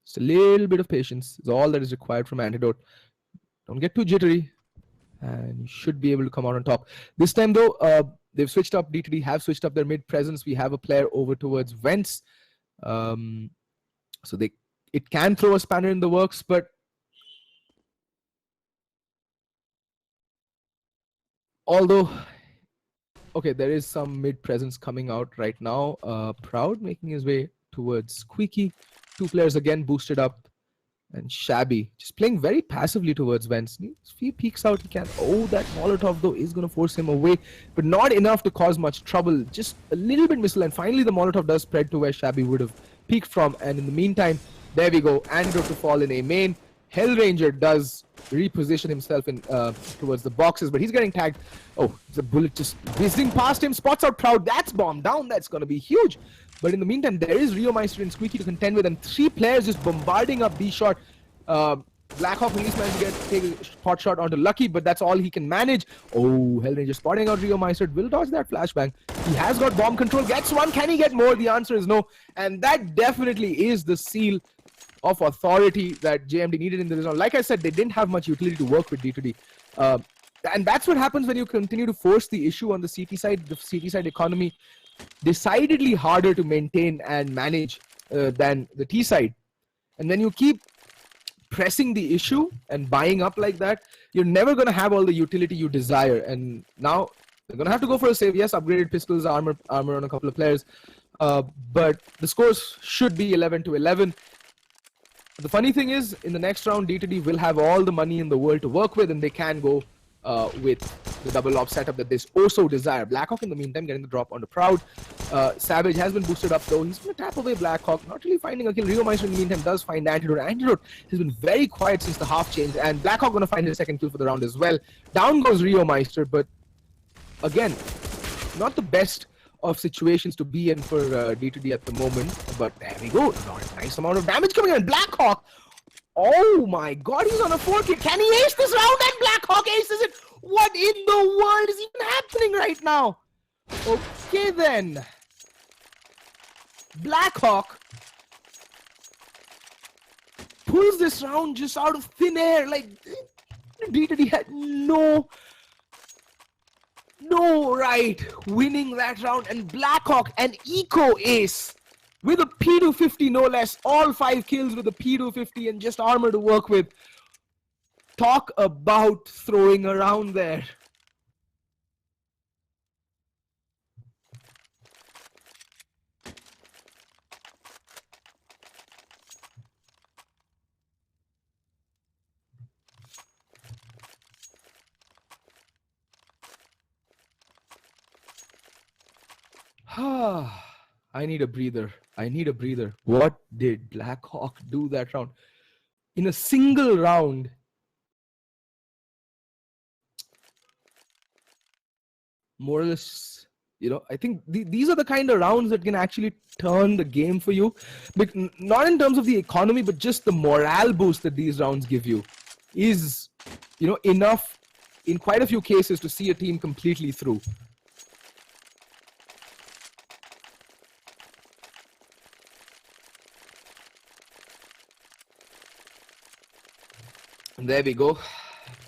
Just a little bit of patience is all that is required from Antidote. Don't get too jittery, and you should be able to come out on top. This time though, they've switched up. D2D have switched up their mid presence. We have a player over towards Vents, so it can throw a spanner in the works, but although, okay, there is some mid presence coming out right now. Proud making his way towards Squeaky. 2 players again boosted up. And Shabby just playing very passively towards Vents. If he peeks out, he can. Oh, that Molotov though is going to force him away. But not enough to cause much trouble. Just a little bit missile. And finally the Molotov does spread to where Shabby would have peeked from. And in the meantime, there we go. Antidote to fall in A main. Hellranger does reposition himself in towards the boxes, but he's getting tagged. Oh, the bullet just whizzing past him, spots out Proud. That's bombed down. That's going to be huge. But in the meantime, there is Rio Meister and Squeaky to contend with, and 3 players just bombarding up B shot. Blackhawk at least managed to take a pot shot onto Lucky, but that's all he can manage. Oh, Hellranger spotting out Rio Meister. Will dodge that flashbang. He has got bomb control. Gets 1. Can he get more? The answer is no. And that definitely is the seal of authority that JMD needed in the result. Like I said, they didn't have much utility to work with D2D. And that's what happens when you continue to force the issue on the CT side. The CT side economy decidedly harder to maintain and manage than the T side. And when you keep pressing the issue and buying up like that, you're never going to have all the utility you desire. And now They're gonna have to go for a save. Yes, upgraded pistols, armor on a couple of players, but the scores should be 11-11. The funny thing is, in the next round, D2D will have all the money in the world to work with, and they can go with the double op setup that they so desire. Blackhawk, in the meantime, getting the drop on the Proud. Savage has been boosted up, though. He's going to tap away Blackhawk, not really finding a kill. Rio Meister, in the meantime, does find Antidote. Antidote has been very quiet since the half change, and Blackhawk going to find his second kill for the round as well. Down goes Rio Meister, but again, not the best of situations to be in for D2D at the moment, but there we go. Nice amount of damage coming in. Blackhawk, oh my god, he's on a 4K. Can he ace this round? And Blackhawk aces it. What in the world is even happening right now? Okay then. Blackhawk pulls this round just out of thin air. Like, D2D had no right winning that round, and Blackhawk an eco ace with a P250 no less, all 5 kills with a P250 and just armor to work with. Talk about throwing around there. I need a breather. I need a breather. What did Blackhawk do that round? In a single round, more or less, you know, I think these are the kind of rounds that can actually turn the game for you. But not in terms of the economy, but just the morale boost that these rounds give you is, you know, enough in quite a few cases to see a team completely through. And there we go.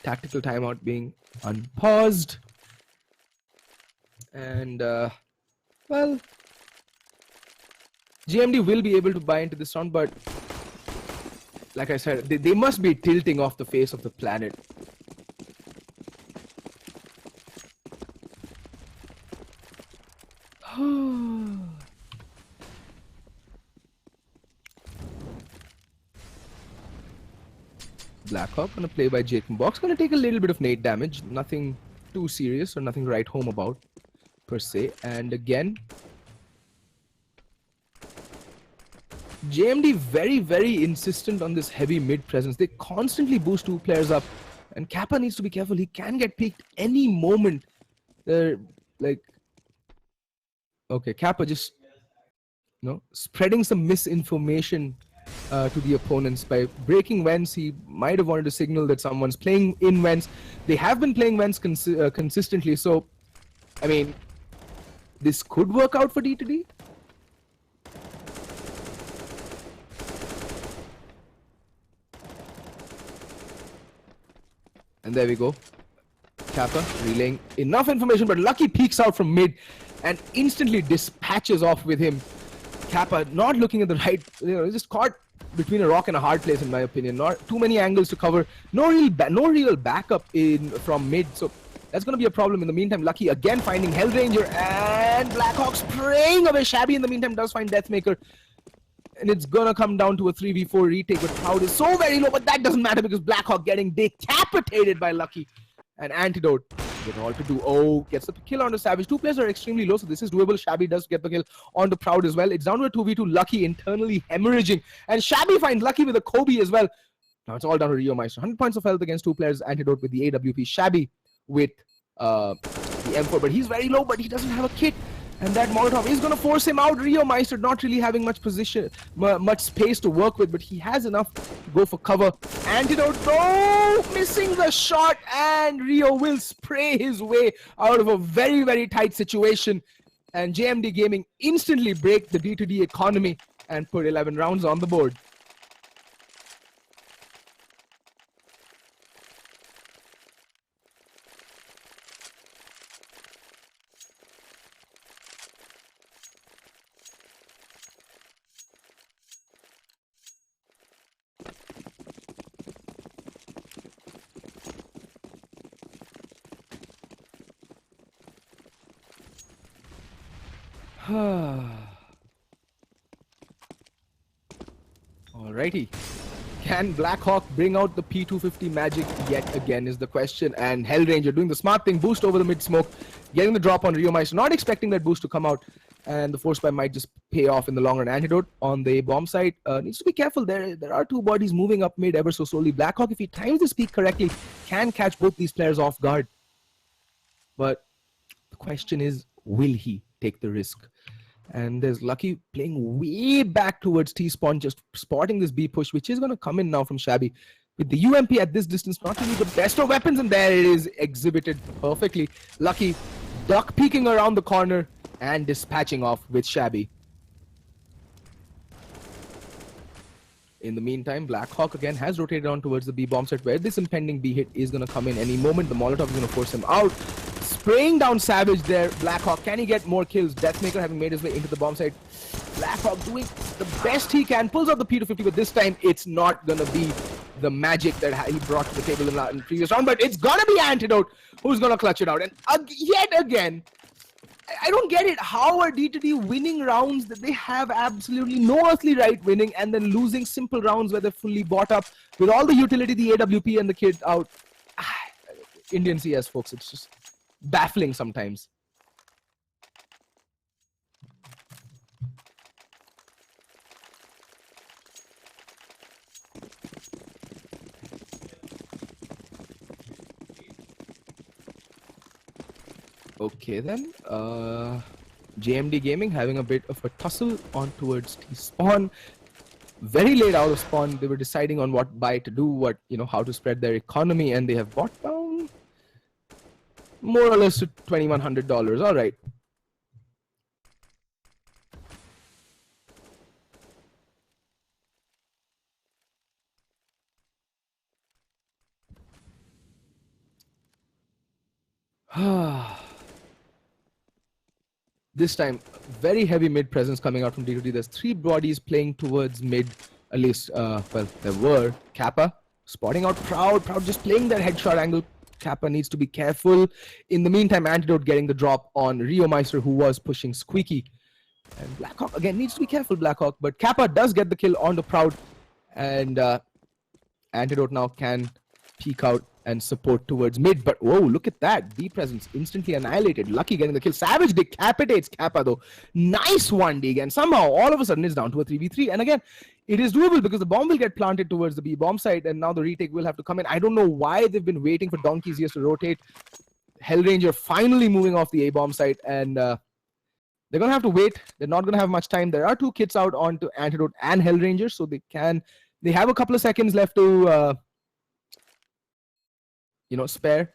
Tactical timeout being unpaused. And, well, GMD will be able to buy into this round, but like I said, they must be tilting off the face of the planet. Blackhawk gonna play by Jacob Box, gonna take a little bit of nade damage, nothing too serious or nothing to write home about per se. And again, JMD very insistent on this heavy mid presence. They constantly boost 2 players up, and Kappa needs to be careful. He can get peeked any moment. They're like, okay, Kappa just, you know, spreading some misinformation to the opponents by breaking vents. He might have wanted to signal that someone's playing in vents. They have been playing vents consistently, so I mean, this could work out for D2D. And there we go. Kappa relaying enough information, but Lucky peeks out from mid and instantly dispatches off with him. Kappa not looking at the right, you know, just caught between a rock and a hard place, in my opinion. Not too many angles to cover. No real backup in from mid, so that's going to be a problem. In the meantime, Lucky again finding Hellranger, and Blackhawk spraying away Shabby. In the meantime, does find Deathmaker, and it's going to come down to a 3v4 retake, but Proud is so very low, but that doesn't matter because Blackhawk getting decapitated by Lucky. And Antidote get all to do. Oh, gets the kill onto Savage. 2 players are extremely low, so this is doable. Shabby does get the kill onto Proud as well. It's down to a 2v2. Lucky internally hemorrhaging, and Shabby finds Lucky with a Kobe as well. Now it's all down to Rio Meister. 100 points of health against 2 players. Antidote with the AWP. Shabby with the M4, but he's very low, but he doesn't have a kit. And that Molotov is going to force him out. Rio Meister not really having much position, much space to work with, but he has enough to go for cover. Antidote, no! Missing the shot, and Rio will spray his way out of a very tight situation. And JMD Gaming instantly break the D2D economy and put 11 rounds on the board. Alrighty. Can Blackhawk bring out the P250 magic yet again is the question. And Hellranger doing the smart thing, boost over the mid smoke, getting the drop on Rio Meister, not expecting that boost to come out. And the force buy might just pay off in the long run. Antidote on the bomb site needs to be careful. There are two bodies moving up mid ever so slowly. Blackhawk, if he times the peak correctly, can catch both these players off guard. But the question is, will he take the risk? And there's Lucky playing way back towards T-spawn, just spotting this B push, which is going to come in now from Shabby. With the UMP at this distance, not really the best of weapons, and there it is, exhibited perfectly. Lucky duck peeking around the corner and dispatching off with Shabby. In the meantime, Blackhawk again has rotated on towards the B bomb site, where this impending B hit is going to come in any moment. The Molotov is going to force him out. Spraying down Savage there. Blackhawk, can he get more kills? Deathmaker having made his way into the bomb site. Blackhawk doing the best he can. Pulls out the P250, but this time it's not going to be the magic that he brought to the table in the previous round. But it's going to be Antidote who's going to clutch it out. And yet again, I don't get it. How are D2D winning rounds that they have absolutely no earthly right winning, and then losing simple rounds where they're fully bought up with all the utility, the AWP and the kit out? Indian CS, folks, it's just baffling sometimes. Okay then, JMD Gaming having a bit of a tussle on towards T-spawn. Very late out of spawn, they were deciding on what buy to do, how to spread their economy, and they have bought down more or less to $2,100. All right. This time, very heavy mid presence coming out from D2D. There's three bodies playing towards mid, at least, well, there were. Kappa spotting out Proud just playing their headshot angle. Kappa needs to be careful. In the meantime, Antidote getting the drop on Rio Meister, who was pushing Squeaky. And Blackhawk, again, needs to be careful, Blackhawk. But Kappa does get the kill on the Proud. And Antidote now can peek out and support towards mid, but whoa, look at that. B presence instantly annihilated. Lucky getting the kill. Savage decapitates Kappa though. Nice 1D again. Somehow, all of a sudden, it's down to a 3v3. And again, it is doable because the bomb will get planted towards the B bomb site, and now the retake will have to come in. I don't know why they've been waiting for Donkey's ears to rotate. Hellranger finally moving off the A bomb site, and they're going to have to wait. They're not going to have much time. There are two kits out onto Antidote and Hellranger, so they have a couple of seconds left to spare.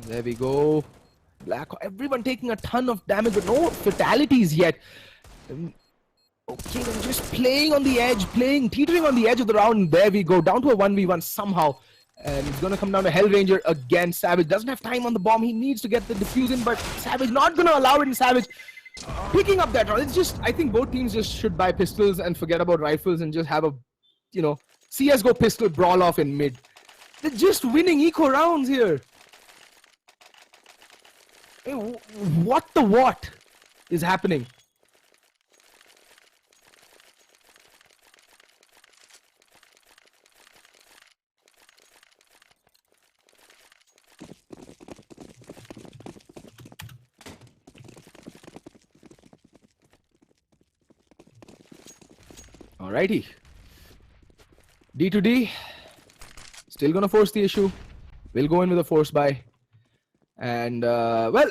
There we go. Everyone taking a ton of damage, but no fatalities yet. Okay, they're just playing on the edge, teetering on the edge of the round. There we go, down to a 1v1 somehow. And it's going to come down to Hellranger again. Savage doesn't have time on the bomb. He needs to get the defuse in, but Savage not going to allow it, and Savage picking up that round. It's just, I think both teams just should buy pistols and forget about rifles and just have a, CSGO pistol brawl off in mid. They're just winning eco rounds here. Hey, what is happening? Alrighty. D2D still gonna force the issue. We'll go in with a force buy. And well,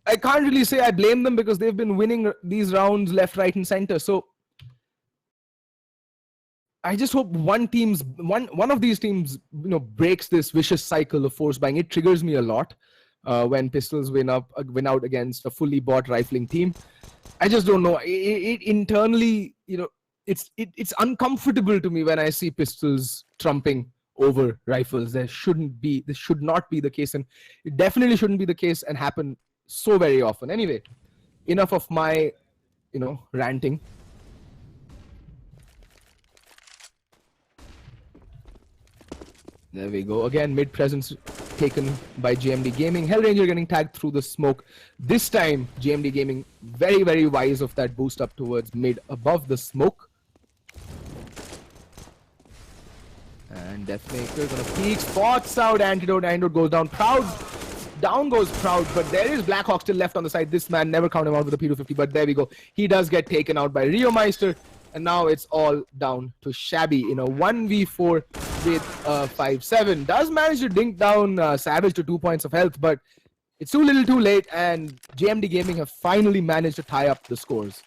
I can't really say I blame them because they've been winning these rounds left, right, and center. So I just hope one of these teams breaks this vicious cycle of force buying. It triggers me a lot when pistols win out against a fully bought rifling team. I just don't know. It internally, it's uncomfortable to me when I see pistols trumping over rifles. This should not be the case, and it definitely shouldn't be the case and happen so very often. Anyway, enough of my ranting. There we go again. Mid presence taken by GMD Gaming. Hellranger getting tagged through the smoke. This time, GMD Gaming very, very wise of that boost up towards mid above the smoke. And Deathmaker gonna peek, spots out Antidote. Antidote goes down. Proud. Down goes Proud, but there is Blackhawk still left on the side. This man never count him out with a P250, but there we go. He does get taken out by Rio Meister. And now it's all down to Shabby in a 1v4 with 5-7. Does manage to dink down Savage to 2 points of health, but it's too little too late, and JMD Gaming have finally managed to tie up the scores.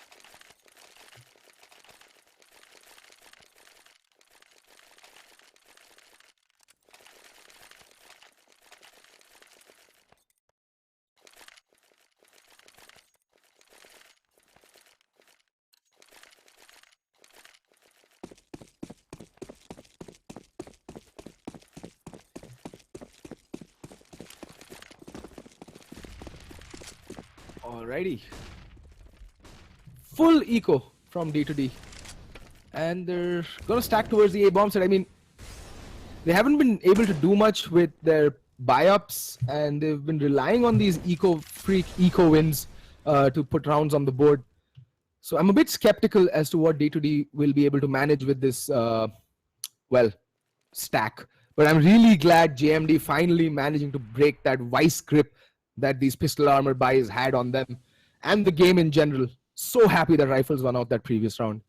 Alrighty. Full eco from D to D. And they're gonna stack towards the A bomb side. I mean, they haven't been able to do much with their buy-ups, and they've been relying on these eco wins to put rounds on the board. So I'm a bit skeptical as to what D2D will be able to manage with this, well, stack. But I'm really glad JMD finally managing to break that vice grip that these pistol armor buys had on them and the game in general. So happy that Rifles won out that previous round.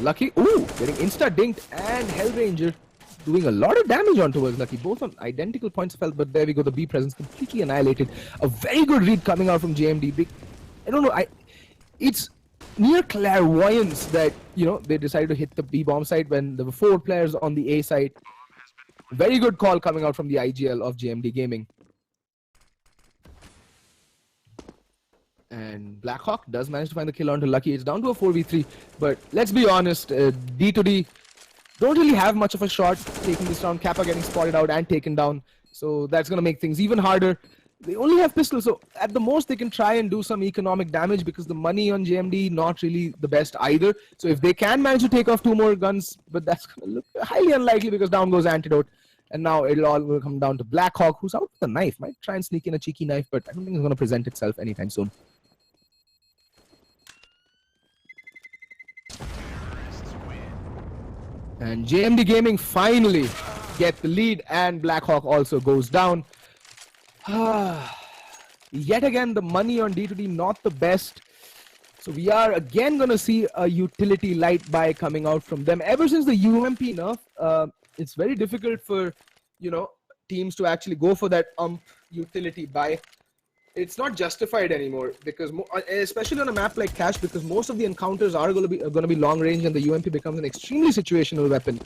Lucky, ooh, getting insta-dinked, and Hellranger doing a lot of damage on towards Lucky, both on identical points of health, but there we go, the B presence completely annihilated. A very good read coming out from JMD. Big, I don't know, it's near clairvoyance that, you know, they decided to hit the B bomb side when there were 4 players on the A side. Very good call coming out from the IGL of JMD Gaming. And Blackhawk does manage to find the kill onto Lucky. It's down to a 4v3, but let's be honest, D2D don't really have much of a shot taking this round. Kappa getting spotted out and taken down, so that's going to make things even harder. They only have pistols, so at the most they can try and do some economic damage because the money on JMD not really the best either. So if they can manage to take off 2 more guns, but that's going to look highly unlikely because down goes Antidote. And now it'll all will come down to Blackhawk, who's out with a knife. Might try and sneak in a cheeky knife, but I don't think it's going to present itself anytime soon. And JMD Gaming finally get the lead, and Blackhawk also goes down. Yet again, the money on D2D not the best. So we are again going to see a utility light buy coming out from them. Ever since the UMP nerf, it's very difficult for, you know, teams to actually go for that utility buy. It's not justified anymore because, especially on a map like Cash, because most of the encounters are going to be long range, and the UMP becomes an extremely situational weapon,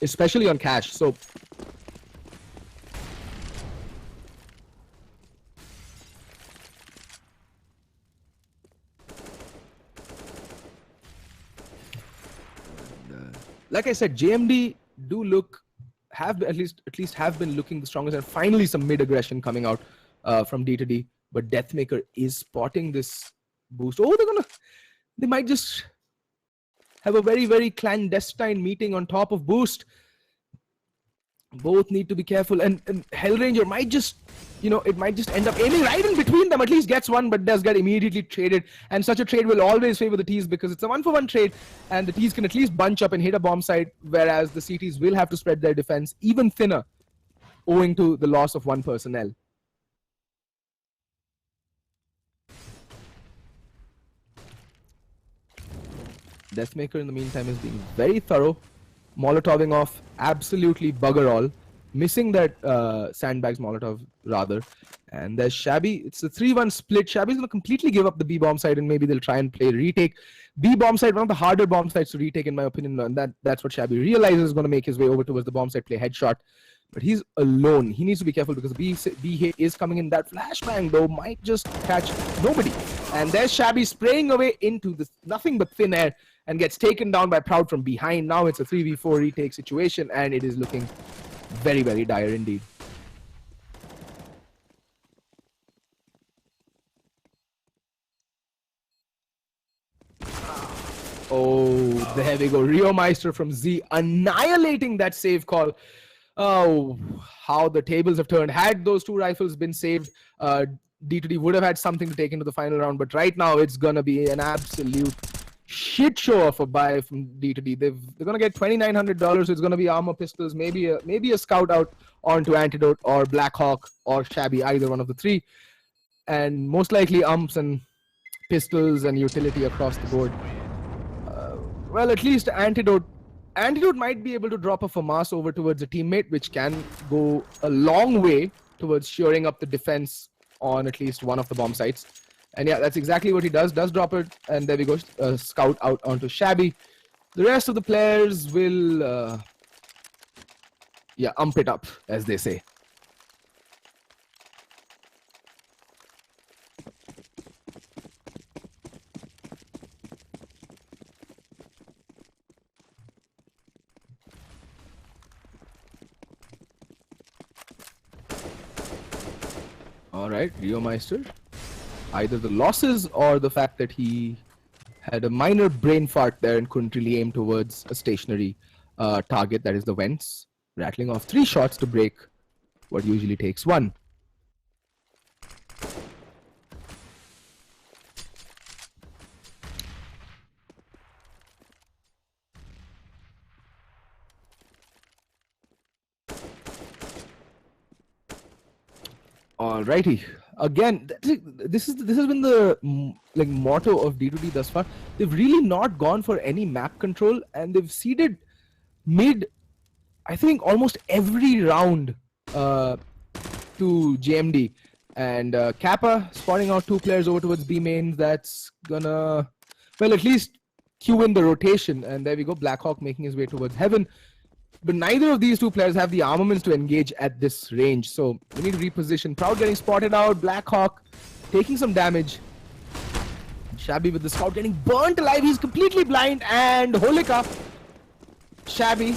especially on Cash. So like I said, JMD do look at least have been looking the strongest, and finally some mid aggression coming out from D2D. But Deathmaker is spotting this boost. Oh, they might just have a very, very clandestine meeting on top of boost. Both need to be careful, and Hellranger might just, you know, it might just end up aiming right in between them. At least gets one, but does get immediately traded. And such a trade will always favor the Ts because it's a 1-for-1 trade, and the Ts can at least bunch up and hit a bomb site, whereas the CTs will have to spread their defense even thinner, owing to the loss of 1 personnel. Deathmaker in the meantime is being very thorough, Molotoving off absolutely bugger all, missing that sandbags Molotov rather. And there's Shabby. It's a 3-1 split. Shabby's going to completely give up the B bomb side, and maybe they'll try and play retake. B bomb side, one of the harder bomb sites to retake in my opinion, and that's what Shabby realizes is going to make his way over towards the bomb site, play headshot. But he's alone. He needs to be careful because B hit is coming in. That flashbang though might just catch nobody. And there's Shabby spraying away into this nothing but thin air and gets taken down by Proud from behind. Now it's a 3v4 retake situation, and it is looking very, very dire indeed. There we go. Rio Meister from Z annihilating that save call. Oh, how the tables have turned. Had those two rifles been saved, D2D would have had something to take into the final round. But right now, it's going to be an absolute shit show of a buy from D2D. They're going to get $2,900. It's going to be armor pistols, maybe a scout out onto Antidote or Blackhawk or Shabby, either one of the three. And most likely umps and pistols and utility across the board. Well, at least Antidote might be able to drop a FAMAS over towards a teammate, which can go a long way towards shoring up the defense on at least one of the bomb sites. And yeah, that's exactly what he does drop it, and there we go, scout out onto Shabby. The rest of the players will, ump it up, as they say. All right, Rio Meister. Either the losses or the fact that he had a minor brain fart there and couldn't really aim towards a stationary target, that is the vents, rattling off 3 shots to break what usually takes 1. Alrighty. Again, this has been the motto of D2D thus far. They've really not gone for any map control, and they've seeded mid, I think, almost every round to JMD. And Kappa spotting out 2 players over towards B main. That's gonna, well, at least cue in the rotation. And there we go, Blackhawk making his way towards Heaven. But neither of these 2 players have the armaments to engage at this range. So we need to reposition. Proud getting spotted out. Blackhawk taking some damage. Shabby with the scout getting burnt alive. He's completely blind. And Holika. Shabby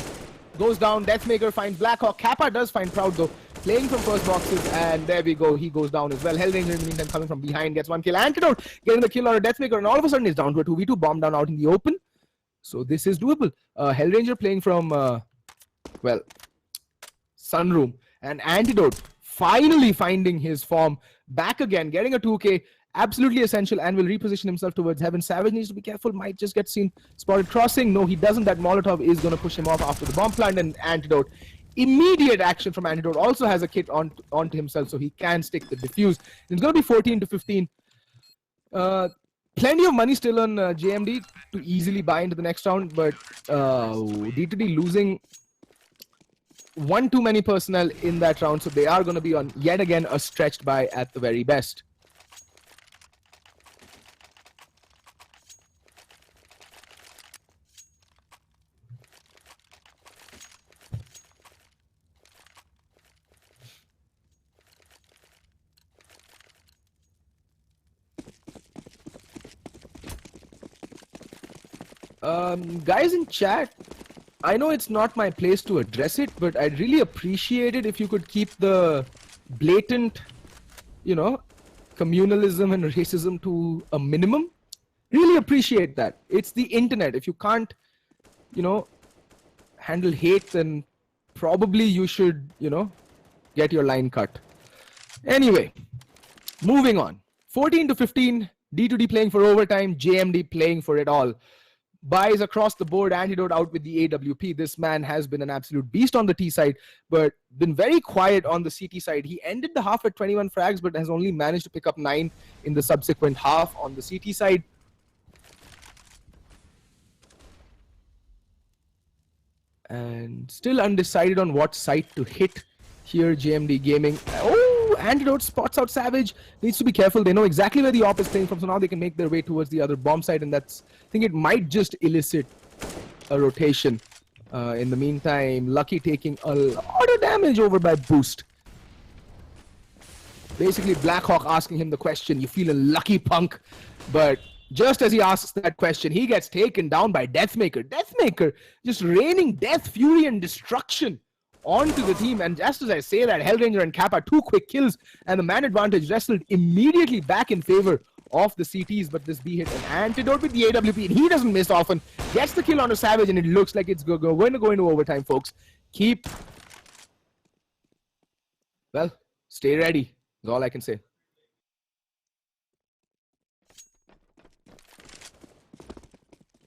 goes down. Deathmaker finds Blackhawk. Kappa does find Proud though. Playing from first boxes. And there we go. He goes down as well. Hellranger in the meantime coming from behind. Gets 1 kill. Antidote getting the kill on a Deathmaker. And all of a sudden he's down to a 2v2. Bomb down out in the open. So this is doable. Hellranger playing from... well, Sunroom, and Antidote finally finding his form back again, getting a 2k, absolutely essential, and will reposition himself towards Heaven. Savage needs to be careful, might just get seen spotted crossing. No, he doesn't. That Molotov is going to push him off after the bomb plant, and Antidote, immediate action from Antidote, also has a kit onto himself, so he can stick the defuse. It's going to be 14 to 15. Plenty of money still on JMD to easily buy into the next round, but D2D losing 1 too many personnel in that round, so they are going to be on yet again a stretched buy at the very best. Guys in chat, I know it's not my place to address it, but I'd really appreciate it if you could keep the blatant, communalism and racism to a minimum. Really appreciate that. It's the internet. If you can't, handle hate, then probably you should, get your line cut. Anyway, moving on. 14 to 15, D2D playing for overtime, JMD playing for it all. Buys across the board. Antidote out with the AWP. This man has been an absolute beast on the T side, but been very quiet on the CT side. He ended the half at 21 frags, but has only managed to pick up 9 in the subsequent half on the CT side. And still undecided on what site to hit here, JMD Gaming. Oh, Antidote spots out Savage. Needs to be careful. They know exactly where the op is playing from, so now they can make their way towards the other bomb site, and that's, I think it might just elicit a rotation. In the meantime, Lucky taking a lot of damage over by Boost. Basically, Blackhawk asking him the question, you feeling lucky, punk? But just as he asks that question, he gets taken down by Deathmaker. Deathmaker just raining death, fury, and destruction onto the team. And just as I say that, Hellranger and Kappa, 2 quick kills, and the man advantage wrestled immediately back in favor off the CTs, but this B hit an antidote with the AWP, and he doesn't miss often. Gets the kill on a Savage, and it looks like it's going to go into overtime, folks. Well, stay ready, is all I can say.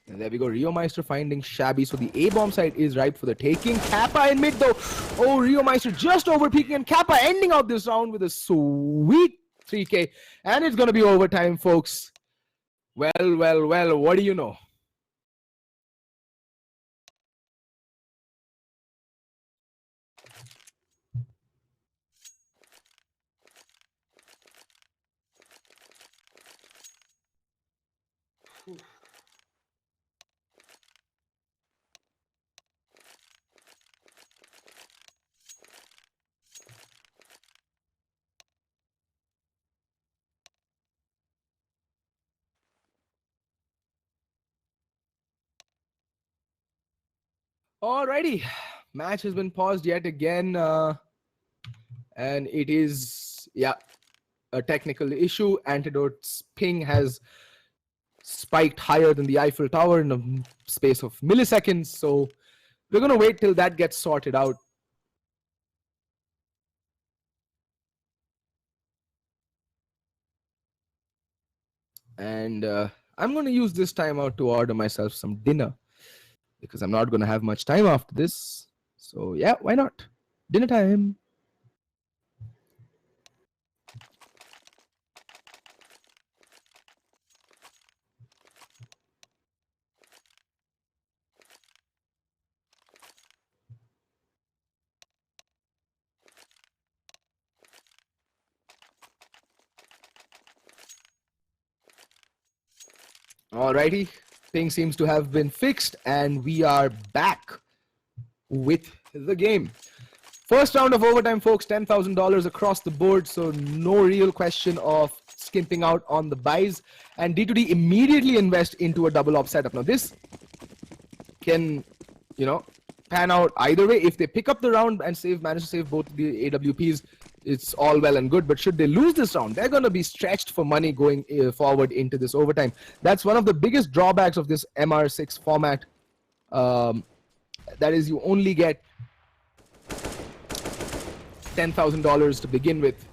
And there we go, Rio Meister finding Shabby, so the A-bomb side is ripe for the taking. Kappa in mid though. Oh, Rio Meister just over peaking, and Kappa ending out this round with a sweet 3K. And it's going to be overtime, folks. Well, what do you know? Alrighty, match has been paused yet again, and it is, yeah, a technical issue. Antidote's ping has spiked higher than the Eiffel Tower in a space of milliseconds, so we're gonna wait till that gets sorted out. And I'm gonna use this time out to order myself some dinner, because I'm not going to have much time after this. So yeah, why not? Dinner time. Alrighty, thing seems to have been fixed, and we are back with the game. First round of overtime, folks, $10,000 across the board, so no real question of skimping out on the buys. And D2D immediately invest into a double op setup. Now this can, you know, pan out either way. If they pick up the round and manage to save both the AWPs, it's all well and good. But should they lose this round, they're going to be stretched for money going forward into this overtime. That's one of the biggest drawbacks of this MR6 format. That is, you only get $10,000 to begin with.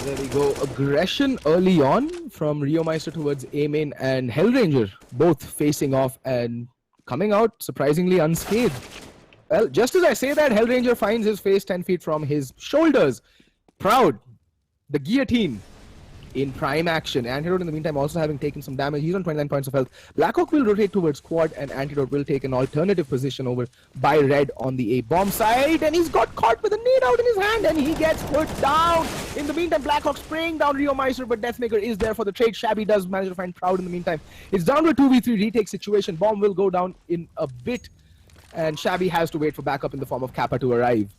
There we go. Aggression early on from Rio Meister towards A-main and Hellranger, both facing off and coming out surprisingly unscathed. Well, just as I say that, Hellranger finds his face 10 feet from his shoulders. Proud. The guillotine in prime action. Antidote in the meantime also having taken some damage. He's on 29 points of health. Blackhawk will rotate towards quad, and Antidote will take an alternative position over by red on the A-bomb side. And he's got caught with a nade out in his hand, and he gets put down. In the meantime, Blackhawk spraying down Rio Meister, but Deathmaker is there for the trade. Shabby does manage to find Proud in the meantime. It's down to a 2v3 retake situation. Bomb will go down in a bit, and Shabby has to wait for backup in the form of Kappa to arrive.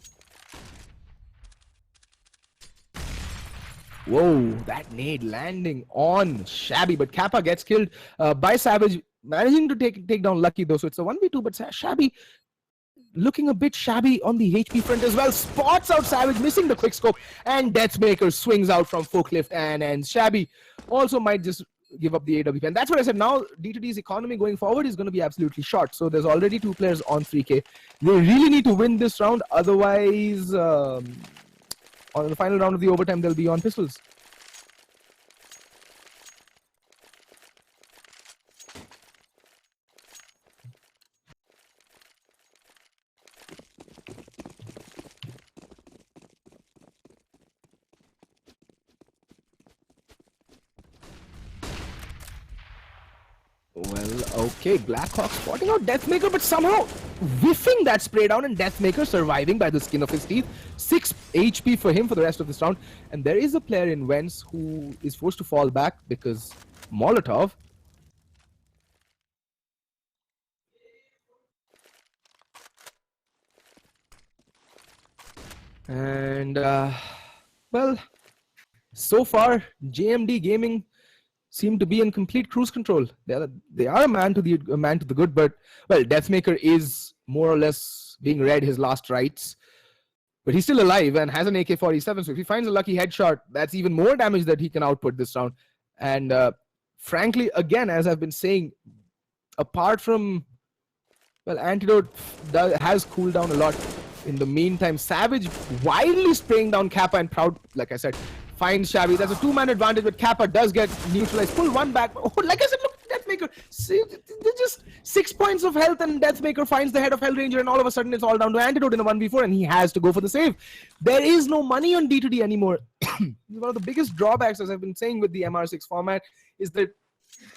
Whoa, that nade landing on Shabby, but Kappa gets killed by Savage, managing to take down Lucky though, so it's a 1v2, but Shabby looking a bit shabby on the HP front as well. Spots out Savage, missing the quick scope, and Deathmaker swings out from forklift, and Shabby also might just give up the AWP. And that's what I said, now D2D's economy going forward is going to be absolutely short. So there's already 2 players on 3K. They really need to win this round, otherwise on the final round of the overtime they'll be on pistols. Well, okay, Blackhawk spotting out Deathmaker, but somehow whiffing that spray down, and Deathmaker surviving by the skin of his teeth. 6 HP for him for the rest of this round. And there is a player in Wentz who is forced to fall back because Molotov. And, well, so far, JMD Gaming seem to be in complete cruise control. They are a man to the good, but well, Deathmaker is more or less being read his last rites. But he's still alive and has an AK-47. So if he finds a lucky headshot, that's even more damage that he can output this round. And frankly, again, as I've been saying, apart from, well, Antidote has cooled down a lot. In the meantime, Savage wildly spraying down Kappa, and Proud, like I said, finds Shabby. There's a 2-man advantage, but Kappa does get neutralized. Pull one back. Oh, like I said, look, Deathmaker. See, they're just 6 points of health, and Deathmaker finds the head of Hellranger, and all of a sudden it's all down to Antidote in a 1v4, and he has to go for the save. There is no money on D2D anymore. One of the biggest drawbacks, as I've been saying with the MR6 format, is that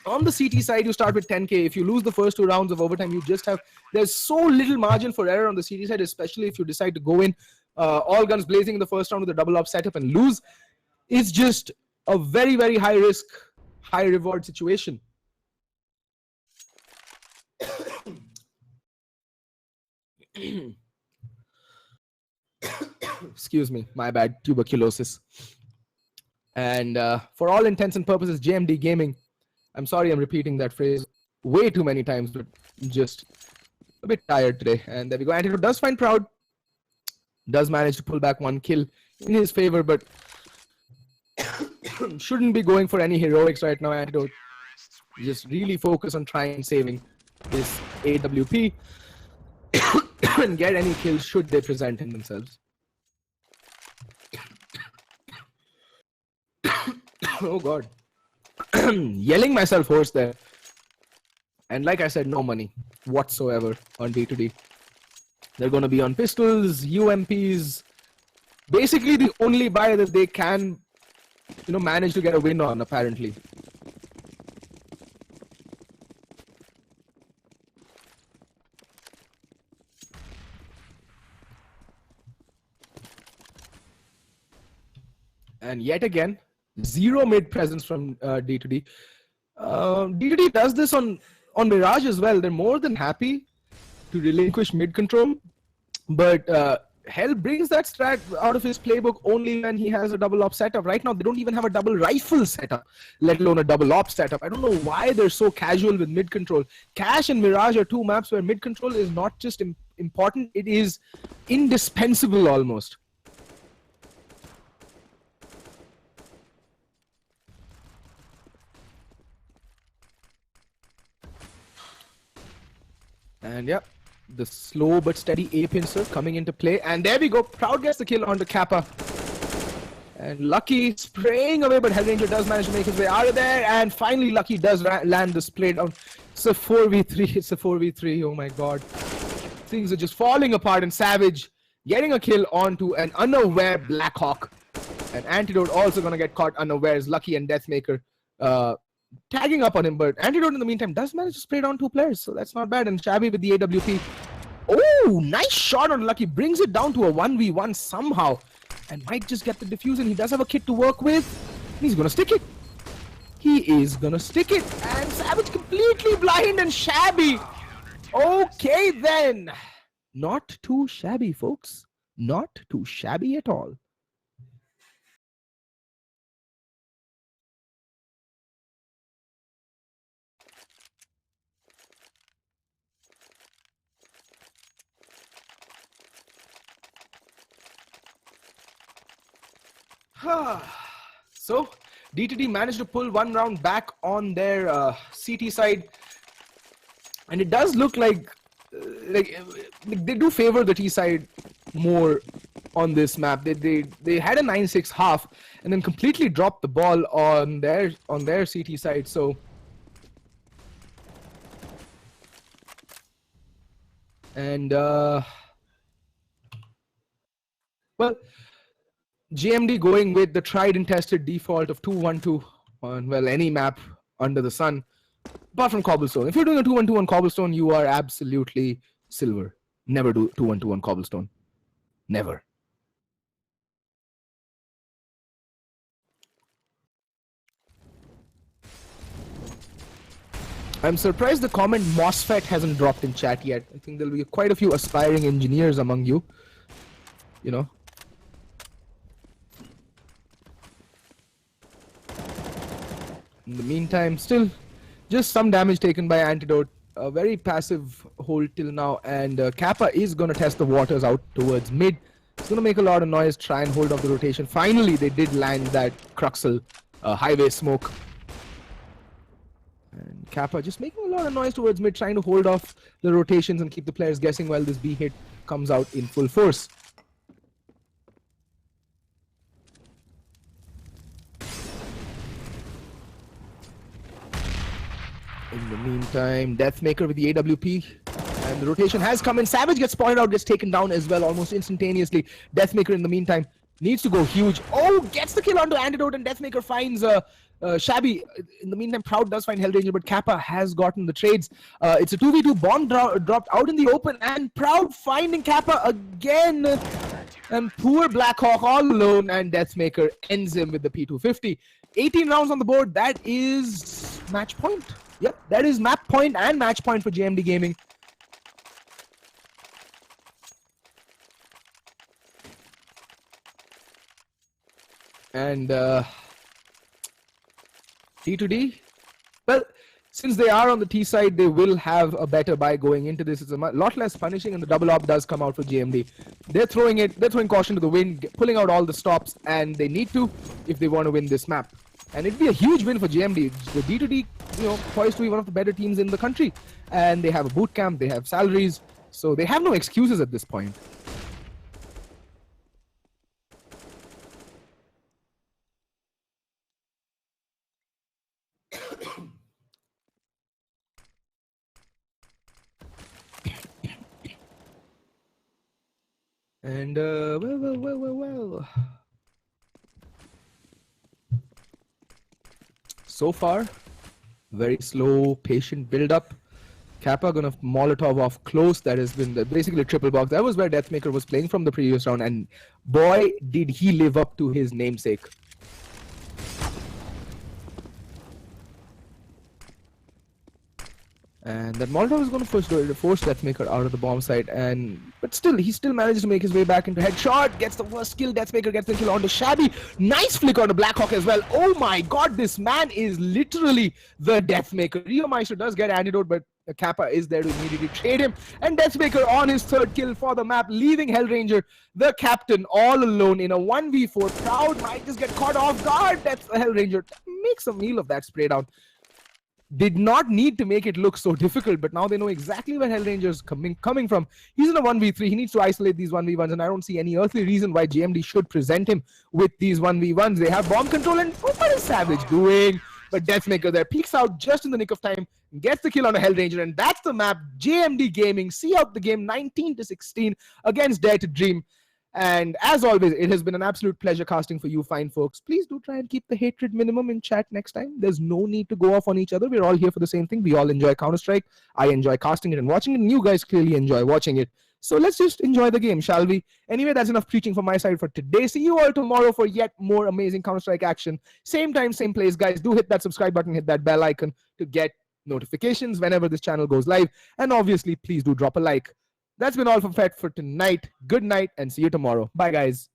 on the CT side, you start with 10k. If you lose the first 2 rounds of overtime, you just have, there's so little margin for error on the CT side, especially if you decide to go in all guns blazing in the first round with a double up setup and lose. It's just a very, very high risk, high reward situation. Excuse me, my bad, tuberculosis. And for all intents and purposes, JMD Gaming, I'm sorry I'm repeating that phrase way too many times, but just a bit tired today. And there we go. Antidote does find Proud. Does manage to pull back 1 kill in his favor, but shouldn't be going for any heroics right now, Antidote. Just really focus on trying and saving this AWP and get any kills should they present in themselves. Oh god. Yelling myself hoarse there. And like I said, no money whatsoever on D2D. They're going to be on pistols, UMPs. Basically the only buy that they can, manage to get a win on, apparently. And yet again, zero mid presence from D2D. D2D does this on Mirage as well. They're more than happy to relinquish mid control, but Hell brings that strat out of his playbook only when he has a double op setup. Right now, they don't even have a double rifle setup, let alone a double op setup. I don't know why they're so casual with mid control. Cash and Mirage are 2 maps where mid control is not just important, it is indispensable almost. And yeah, the slow but steady A-pincer coming into play. And there we go. Proud gets the kill onto Kappa. And Lucky spraying away, but Hellranger does manage to make his way out of there. And finally, Lucky does land the spray down. It's a 4v3. It's a 4v3. Oh my god. Things are just falling apart. And Savage getting a kill onto an unaware Blackhawk. And Antidote also going to get caught unawares. Lucky and Deathmaker tagging up on him, but Antidote in the meantime does manage to spray down 2 players, so that's not bad. And Shabby with the AWP. Oh, nice shot on Lucky. Brings it down to a 1v1 somehow. And might just get the defuse, and he does have a kit to work with. He's gonna stick it. He is gonna stick it. And Savage completely blind, and Shabby. Okay then. Not too shabby, folks. Not too shabby at all. So D2D managed to pull 1 round back on their CT side, and it does look like they do favor the T side more on this map. They had a 9-6 half and then completely dropped the ball on their CT side. So and well, JMD going with the tried and tested default of 2-1-2 on, well, any map under the sun, apart from Cobblestone. If you're doing a 2-1-2 on Cobblestone, you are absolutely silver. Never do 2-1-2 on Cobblestone. Never. I'm surprised the comment MOSFET hasn't dropped in chat yet. I think there'll be quite a few aspiring engineers among you. In the meantime, still just some damage taken by Antidote. A very passive hold till now, and Kappa is going to test the waters out towards mid. It's going to make a lot of noise, try and hold off the rotation. Finally, they did land that Cruxel highway smoke. And Kappa just making a lot of noise towards mid, trying to hold off the rotations and keep the players guessing while this B hit comes out in full force. In the meantime, Deathmaker with the AWP. And the rotation has come in. Savage gets spotted out, gets taken down as well almost instantaneously. Deathmaker in the meantime needs to go huge. Oh, gets the kill onto Antidote, and Deathmaker finds Shabby. In the meantime, Proud does find Hellranger, but Kappa has gotten the trades. It's a 2v2 bomb dropped out in the open, and Proud finding Kappa again. And poor Blackhawk all alone, and Deathmaker ends him with the P250. 18 rounds on the board. That is match point. Yep, that is map point and match point for JMD Gaming. And T2D, well, since they are on the T side, they will have a better buy going into this. It's a lot less punishing, and the double op does come out for JMD. They're throwing caution to the wind, pulling out all the stops, and they need to if they want to win this map. And it'd be a huge win for JMD. The D2D, poised to be one of the better teams in the country. And they have a boot camp, they have salaries, so they have no excuses at this point. And well. So far, very slow, patient build-up. Kappa gonna Molotov off close. That has been basically a triple box. That was where Deathmaker was playing from the previous round, and boy, did he live up to his namesake. And that Molotov is going to force Deathmaker out of the bomb site, but still, he still manages to make his way back into headshot, gets the first kill. Deathmaker gets the kill onto Shabby. Nice flick onto Blackhawk as well. Oh my god, this man is literally the Deathmaker. Rio Meister does get Antidote, but Kappa is there to immediately trade him. And Deathmaker on his third kill for the map, leaving Hellranger, the captain, all alone in a 1v4. Proud might just get caught off guard. That's Hellranger. Makes a meal of that spray down. Did not need to make it look so difficult, but now they know exactly where Hellranger's coming from. He's in a 1v3. He needs to isolate these 1v1s, and I don't see any earthly reason why JMD should present him with these 1v1s. They have bomb control, and what is Savage doing? But Deathmaker there peeks out just in the nick of time, gets the kill on a Hellranger, and that's the map. JMD Gaming see out the game 19-16 against Dare to Dream. And as always, it has been an absolute pleasure casting for you fine folks. Please do try and keep the hatred minimum in chat next time. There's no need to go off on each other. We're all here for the same thing. We all enjoy Counter-Strike. I enjoy casting it and watching it, and you guys clearly enjoy watching it. So let's just enjoy the game, shall we? Anyway, that's enough preaching from my side for today. See you all tomorrow for yet more amazing Counter-Strike action. Same time, same place, guys. Do hit that subscribe button, hit that bell icon to get notifications whenever this channel goes live. And obviously, please do drop a like. That's been all from Fed for tonight. Good night and see you tomorrow. Bye, guys.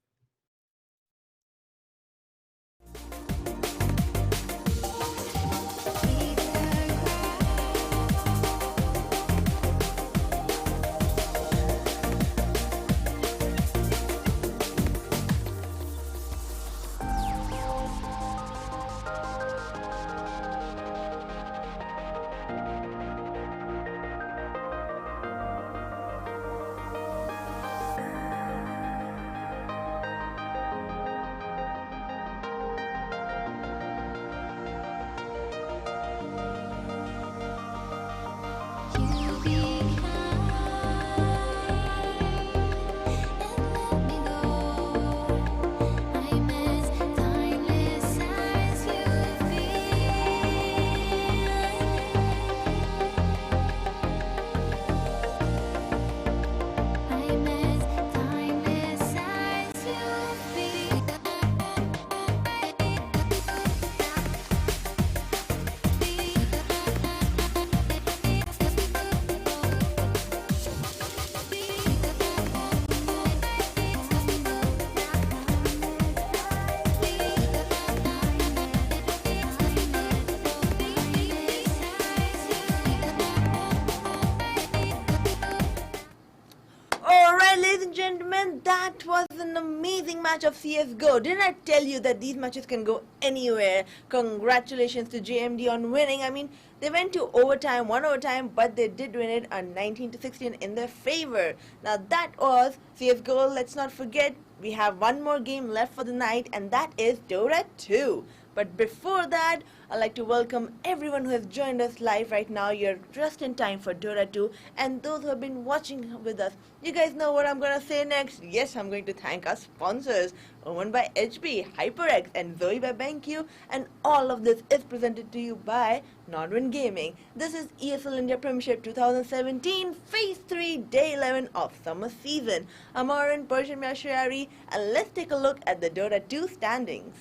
Alright, ladies and gentlemen, that was an amazing match of CSGO. Didn't I tell you that these matches can go anywhere? Congratulations to JMD on winning. I mean, they went to overtime, one overtime, but they did win it on 19-16 in their favor. Now that was CSGO. Let's not forget, we have one more game left for the night, and that is Dota 2. But before that, I'd like to welcome everyone who has joined us live right now. You're just in time for Dota 2, and those who have been watching with us. You guys know what I'm going to say next. Yes, I'm going to thank our sponsors, Owned by HB, HyperX, and Zoe by BenQ, and all of this is presented to you by Nodwin Gaming. This is ESL India Premiership 2017, Phase 3, Day 11 of Summer Season. I'm Aran Persian Mashari, and let's take a look at the Dota 2 standings.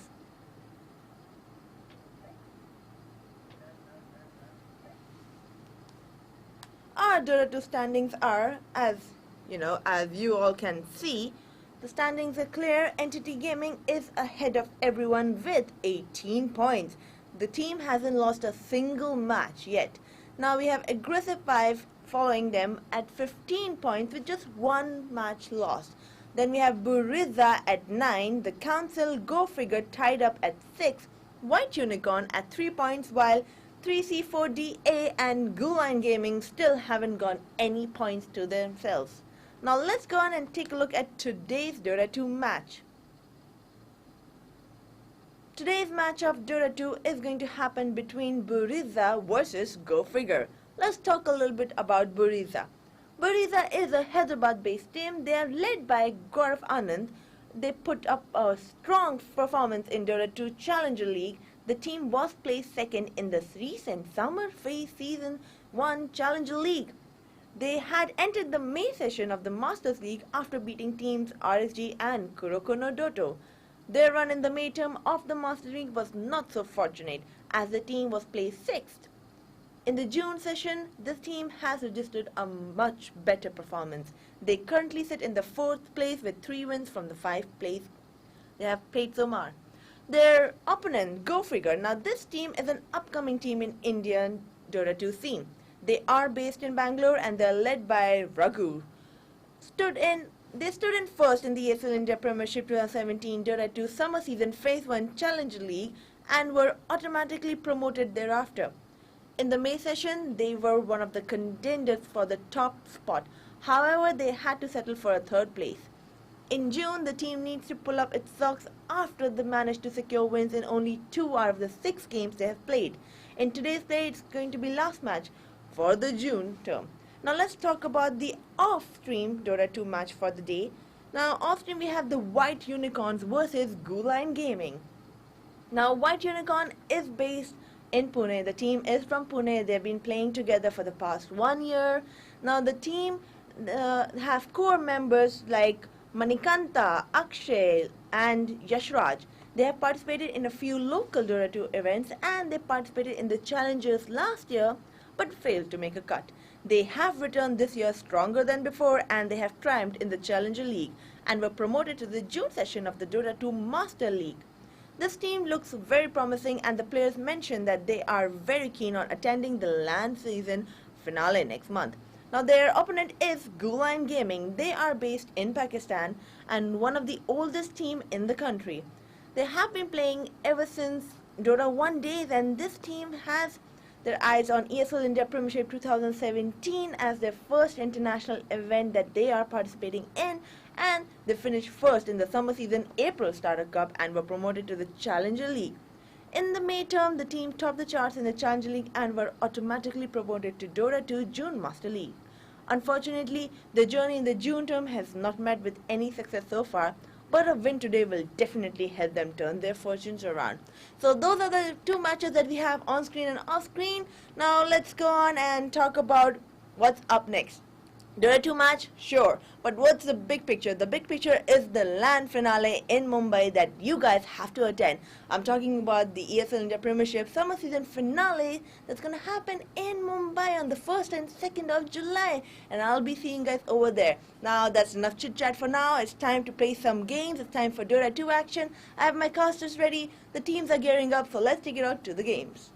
Our Dota 2 standings are, as you all can see, the standings are clear. Entity Gaming is ahead of everyone with 18 points. The team hasn't lost a single match yet. Now we have Aggressive 5 following them at 15 points with just one match lost. Then we have Buriza at 9, the Council Go Figure tied up at 6, White Unicorn at 3 points, while 3C4DA and Guline Gaming still haven't got any points to themselves. Now let's go on and take a look at today's Dota 2 match. Today's match of Dota 2 is going to happen between Buriza versus Go Figure. Let's talk a little bit about Buriza. Buriza is a Hyderabad-based team. They are led by Gaurav Anand. They put up a strong performance in Dota 2 Challenger League. The team was placed second in the recent Summer Phase Season 1 Challenger League. They had entered the May session of the Masters League after beating teams RSG and Kuroko no Doto. Their run in the May term of the Masters League was not so fortunate, as the team was placed 6th. In the June session, this team has registered a much better performance. They currently sit in the 4th place with 3 wins from the 5th place they have played so far. Their opponent, Go Figure. Now this team is an upcoming team in Indian Dota 2 scene. They are based in Bangalore and they are led by Raghu. They stood in first in the ESL India Premiership 2017 Dota 2 Summer Season Phase 1 Challenger League and were automatically promoted thereafter. In the May session, they were one of the contenders for the top spot. However, they had to settle for a 3rd place. In June, the team needs to pull up its socks after they managed to secure wins in only 2 out of the 6 games they have played. In today's play, it's going to be last match for the June term. Now let's talk about the off-stream Dota 2 match for the day. Now off-stream we have the White Unicorns versus Guline Gaming. Now White Unicorn is based in Pune. The team is from Pune. They've been playing together for the past 1 year. Now the team have core members like Manikanta, Akshay and Yashraj. They have participated in a few local Dota 2 events and they participated in the Challengers last year but failed to make a cut. They have returned this year stronger than before and they have triumphed in the Challenger League and were promoted to the June session of the Dota 2 Master League. This team looks very promising and the players mentioned that they are very keen on attending the LAN season finale next month. Now their opponent is Guline Gaming. They are based in Pakistan and one of the oldest team in the country. They have been playing ever since Dota 1 days and this team has their eyes on ESL India Premiership 2017 as their first international event that they are participating in, and they finished first in the Summer Season April Starter Cup and were promoted to the Challenger League. In the May term, the team topped the charts in the Challenger League and were automatically promoted to Dota 2 June Master League. Unfortunately, the journey in the June term has not met with any success so far, but a win today will definitely help them turn their fortunes around. So those are the 2 matches that we have on screen and off screen. Now let's go on and talk about what's up next. Dota 2 match? Sure. But what's the big picture? The big picture is the LAN finale in Mumbai that you guys have to attend. I'm talking about the ESL India Premiership Summer Season finale that's going to happen in Mumbai on the 1st and 2nd of July. And I'll be seeing you guys over there. Now that's enough chit chat for now. It's time to play some games. It's time for Dota 2 action. I have my casters ready. The teams are gearing up. So let's take it out to the games.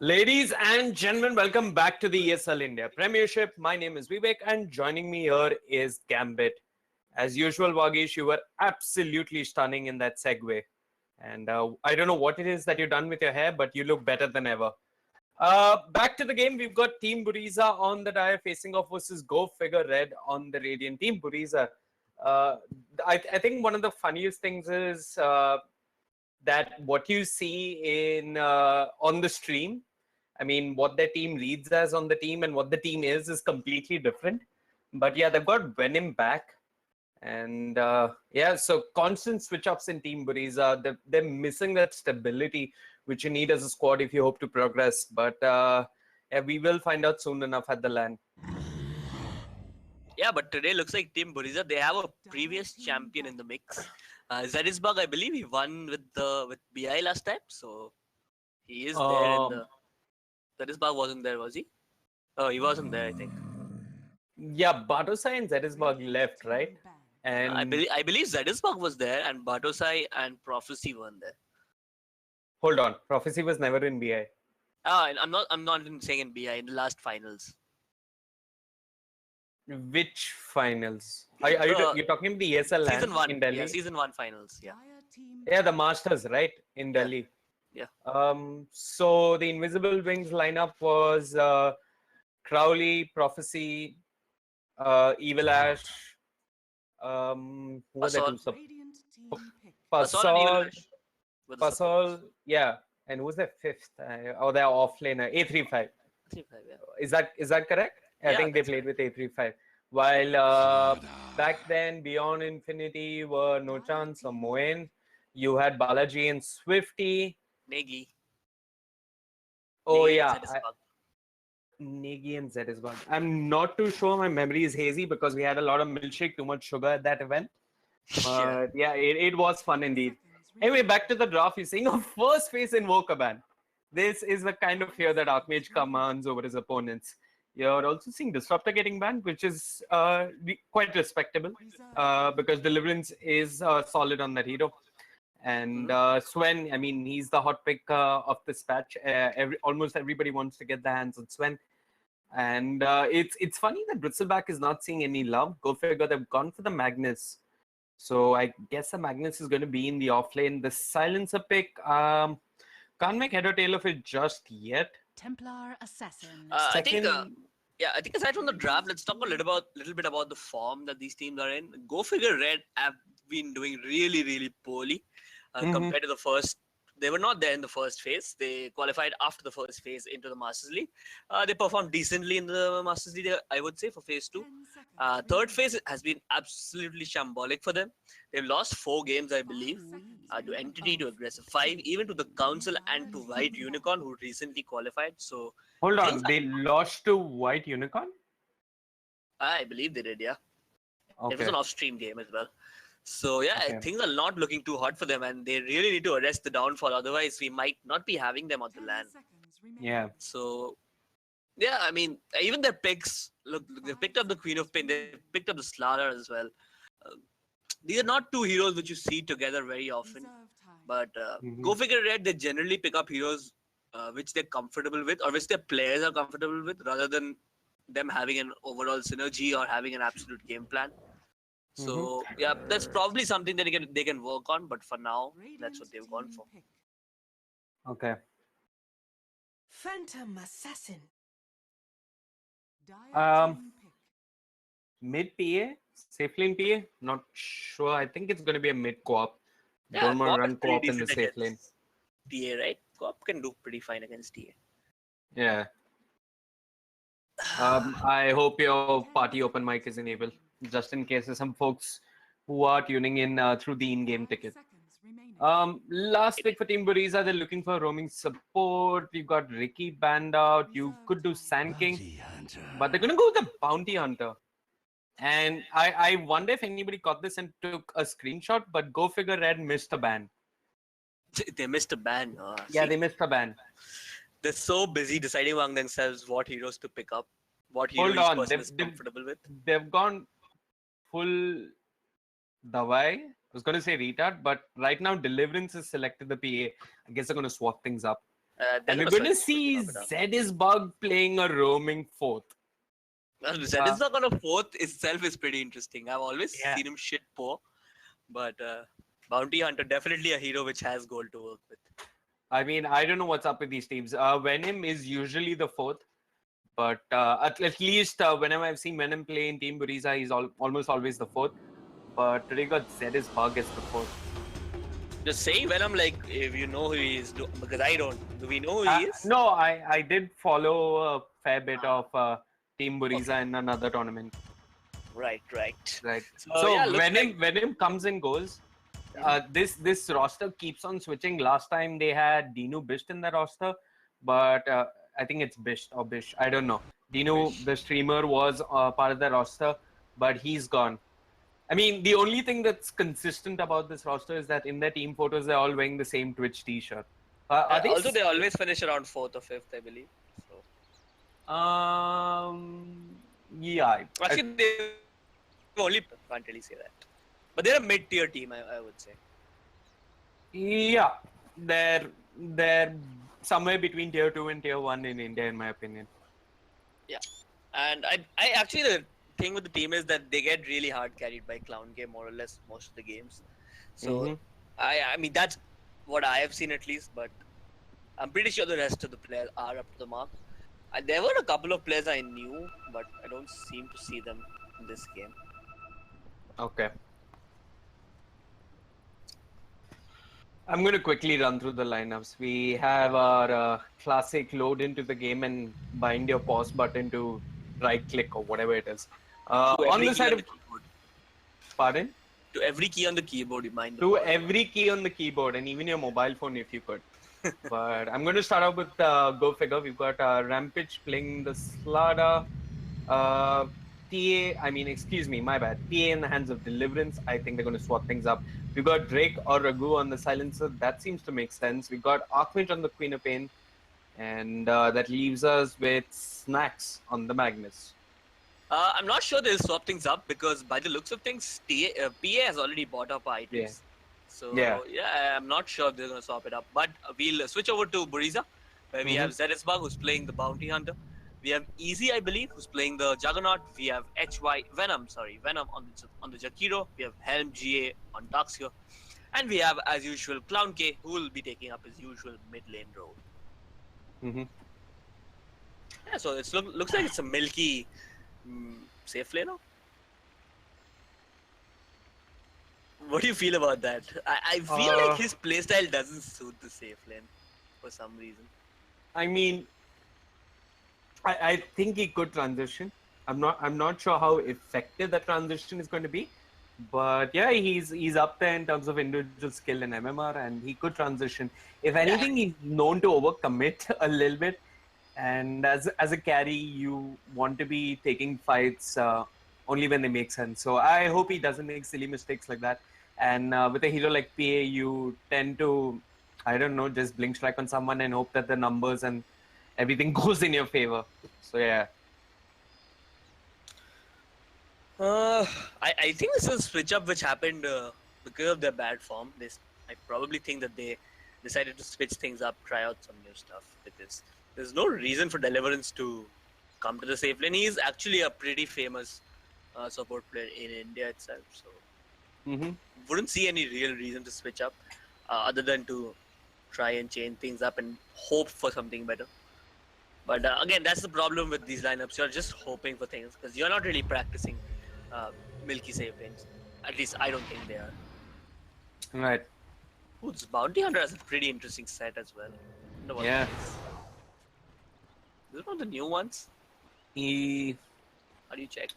Ladies and gentlemen, welcome back to the ESL India Premiership. My name is Vivek, and joining me here is Gambit. As usual, Vagish, you were absolutely stunning in that segue. And I don't know what it is that you've done with your hair, but you look better than ever. Back to the game, we've got Team Buriza on the dire facing off versus Go Figure Red on the Radiant. Team Buriza, I think one of the funniest things is that what you see in on the stream, I mean, what their team reads as on the team and what the team is completely different. But yeah, they've got Venom back. And yeah, so constant switch-ups in Team Buriza. They're missing that stability which you need as a squad if you hope to progress. But yeah, we will find out soon enough at the LAN. Yeah, but today looks like Team Buriza, they have a previous champion in the mix. Zerisbug, I believe he won with BI last time, so he is there in the... Zerisbug wasn't there, was he? Oh, he wasn't there, I think. Yeah, Batosai and Zerisbug left, right? And I believe Zerisbug was there, and Batosai and Prophecy weren't there. Hold on, Prophecy was never in BI. I'm not saying in BI, in the last finals. Which finals? You're talking about the ESL LAN Season 1 in Delhi? Yeah, Season 1 finals, yeah. Yeah, the Masters, right? In Delhi. Yeah. So the Invisible Wings lineup was Crowley, Prophecy, Evil Ash, who were the two? Pasol, yeah. And who's the fifth? They're offlaner, A35. Yeah. Is that correct? I think they played with A35. While back then, Beyond Infinity were No Chance or Moen. You had Balaji and Swifty. Negi. Oh, yeah. Negi and Zerisbug. I'm not too sure. My memory is hazy because we had a lot of milkshake, too much sugar at that event. But yeah, it was fun indeed. Anyway, back to the draft. You're seeing a first phase Invoker ban. This is the kind of fear that Archmage commands over his opponents. You're also seeing Disruptor getting banned, which is quite respectable because Deliverance is solid on that hero. And Swen, I mean, he's the hot pick of this patch. Almost everybody wants to get their hands on Swen. And it's funny that Bristleback is not seeing any love. Go figure, they've gone for the Magnus. So I guess the Magnus is going to be in the offlane. The Silencer pick, can't make head or tail of it just yet. Templar Assassin. I think aside from the draft, let's talk a little bit about the form that these teams are in. Go Figure Red have been doing really, really poorly compared to the first. They were not there in the first phase. They qualified after the first phase into the Masters League. They performed decently in the Masters League, I would say, for phase 2. Third phase has been absolutely shambolic for them. They've lost 4 games, I believe, to Entity, to Aggressive 5, even to the Council and to White Unicorn, who recently qualified. So hold on, they lost to White Unicorn? I believe they did, yeah. Okay. It was an off-stream game as well. So yeah, okay. Things are not looking too hot for them, and they really need to arrest the downfall. Otherwise, we might not be having them on the LAN. Yeah. So yeah, I mean, even their picks. Look, they picked up the Queen of Pain. They picked up the Slaughter as well. These are not two heroes which you see together very often. But Go Figure Red, they generally pick up heroes which they're comfortable with, or which their players are comfortable with, rather than them having an overall synergy or having an absolute game plan. So yeah, that's probably something that they can work on, but for now, that's what they've gone for. Okay. Phantom Assassin. Mid PA, safe lane PA. Not sure. I think it's going to be a mid co-op. Yeah, don't want to run co-op in the safe lane. TA, right? Co-op can do pretty fine against TA. Yeah. I hope your party open mic is enabled, just in case there's some folks who are tuning in through the in-game ticket. Last pick for Team Buriza, they're looking for roaming support. We've got Ricky banned out. You could do Sand King, but they're going to go with the Bounty Hunter. And I wonder if anybody caught this and took a screenshot, but Go Figure Red missed a ban. They missed a ban. Yeah, they missed a ban. They're so busy deciding among themselves what heroes to pick up, what hero each person is comfortable with. They've gone full Dawai. I was going to say retard, but right now Deliverance has selected the PA. I guess they're going to swap things up. And we're going to see Zedisbug playing a roaming fourth. Well, Zedisbug on a fourth itself is pretty interesting. I've always seen him shit poor, but Bounty Hunter definitely a hero which has gold to work with. I mean, I don't know what's up with these teams. Venom is usually the fourth, but at least whenever I've seen Venom play in Team Buriza, he's almost always the fourth. But today got Zedisbug as the fourth. Just say Venom like if you know who he is, because I don't. Do we know who he is? No, I did follow a fair bit of Team Buriza in another tournament. Right. So Venom comes and goes. This roster keeps on switching. Last time they had Dinu Bisht in the roster, but I think it's Bisht or Bish. I don't know. Dinu, the streamer, was part of the roster, but he's gone. I mean, the only thing that's consistent about this roster is that in their team photos, they're all wearing the same Twitch t-shirt. Also, they always finish around 4th or 5th, I believe. So. Yeah. Actually, they only can't really say that. But they're a mid-tier team, I would say. Yeah, they're somewhere between tier 2 and tier 1 in India, in my opinion. Yeah, and I actually the thing with the team is that they get really hard carried by Clown Game more or less most of the games. So I mean that's what I have seen at least, but I'm pretty sure the rest of the players are up to the mark. There were a couple of players I knew, but I don't seem to see them in this game. Okay. I'm going to quickly run through the lineups. We have our classic load into the game and bind your pause button to right click or whatever it is. On the side of the keyboard. Pardon? To every key on the keyboard, you bind the To pause every key on the keyboard and even your mobile phone if you could. But I'm going to start off with Go Figure. We've got Rampage playing the Slada. PA in the hands of Deliverance. I think they're going to swap things up. We've got Drake or Raghu on the Silencer. That seems to make sense. We've got Archmage on the Queen of Pain. And that leaves us with Snacks on the Magnus. I'm not sure they'll swap things up because by the looks of things, PA has already bought up items. Yeah. So, yeah, I'm not sure they're going to swap it up. But we'll switch over to Buriza, where we have Zedisbug, who's playing the Bounty Hunter. We have Easy, I believe, who's playing the Juggernaut. We have Venom on the Jakiro. We have Helm GA on Darkseer. And we have, as usual, Clown K, who will be taking up his usual mid lane role. Yeah, so it looks like it's a milky safe laner. What do you feel about that? I feel like his playstyle doesn't suit the safe lane for some reason. I mean, I think he could transition. I'm not sure how effective that transition is going to be, but yeah, he's up there in terms of individual skill and MMR, and he could transition. If anything, he's known to overcommit a little bit, and as a carry, you want to be taking fights only when they make sense. So I hope he doesn't make silly mistakes like that. And with a hero like PA, you tend to, I don't know, just blink strike on someone and hope that the numbers and everything goes in your favor. So yeah. I think this is a switch up which happened because of their bad form. I probably think that they decided to switch things up, try out some new stuff, because there's no reason for Deliverance to come to the safe lane. He's actually a pretty famous support player in India itself, so wouldn't see any real reason to switch up other than to try and change things up and hope for something better. But again, that's the problem with these lineups. You're just hoping for things because you're not really practicing milky save lanes. At least I don't think they are. Right. Ooh, Bounty Hunter has a pretty interesting set as well. Yeah. Is it one of the new ones? How do you check?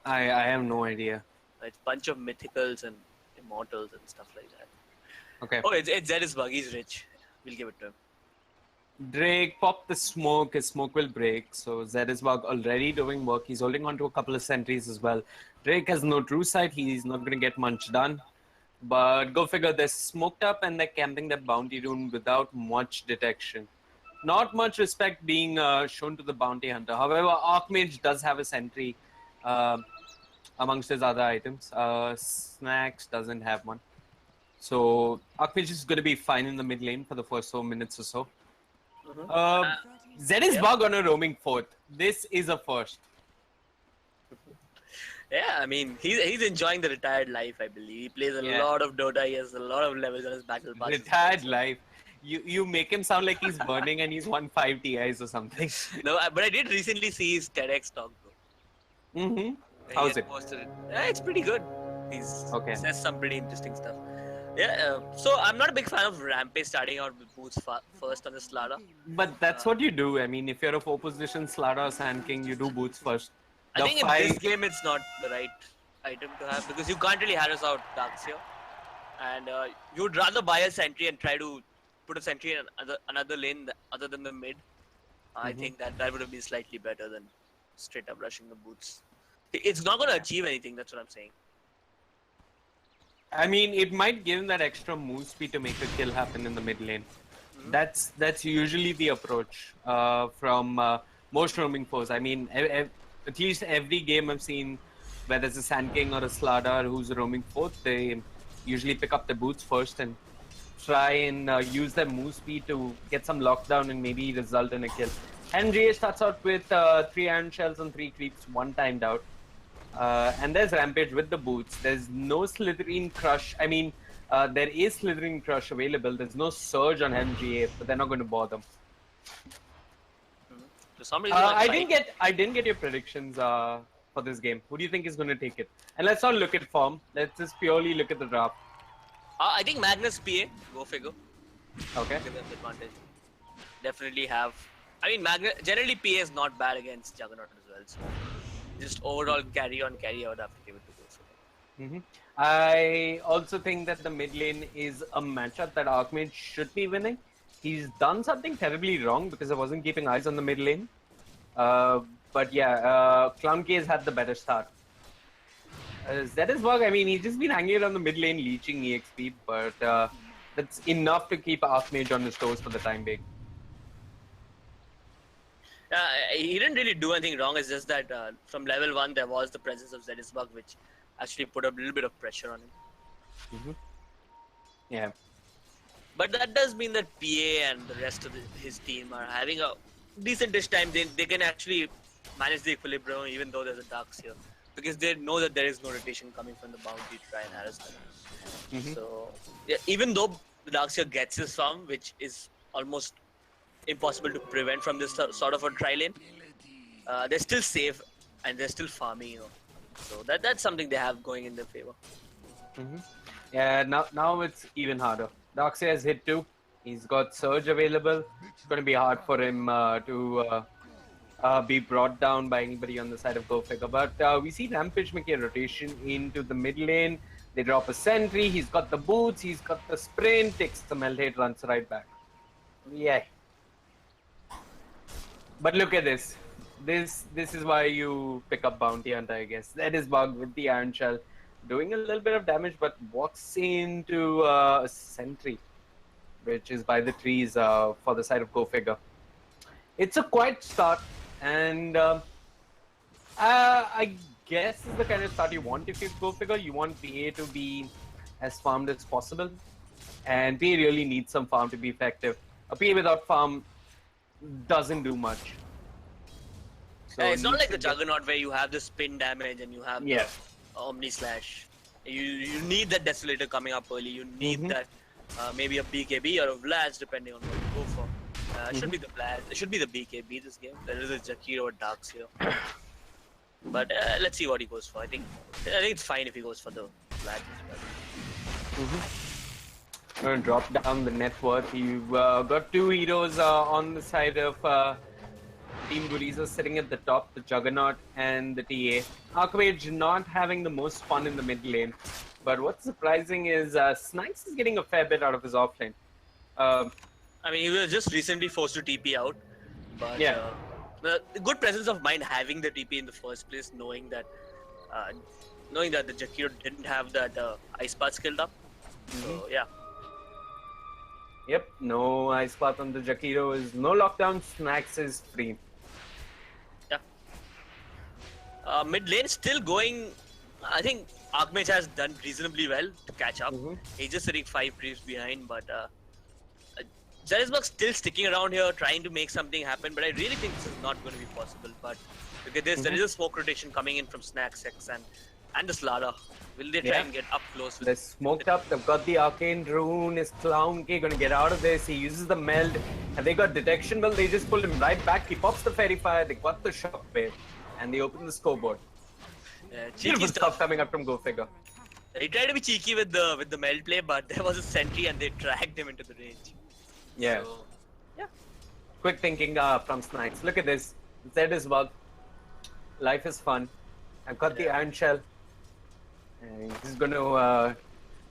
I have no idea. It's a bunch of mythicals and immortals and stuff like that. Okay. Oh, it's Zedisbug. He's rich. We'll give it to him. Drake popped the smoke. His smoke will break. So Zedisbug already doing work. He's holding on to a couple of sentries as well. Drake has no true sight. He's not going to get much done. But go figure, they're smoked up and they're camping that bounty rune without much detection. Not much respect being shown to the bounty hunter. However, Archmage does have a sentry amongst his other items. Snacks doesn't have one. So Archmage is going to be fine in the mid lane for the first 4 minutes or so. Zennisbug on a roaming fourth. This is a first. Yeah, I mean, he's enjoying the retired life, I believe. He plays a lot of Dota, he has a lot of levels on his battle pass. Retired life. You make him sound like he's burning and he's won 5 TIs or something. No, but I did recently see his TEDx talk, though. Mm-hmm. How's it? Yeah, it's pretty good. He says some pretty interesting stuff. Yeah, so I'm not a big fan of Rampage starting out with boots first on the Slara. But that's what you do. I mean, if you're a 4 position Slara or Sand King, you do boots first. I think in this game it's not the right item to have because you can't really harass out Darkseer. And you would rather buy a sentry and try to put a sentry in another lane other than the mid. I think that would have been slightly better than straight up rushing the boots. It's not going to achieve anything, that's what I'm saying. I mean, it might give him that extra move speed to make a kill happen in the mid lane. That's usually the approach from most roaming foes. I mean, at least every game I've seen where there's a Sand King or a Slardar who's roaming fourth, they usually pick up the boots first and try and use their move speed to get some lockdown and maybe result in a kill. Henry starts out with 3 Iron Shells and 3 creeps, 1 timed out. And there's Rampage with the boots. There's no Slitherine Crush. I mean, there is Slitherine Crush available. There's no Surge on MGA, but they're not going to bother. I didn't get your predictions for this game. Who do you think is going to take it? And let's not look at form. Let's just purely look at the draft. I think Magnus PA. Go figure. Okay. Give them the advantage. Definitely have. I mean, generally PA is not bad against Juggernaut as well. So just overall carry on, carry out. I have to give it to Go figure. I also think that the mid lane is a matchup that Archmage should be winning. He's done something terribly wrong because I wasn't keeping eyes on the mid lane. But yeah, Clown K has had the better start. Zennisbug, I mean, he's just been hanging around the mid lane leeching EXP, but that's enough to keep Archmage on his toes for the time being. He didn't really do anything wrong. It's just that from level 1 there was the presence of Zennisbug, which actually put a little bit of pressure on him. Yeah. But that does mean that PA and the rest of his team are having a decent-ish time. They can actually manage the equilibrium even though there's a Darkseer. Because they know that there is no rotation coming from the boundary to try and harass them. So, yeah, even though the Darkseer gets his farm, which is almost impossible to prevent from this sort of a tri-lane, they're still safe and they're still farming, you know. So that's something they have going in their favor. Yeah, now it's even harder. Darkseer has hit 2. He's got Surge available. It's going to be hard for him to be brought down by anybody on the side of Go Figure. But we see Rampage make a rotation into the mid lane. They drop a sentry. He's got the boots. He's got the sprint. Takes the melt hit, runs right back. Yeah. But look at this. This is why you pick up Bounty Hunter, I guess. Zennisbug with the Iron Shell, doing a little bit of damage, but walks into a sentry, which is by the trees for the side of Go Figure. It's a quiet start, and I guess is the kind of start you want if you Go Figure. You want PA to be as farmed as possible, and PA really needs some farm to be effective. A PA without farm doesn't do much. So it's not like the Juggernaut where you have the spin damage and you have the Omni Slash. You need that Desolator coming up early. You need that maybe a BKB or a Vlad, depending on what you go for. It should be the Vlad. It should be the BKB this game. There is a Jakiro or Darkseer. But let's see what he goes for. I think it's fine if he goes for the Vlad as well. Gonna drop down the net worth. You've got 2 heroes on the side of Team Buriza sitting at the top, the Juggernaut and the TA. Archmage not having the most fun in the mid lane. But what's surprising is Snipes is getting a fair bit out of his offlane. I mean, he was just recently forced to TP out. But the good presence of mind having the TP in the first place, knowing that the Jakiro didn't have that Ice Path skilled up. So, yeah. Yep, no Ice Path on the Jakiro is no lockdown, Snacks is free. Yeah. Mid lane still going. I think Archmage has done reasonably well to catch up. He's just sitting 5 creeps behind, but Zeresbug still sticking around here, trying to make something happen, but I really think this is not going to be possible. But look at this, there is a smoke rotation coming in from Snacksex and the Slara. Will they try and get up close? They're smoked up. They've got the Arcane Rune. Is Clown K going to get out of this? He uses the meld. Have they got detection? Well, they just pulled him right back. He pops the Fairy Fire. They got the Shockwave. And they open the scoreboard. Beautiful stuff coming up from Go Figure. He tried to be cheeky with the meld play, but there was a sentry and they dragged him into the range. Yeah. So, yeah. Quick thinking from Snipes. Look at this. Zed is bug. Life is fun. I've got the Iron Shell. And he's going to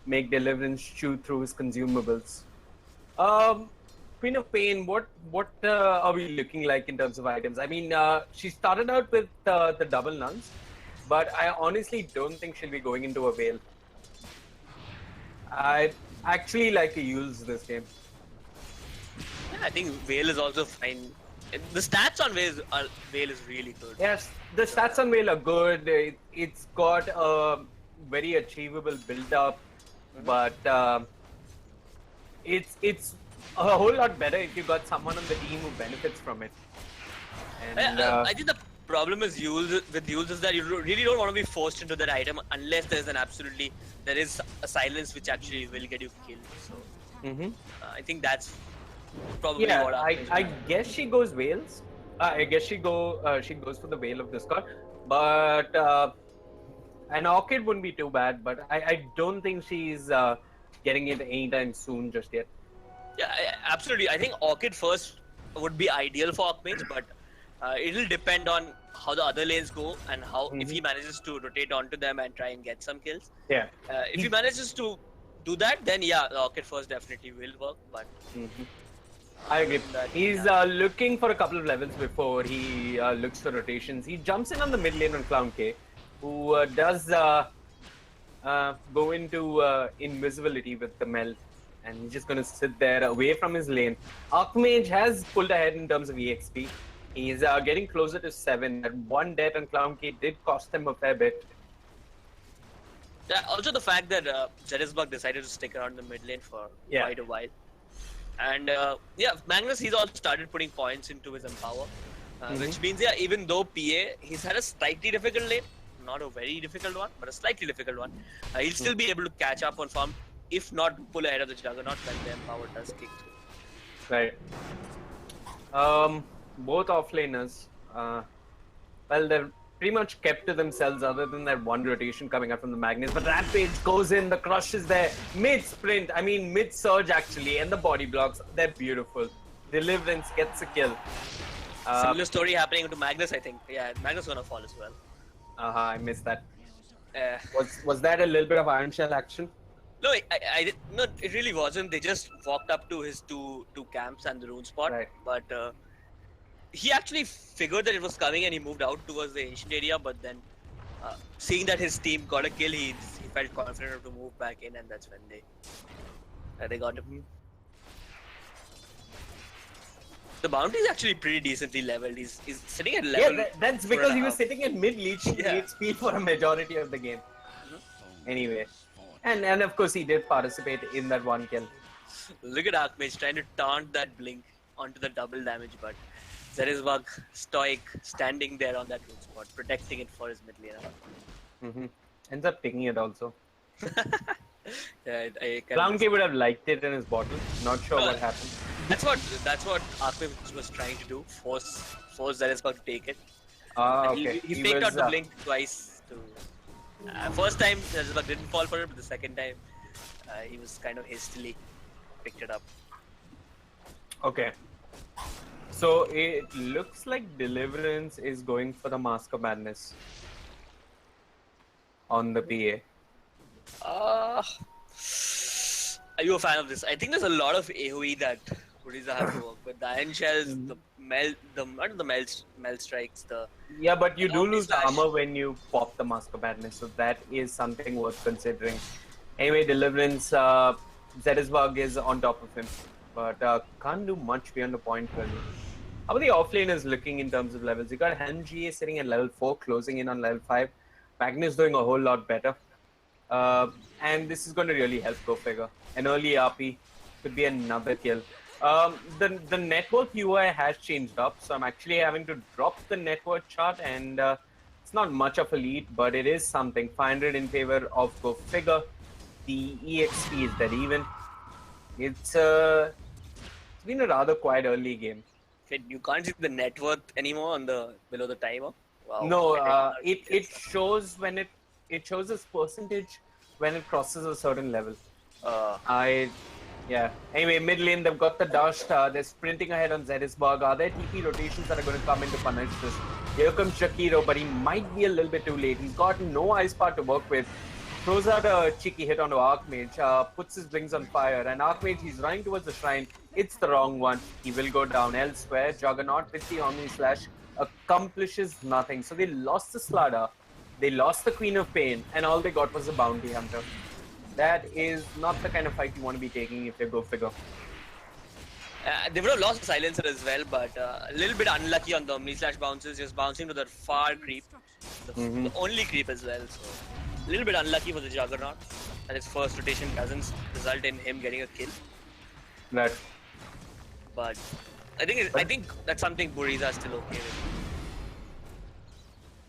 make Deliverance chew through his consumables. Queen of Pain, what are we looking like in terms of items? I mean, she started out with the double nuns, but I honestly don't think she'll be going into a Veil. I actually like to use this game. Yeah, I think Veil is also fine. The stats on Veil is really good. Yes, the stats on Veil are good. It's got a very achievable build-up, but it's a whole lot better if you got someone on the team who benefits from it. And I think the problem is with Yules is that you really don't want to be forced into that item unless there is a silence which actually will get you killed. So I think that's probably what I guess she goes Veils. I guess she goes for the Veil of Discord, but an Orchid wouldn't be too bad. But I don't think she's getting it anytime soon just yet. Yeah, absolutely. I think Orchid first would be ideal for Archmage, but it'll depend on how the other lanes go and how if he manages to rotate onto them and try and get some kills. Yeah. If he manages to do that, then yeah, the Orchid first definitely will work. But I agree. He's looking for a couple of levels before he looks for rotations. He jumps in on the mid lane on Clown K, who does go into invisibility with the meld. And he's just going to sit there away from his lane. Archmage has pulled ahead in terms of EXP. He's getting closer to 7. That one death on Clown K did cost him a fair bit. Yeah, also the fact that Zeresbug decided to stick around the mid lane for quite a while. And yeah, Magnus, he's also started putting points into his Empower. Which means, yeah, even though PA, he's had a slightly difficult lane. Not a very difficult one, but a slightly difficult one. He'll still be able to catch up on farm. If not pull ahead of the Juggernaut when the Empower does kick through. Right. Both offlaners, well, they're pretty much kept to themselves other than that one rotation coming out from the Magnus. But Rampage goes in, the crush is there, mid-sprint, I mean mid-surge actually, and the body blocks, they're beautiful. Deliverance gets a kill. Similar story happening to Magnus, I think. Yeah, Magnus gonna fall as well. I missed that. Was that a little bit of Iron Shell action? No, no, it really wasn't. They just walked up to his two camps and the rune spot. Right. But he actually figured that it was coming and he moved out towards the ancient area. But then, seeing that his team got a kill, he felt confident enough to move back in, and that's when they got him. The bounty is actually pretty decently leveled. He's sitting at level. Yeah, that's because he was sitting at mid lead speed for a majority of the game. Anyway. And of course he did participate in that one kill. Look at Archmage trying to taunt that blink onto the double damage, but Zeresbug stoic standing there on that root spot, protecting it for his mid laner. Ends up taking it also. Yeah, Clown K would have liked it in his bottle. Not sure what happened. That's what Archmage was trying to do. Force Zeresbug to take it. Okay. He faked out the blink twice to. First time Zeresbug didn't fall for it, but the second time he was kind of hastily picked it up. Okay. So it looks like Deliverance is going for the Mask of Madness on the PA. Are you a fan of this? I think there's a lot of AoE that Buriza has to work with. The Iron Shells, the meld strikes, Yeah, but you do lose armor when you pop the Mask of Madness, so that is something worth considering. Anyway, Deliverance, Zeresbug is on top of him, but can't do much beyond the point value. How about the offlaners looking in terms of levels? You got HMGA sitting at level 4, closing in on level 5. Magnus doing a whole lot better. And this is going to really help Go Figure. An early RP could be another kill. The network UI has changed up, so I'm actually having to drop the network chart, and it's not much of a lead, but it is something. 500 in favor of Go Figure. The EXP is dead even. It's been a rather quiet early game. You can't see the net worth anymore on the below the timer. Wow. No, it shows when it shows its percentage when it crosses a certain level. Yeah. Anyway, mid lane, they've got the dust. They're sprinting ahead on Zetisburg. Are there TP rotations that are going to come in to punish this? Here comes Shakiro, but he might be a little bit too late. He's got no ice part to work with. Throws out a cheeky hit onto Archmage, puts his wings on fire, and Archmage, he's running towards the shrine. It's the wrong one. He will go down elsewhere. Juggernaut with the Omni Slash accomplishes nothing. So they lost the Slada, they lost the Queen of Pain, and all they got was a Bounty Hunter. That is not the kind of fight you want to be taking if they Go Figure. They would have lost the Silencer as well, but a little bit unlucky on the Omni Slash bounces, just bouncing to the far creep. The only creep as well, so a little bit unlucky for the Juggernaut. And his first rotation doesn't result in him getting a kill. Right. But I think that's something Buriza is still okay with.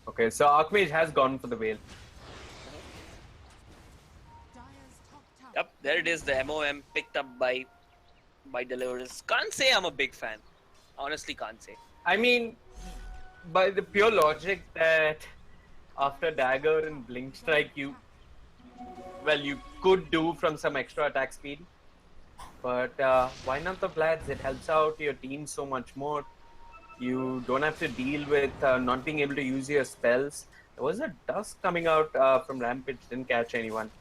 Okay, so Archmage has gone for the Veil. Yep, there it is, the MOM picked up by Deliverance. Can't say I'm a big fan. Honestly, can't say. I mean, by the pure logic that after Dagger and Blink Strike, you could do from some extra attack speed. But why not the Vlads? It helps out your team so much more. You don't have to deal with not being able to use your spells. There was a dust coming out from Rampage, didn't catch anyone.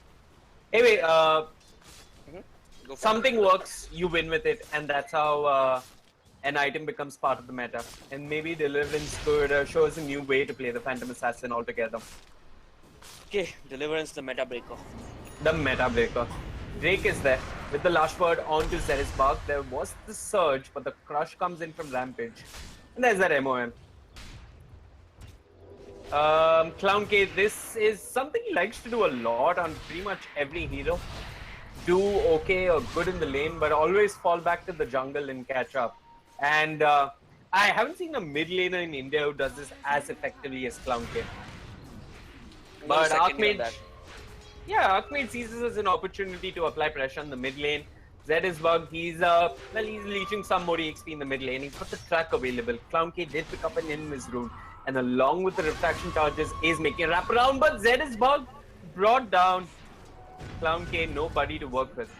Anyway, something works, you win with it, and that's how an item becomes part of the meta. And maybe Deliverance could show us a new way to play the Phantom Assassin altogether. Okay, Deliverance, the meta breaker. The meta breaker. Drake is there with the last word onto Zetisburg. There was the surge, but the crush comes in from Rampage. And there's that MOM. Clown K, this is something he likes to do a lot on pretty much every hero. Do okay or good in the lane, but always fall back to the jungle and catch up. And I haven't seen a mid laner in India who does this as effectively as Clown K. But Archmage, yeah, Archmage sees this as an opportunity to apply pressure on the mid lane. Zetisburg, he's leeching some more EXP in the mid lane. He's got the track available. Clown K did pick up an Invis rune, and along with the refraction charges is making a wraparound, but Zetisburg brought down. Clown K, nobody to work with.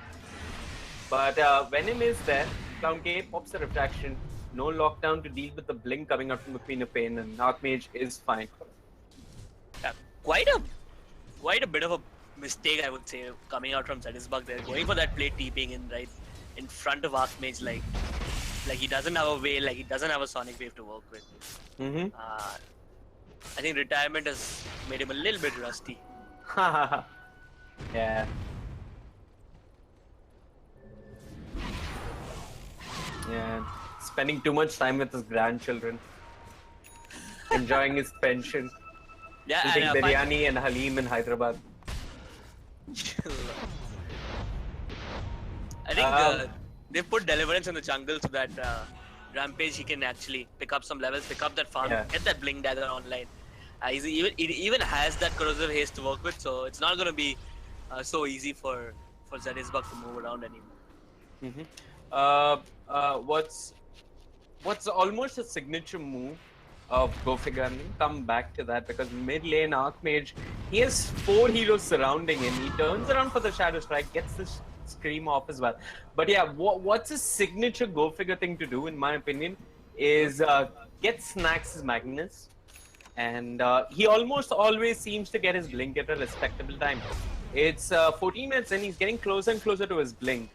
But Venom is there. Clown K pops the refraction. No lockdown to deal with the blink coming out from the Queen of Pain, and Archmage is fine. Yeah, quite a bit of a mistake, I would say, coming out from Zetisburg there. Going for that play TPing in right in front of Archmage, like he doesn't have a Veil, like he doesn't have a Sonic Wave to work with. I think retirement has made him a little bit rusty. Yeah. Yeah. Spending too much time with his grandchildren. Enjoying his pension. Yeah, eating biryani and Halim in Hyderabad. I think they've put Deliverance in the jungle so that Rampage, he can actually pick up some levels, pick up that farm, get that Blink Dagger online. It even has that corrosive haste to work with, so it's not going to be so easy for Zetisburg to move around anymore. What's almost a signature move of Go Figure? I'm going to come back to that because mid lane Archmage, he has 4 heroes surrounding him. He turns around for the Shadow Strike, gets the Scream off as well. But yeah, what's a signature Go Figure thing to do, in my opinion, is get snacks as Magnus. And he almost always seems to get his blink at a respectable time. It's 14 minutes and he's getting closer and closer to his blink.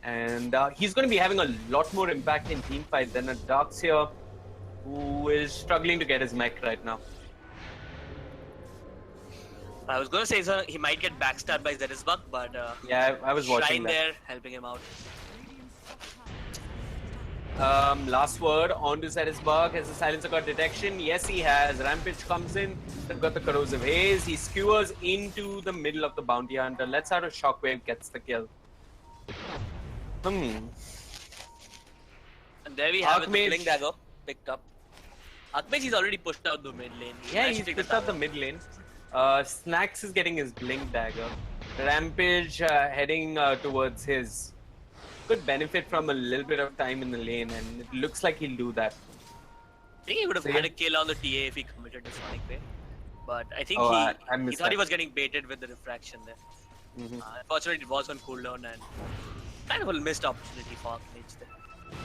And he's going to be having a lot more impact in teamfight than a Darkseer who is struggling to get his mech right now. I was going to say he might get backstabbed by Zetisburg, but yeah, I was watching Shrine that. there helping him out. Last word on to Zetisburg. Has the Silencer got detection? Yes, he has. Rampage comes in. They've got the Corrosive Haze. He skewers into the middle of the Bounty Hunter. Lets out a Shockwave, gets the kill. And there we have it, the Archmage. Blink Dagger picked up. Archmage, he's already pushed out the mid lane. Yeah, Nice he's to take pushed out the tower. mid lane. Snacks is getting his Blink Dagger. Rampage heading towards his. Could benefit from a little bit of time in the lane, and it looks like he'll do that. I think he would have So, had yeah. a kill on the TA if he committed to Sonic Wave. But I think I he missed thought he that. was getting baited with the refraction there. Unfortunately, it was on cooldown and kind of a missed opportunity for Archmage there.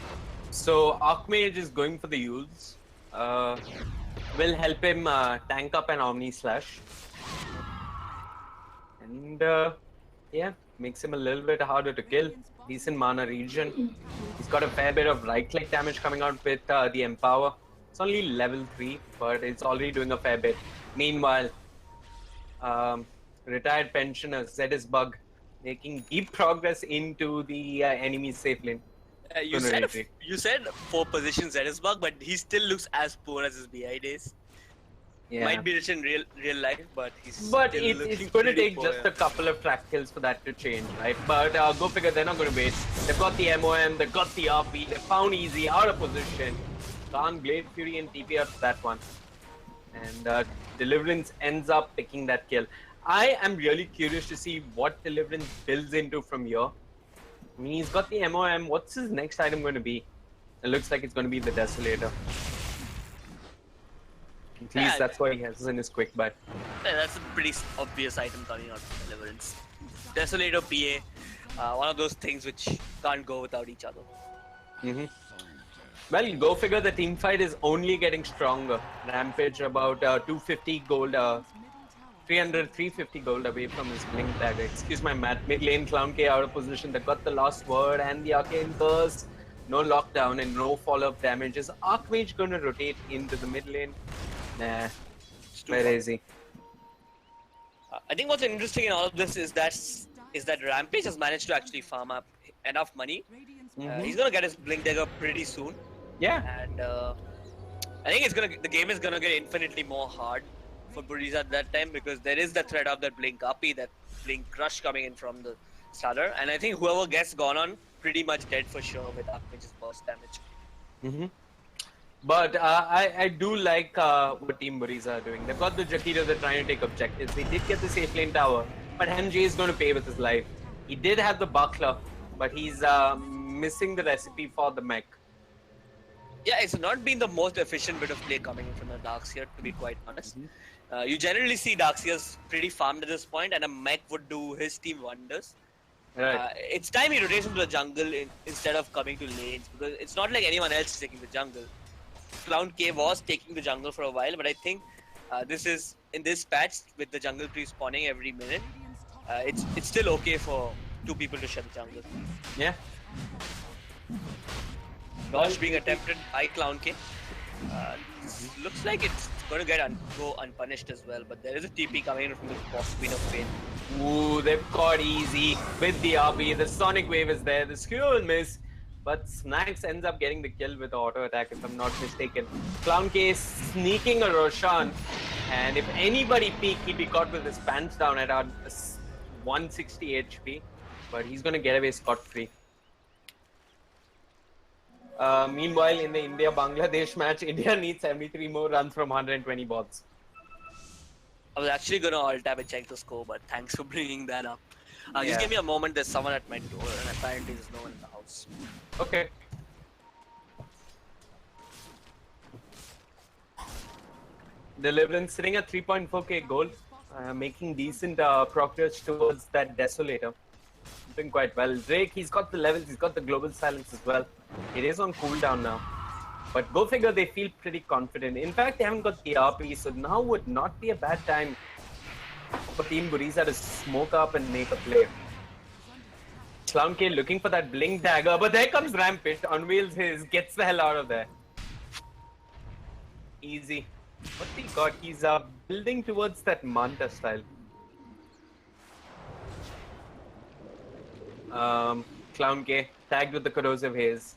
So Archmage is going for the Yules. Will help him tank up an Omni Slash. And yeah, makes him a little bit harder to kill. Decent mana region. He's got a fair bit of right click damage coming out with the Empower. It's only level 3, but it's already doing a fair bit. Meanwhile, retired pensioner Zedis Bug making deep progress into the enemy's safe lane. You said 4 positions Zetisbug, but he still looks as poor as his BI days. Yeah. Might be rich in real life, but he's But still it's looking going to pretty take poor, just yeah. a couple of track kills for that to change, right? But go figure, they're not going to wait. They've got the MOM, they've got the RP, they found easy, out of position. Khan, Blade Fury, and TP out for that one. And Deliverance ends up picking that kill. I am really curious to see what Deliverance builds into from here. I mean, he's got the MOM. What's his next item going to be? It looks like it's going to be the Desolator. At least that's what he has in his quick buy. Yeah, that's a pretty obvious item coming out from Deliverance. Desolator PA, one of those things which can't go without each other. Well, go figure, the team fight is only getting stronger. Rampage about 250 gold, 350 gold away from his Blink Dagger. Excuse my math. Mid lane Clown K out of position. They got the last word and the Arcane Curse. No lockdown and no follow-up damage. Is Archmage going to rotate into the mid lane? Nah, very easy. I think what's interesting in all of this is that Rampage has managed to actually farm up enough money. He's gonna get his Blink Dagger pretty soon. Yeah. And I think the game is gonna get infinitely more hard for Buriza at that time because there is the threat of that Blink Uppy, that Blink Crush coming in from the starter, and I think whoever gets gone on pretty much dead for sure with Archmage's burst damage. But I do like what Team Buriza are doing. They've got the Jakiro, they're trying to take objectives. They did get the safe lane tower, but MJ is going to pay with his life. He did have the buckler, but he's missing the recipe for the mech. Yeah, it's not been the most efficient bit of play coming in from the Darkseer, to be quite honest. You generally see Darkseers pretty farmed at this point, and a mech would do his team wonders. Right. It's time he rotates into the jungle instead of coming to lanes, because it's not like anyone else is taking the jungle. Clown K was taking the jungle for a while, but I think this is in this patch with the jungle pre-spawning every minute. It's still okay for 2 people to shut the jungle. Yeah. Dodge being attempted by Clown K. Looks like it's going to go unpunished as well, but there is a TP coming in from the boss Queen of Pain. Ooh, they've caught easy with the RP. The Sonic Wave is there. The Skewer will miss. But Snacks ends up getting the kill with auto attack, if I'm not mistaken. Clown K is sneaking a Roshan. And if anybody peeked, he'd be caught with his pants down at around 160 HP. But he's going to get away scot-free. Meanwhile, in the India-Bangladesh match, India needs 73 more runs from 120 balls. I was actually going to alt-tab and check the score, but thanks for bringing that up. Just give me a moment, there's someone at my door, and apparently there's no one in the house. Okay. Deliverance sitting at 3.4k gold, making decent progress towards that Desolator. Doing quite well. Drake, he's got the levels, he's got the global silence as well. It is on cooldown now. But go figure, they feel pretty confident. In fact, they haven't got the RP, so now would not be a bad time for Team Buriza to smoke up and make a play. Clown K looking for that Blink Dagger, but there comes Rampage, unveils his, gets the hell out of there. Easy. What's he got? He's building towards that Manta style. Clown K tagged with the Corrosive Haze.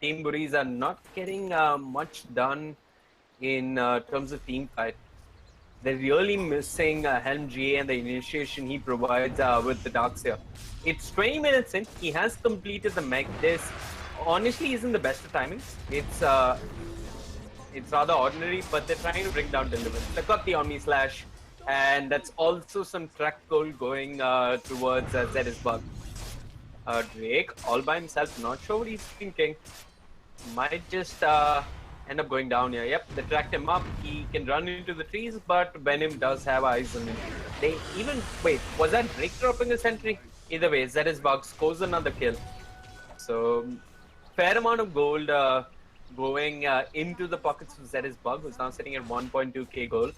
Team Buriza not getting much done in terms of team fight. They're really missing Helm GA and the initiation he provides with the Darkseer. It's 20 minutes in. He has completed the mech disc. honestly isn't the best of timings. It's rather ordinary, but they're trying to bring down Deliverance. They've got the Omni Slash, and that's also some track gold going towards Zedis Bug. Drake, all by himself, not sure what he's thinking. Might just end up going down here. Yep, they tracked him up. He can run into the trees, but Venom does have eyes on him. They even... Wait, was that Drake dropping a sentry? Either way, Zedis Bug scores another kill. So, fair amount of gold going into the pockets of Zedis Bug, who's now sitting at 1.2k gold.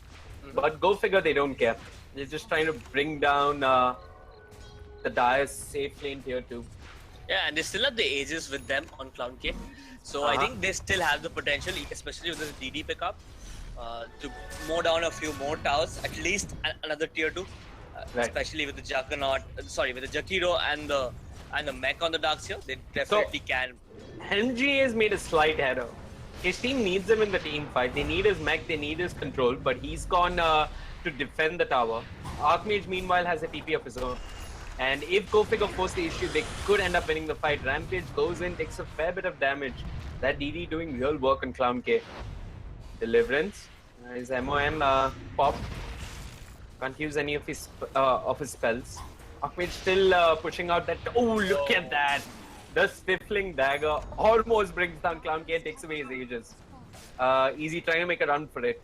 But go figure, they don't care. They're just trying to bring down the Dyers safely in tier 2. Yeah, and they still have the ages with them on Clown K. So I think they still have the potential, especially with this DD pickup, to mow down a few more towers, at least another tier 2. Especially with the Juggernaut, with the Jakiro and the mech on the Darkseer, they definitely can. MGA has made a slight error. His team needs him in the team fight. They need his mech, they need his control, but he's gone to defend the tower. Archmage, meanwhile, has a TP of his own. And if Go Figure force the issue, they could end up winning the fight. Rampage goes in, takes a fair bit of damage. That DD doing real work on Clown K. Deliverance. His MOM pop. Can't use any of his spells. Archmage still pushing out that... Oh, look at that! The Stifling Dagger almost brings down Clown K and takes away his ages. Easy trying to make a run for it.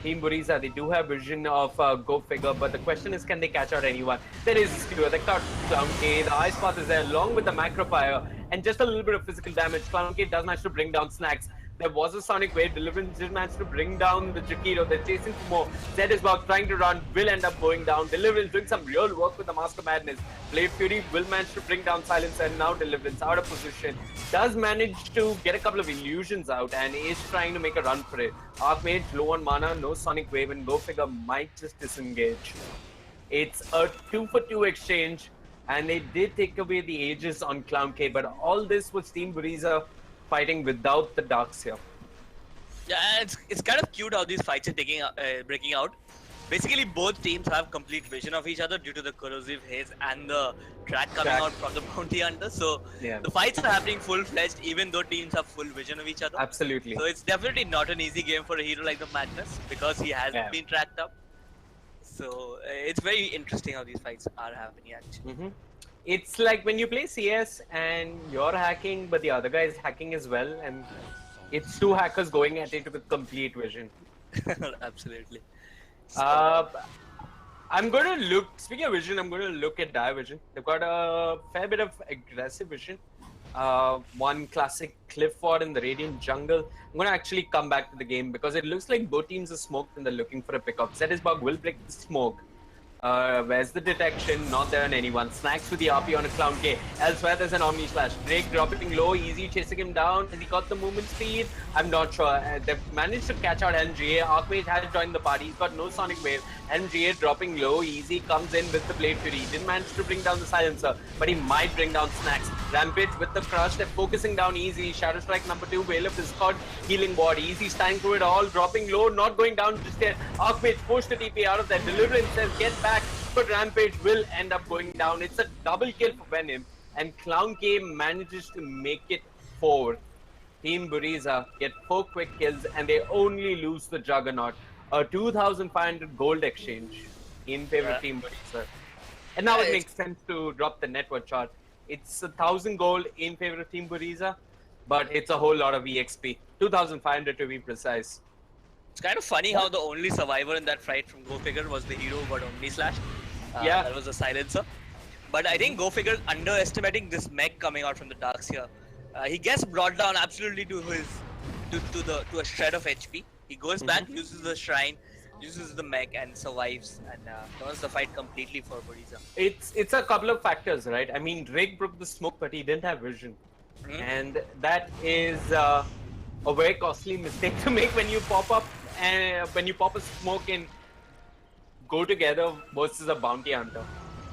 Team Buriza, they do have vision of Go Figure, but the question is, can they catch out anyone? There is a skewer, they caught Clown K, the Ice Path is there along with the Macro Fire, and just a little bit of physical damage. Clown K does manage to bring down Snacks. There was a Sonic Wave, Deliverance did manage to bring down the Jakiro, they're chasing for more. Zed is back, trying to run, will end up going down. Deliverance doing some real work with the Mask of Madness. Blade Fury will manage to bring down Silencer, and now Deliverance out of position. Does manage to get a couple of illusions out and is trying to make a run for it. Archmage low on mana, no Sonic Wave, and Go Figure might just disengage. It's a 2-for-2 exchange, and they did take away the ages on Clown K, but all this was Team Buriza fighting without the Darkseer. Yeah, it's kind of cute how these fights are breaking out. Basically, both teams have complete vision of each other due to the corrosive haze and the track coming out from the bounty hunter. So the fights are happening full-fledged, even though teams have full vision of each other. Absolutely. So it's definitely not an easy game for a hero like the Madness because he hasn't been tracked up. So it's very interesting how these fights are happening actually. It's like when you play CS and you're hacking, but the other guy is hacking as well, and it's two hackers going at it with complete vision. Absolutely. I'm going to look, speaking of vision, I'm going to look at Dire Vision. They've got a fair bit of aggressive vision. One classic cliff ward in the Radiant jungle. I'm going to actually come back to the game because it looks like both teams are smoked and they're looking for a pickup. Zetisbug will break the smoke. Where's the detection? Not there on anyone. Snacks with the RP on a Clown K. Elsewhere there's an Omni Slash. Drake dropping low, easy chasing him down. Has he got the movement speed? I'm not sure. They've managed to catch out MGA. Archmage has joined the party. He's got no Sonic Wave. MGA dropping low, easy, comes in with the Blade Fury. He didn't manage to bring down the Silencer, but he might bring down Snacks. Rampage with the Crush. They're focusing down easy. Shadow Strike number 2. Whale of Discord. Healing Ward. Easy stand through it all. Dropping low, not going down just yet. Archmage pushed the TP out of there. Deliverance says get back. But Rampage will end up going down. It's a double kill for Venom, and Clown K manages to make it 4. Team Buriza get 4 quick kills, and they only lose the Juggernaut. A 2,500 gold exchange in favor of Team Buriza. And now it makes sense to drop the network chart. It's 1,000 gold in favor of Team Buriza, but it's a whole lot of EXP. 2,500 to be precise. It's kind of funny how the only survivor in that fight from Go Figure was the hero who got Omni Slash. That was a Silencer. But I think Go Figure underestimating this mech coming out from the Darkseer. He gets brought down absolutely to a shred of HP. He goes back, uses the shrine, uses the mech and survives and turns the fight completely for Buriza. It's a couple of factors, right? I mean, Drake broke the smoke, but he didn't have vision. And that is a very costly mistake to make when you pop up and when you pop a smoke and go together versus a bounty hunter.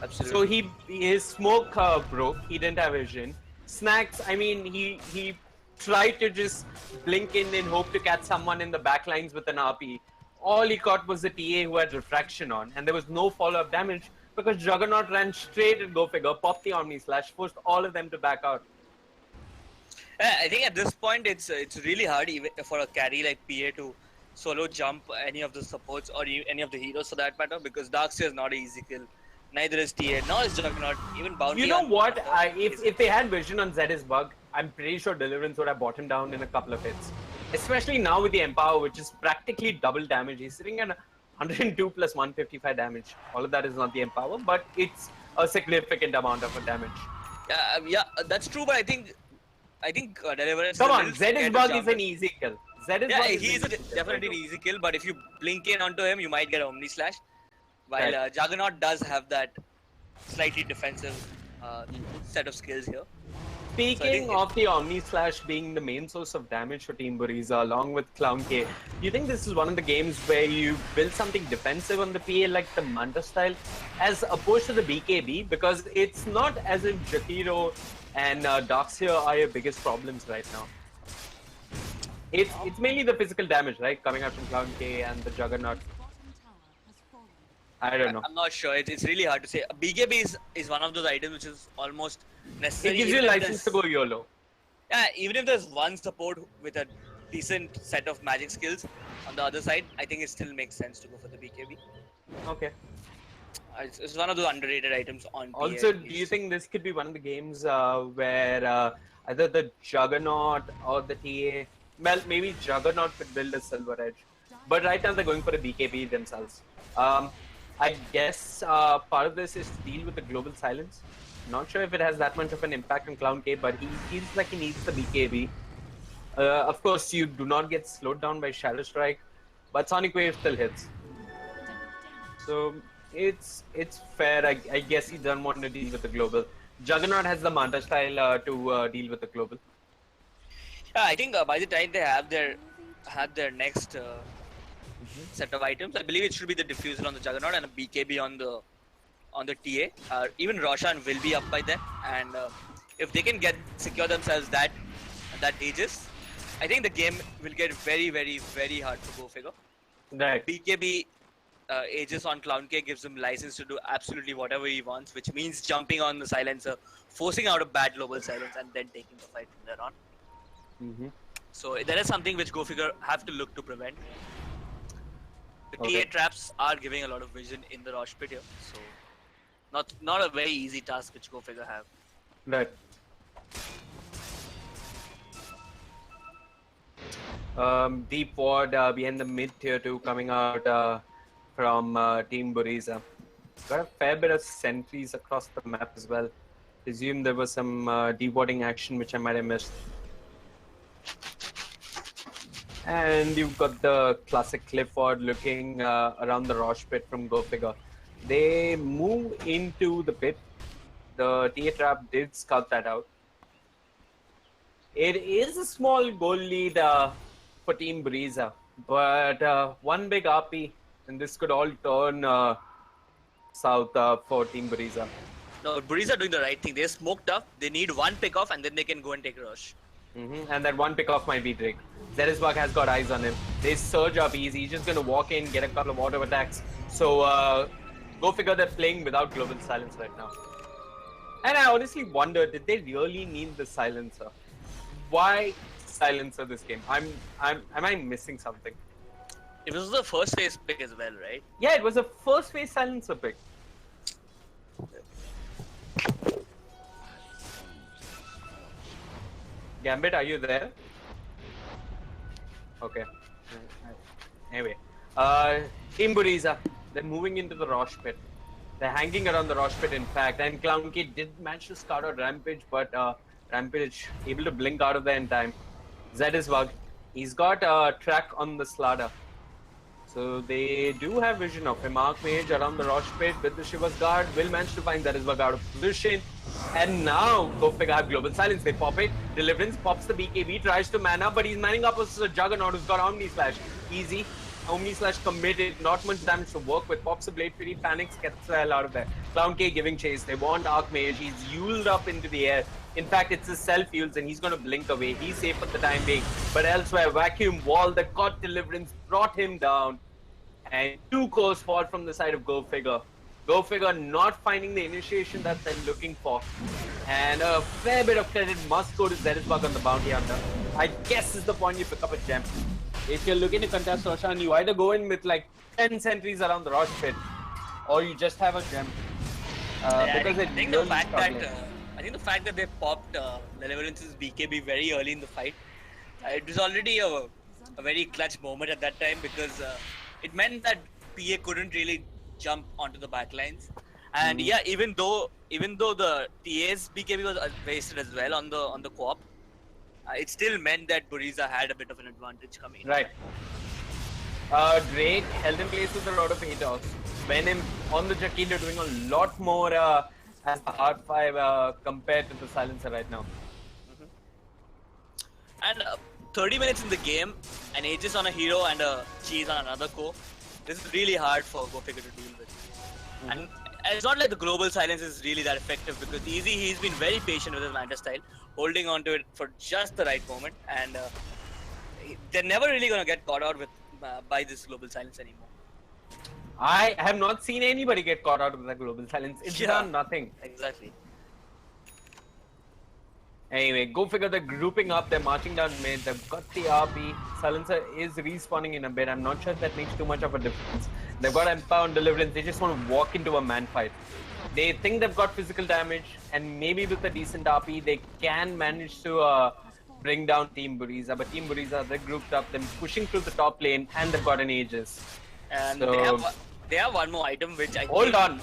Absolutely. So his smoke broke. He didn't have vision. Snacks, I mean, he tried to just blink in and hope to catch someone in the backlines with an RP. All he caught was the TA who had refraction on, and there was no follow-up damage because Juggernaut ran straight at Go Figure, popped the Omni Slash, forced all of them to back out. I think at this point it's really hard even for a carry like PA to solo jump any of the supports or any of the heroes for that matter, because Darkseer is not an easy kill. Neither is TA, nor is Juggernaut, even Bounty. You know on what? Juggernaut is- If they had vision on Zed's bug, I'm pretty sure Deliverance would have bought him down in a couple of hits. Especially now with the Empower, which is practically double damage. He's sitting at 102 plus 155 damage. All of that is not the Empower, but it's a significant amount of damage. Yeah, that's true, but I think Deliverance. Come is a on, little Zed's scared to bug jump is an in. easy kill. Zed's Yeah, bug is he's an easy kill. definitely an easy kill, but if you blink in onto him, you might get Omni Slash. While Right. Juggernaut does have that slightly defensive set of skills here. Speaking of the Omni Slash being the main source of damage for Team Buriza along with Clown K, do you think this is one of the games where you build something defensive on the PA like the Manta style as opposed to the BKB? Because it's not as if Jakiro and Darkseer are your biggest problems right now. It's mainly the physical damage, right? Coming out from Clown K and the Juggernaut. I don't know. I'm not sure. It's really hard to say. BKB is one of those items which is almost necessary. It gives you even if license to go YOLO. Yeah, even if there's one support with a decent set of magic skills on the other side, I think it still makes sense to go for the BKB. Okay. It's one of those underrated items on PA. Also, do you think this could be one of the games where either the Juggernaut or the TA, well, maybe Juggernaut could build a Silver Edge, but right now they're going for a BKB themselves. I guess part of this is to deal with the global silence. Not sure if it has that much of an impact on Clown K, but he feels like he needs the BKB. Of course, you do not get slowed down by Shadow Strike, but Sonic Wave still hits. So it's fair. I guess he doesn't want to deal with the global. Juggernaut has the Manta style to deal with the global. Yeah, I think by the time they have their next set of items, I believe it should be the Diffuser on the Juggernaut and a BKB on the TA. Even Roshan will be up by then, and if they can secure themselves that Aegis, I think the game will get very, very, very hard to go figure. Right. BKB Aegis on Clown K gives him license to do absolutely whatever he wants, which means jumping on the silencer, forcing out a bad global silence, and then taking the fight from there on. So that is something which Go Figure have to look to prevent. The TA traps are giving a lot of vision in the Rosh pit here, so not a very easy task which Go Figure have. Right. Deep ward behind the mid tier 2 coming out from Team Buriza. Got a fair bit of sentries across the map as well. Presume there was some deep warding action which I might have missed. And you've got the classic Clifford looking around the Rosh pit from Go Figure. They move into the pit. The TA trap did scout that out. It is a small goal lead for Team Buriza, but one big RP, and this could all turn south for Team Buriza. No, Buriza are doing the right thing. They're smoked up. They need one pick off, and then they can go and take Rush. And that one pick off might be Drake. Zerisbug has got eyes on him. They surge up easy. He's just going to walk in, get a couple of auto attacks. So Go Figure, they're playing without global silence right now. And I honestly wonder, did they really need the silencer? Why silencer this game? Am I missing something? It was the first phase pick as well, right? Yeah, it was a first phase silencer pick. Gambit, are you there? Okay. Anyway, Team Buriza, they're moving into the Rosh pit. They're hanging around the Rosh pit, in fact, and Clown Kid did manage to scout out Rampage, but Rampage able to blink out of there in time. Zed is bugged. He's got a track on the Slada. So they do have vision of him. Archmage around the Rosh pit with the Shiva's guard will manage to find Zerisbug out of position. And now Go Figure have global silence. They pop it. Deliverance pops the BKB, tries to man up, but he's manning up versus a Juggernaut who's got Omni Slash. Easy. Omni Slash committed. Not much damage to work with. Pops the Blade Fury, panics, gets the hell out of there. Clown K giving chase. They want Archmage. He's uled up into the air. In fact, it's his self-heals and he's going to blink away. He's safe for the time being. But elsewhere, Vacuum Wall that got Deliverance brought him down. And 2 cores fall from the side of Go Figure. Go Figure not finding the initiation that they're looking for. And a fair bit of credit must go to Zerisbug on the bounty hunter. I guess is the point you pick up a gem. If you're looking to contest Roshan, you either go in with like 10 sentries around the Rosh pit, or you just have a gem. Because I think the fact that they popped Deliverance's BKB very early in the fight, it was already a very clutch moment at that time, because it meant that PA couldn't really jump onto the backlines. And yeah, even though the TA's BKB was wasted as well on the co-op, it still meant that Buriza had a bit of an advantage coming. Right. Drake held in place with a lot of haters. Venom on the Jaquita doing a lot more as the R5 compared to the Silencer right now. And 30 minutes in the game, an Aegis on a hero and a Cheese on another co. This is really hard for Go Figure to deal with. And it's not like the global silence is really that effective, because Easy, he's been very patient with his Manta style, holding on to it for just the right moment, and they're never really going to get caught out with by this global silence anymore. I have not seen anybody get caught out with the global silence. It's done nothing. Exactly. Anyway, Go Figure, they're grouping up, they're marching down mid, they've got the RP. Silencer is respawning in a bit. I'm not sure if that makes too much of a difference. They've got Empower Deliverance, they just want to walk into a man fight. They think they've got physical damage, and maybe with a decent RP, they can manage to bring down Team Buriza. But Team Buriza, they're grouped up, they're pushing through the top lane, and they've got an Aegis. And so, they have one more item, which I hold on.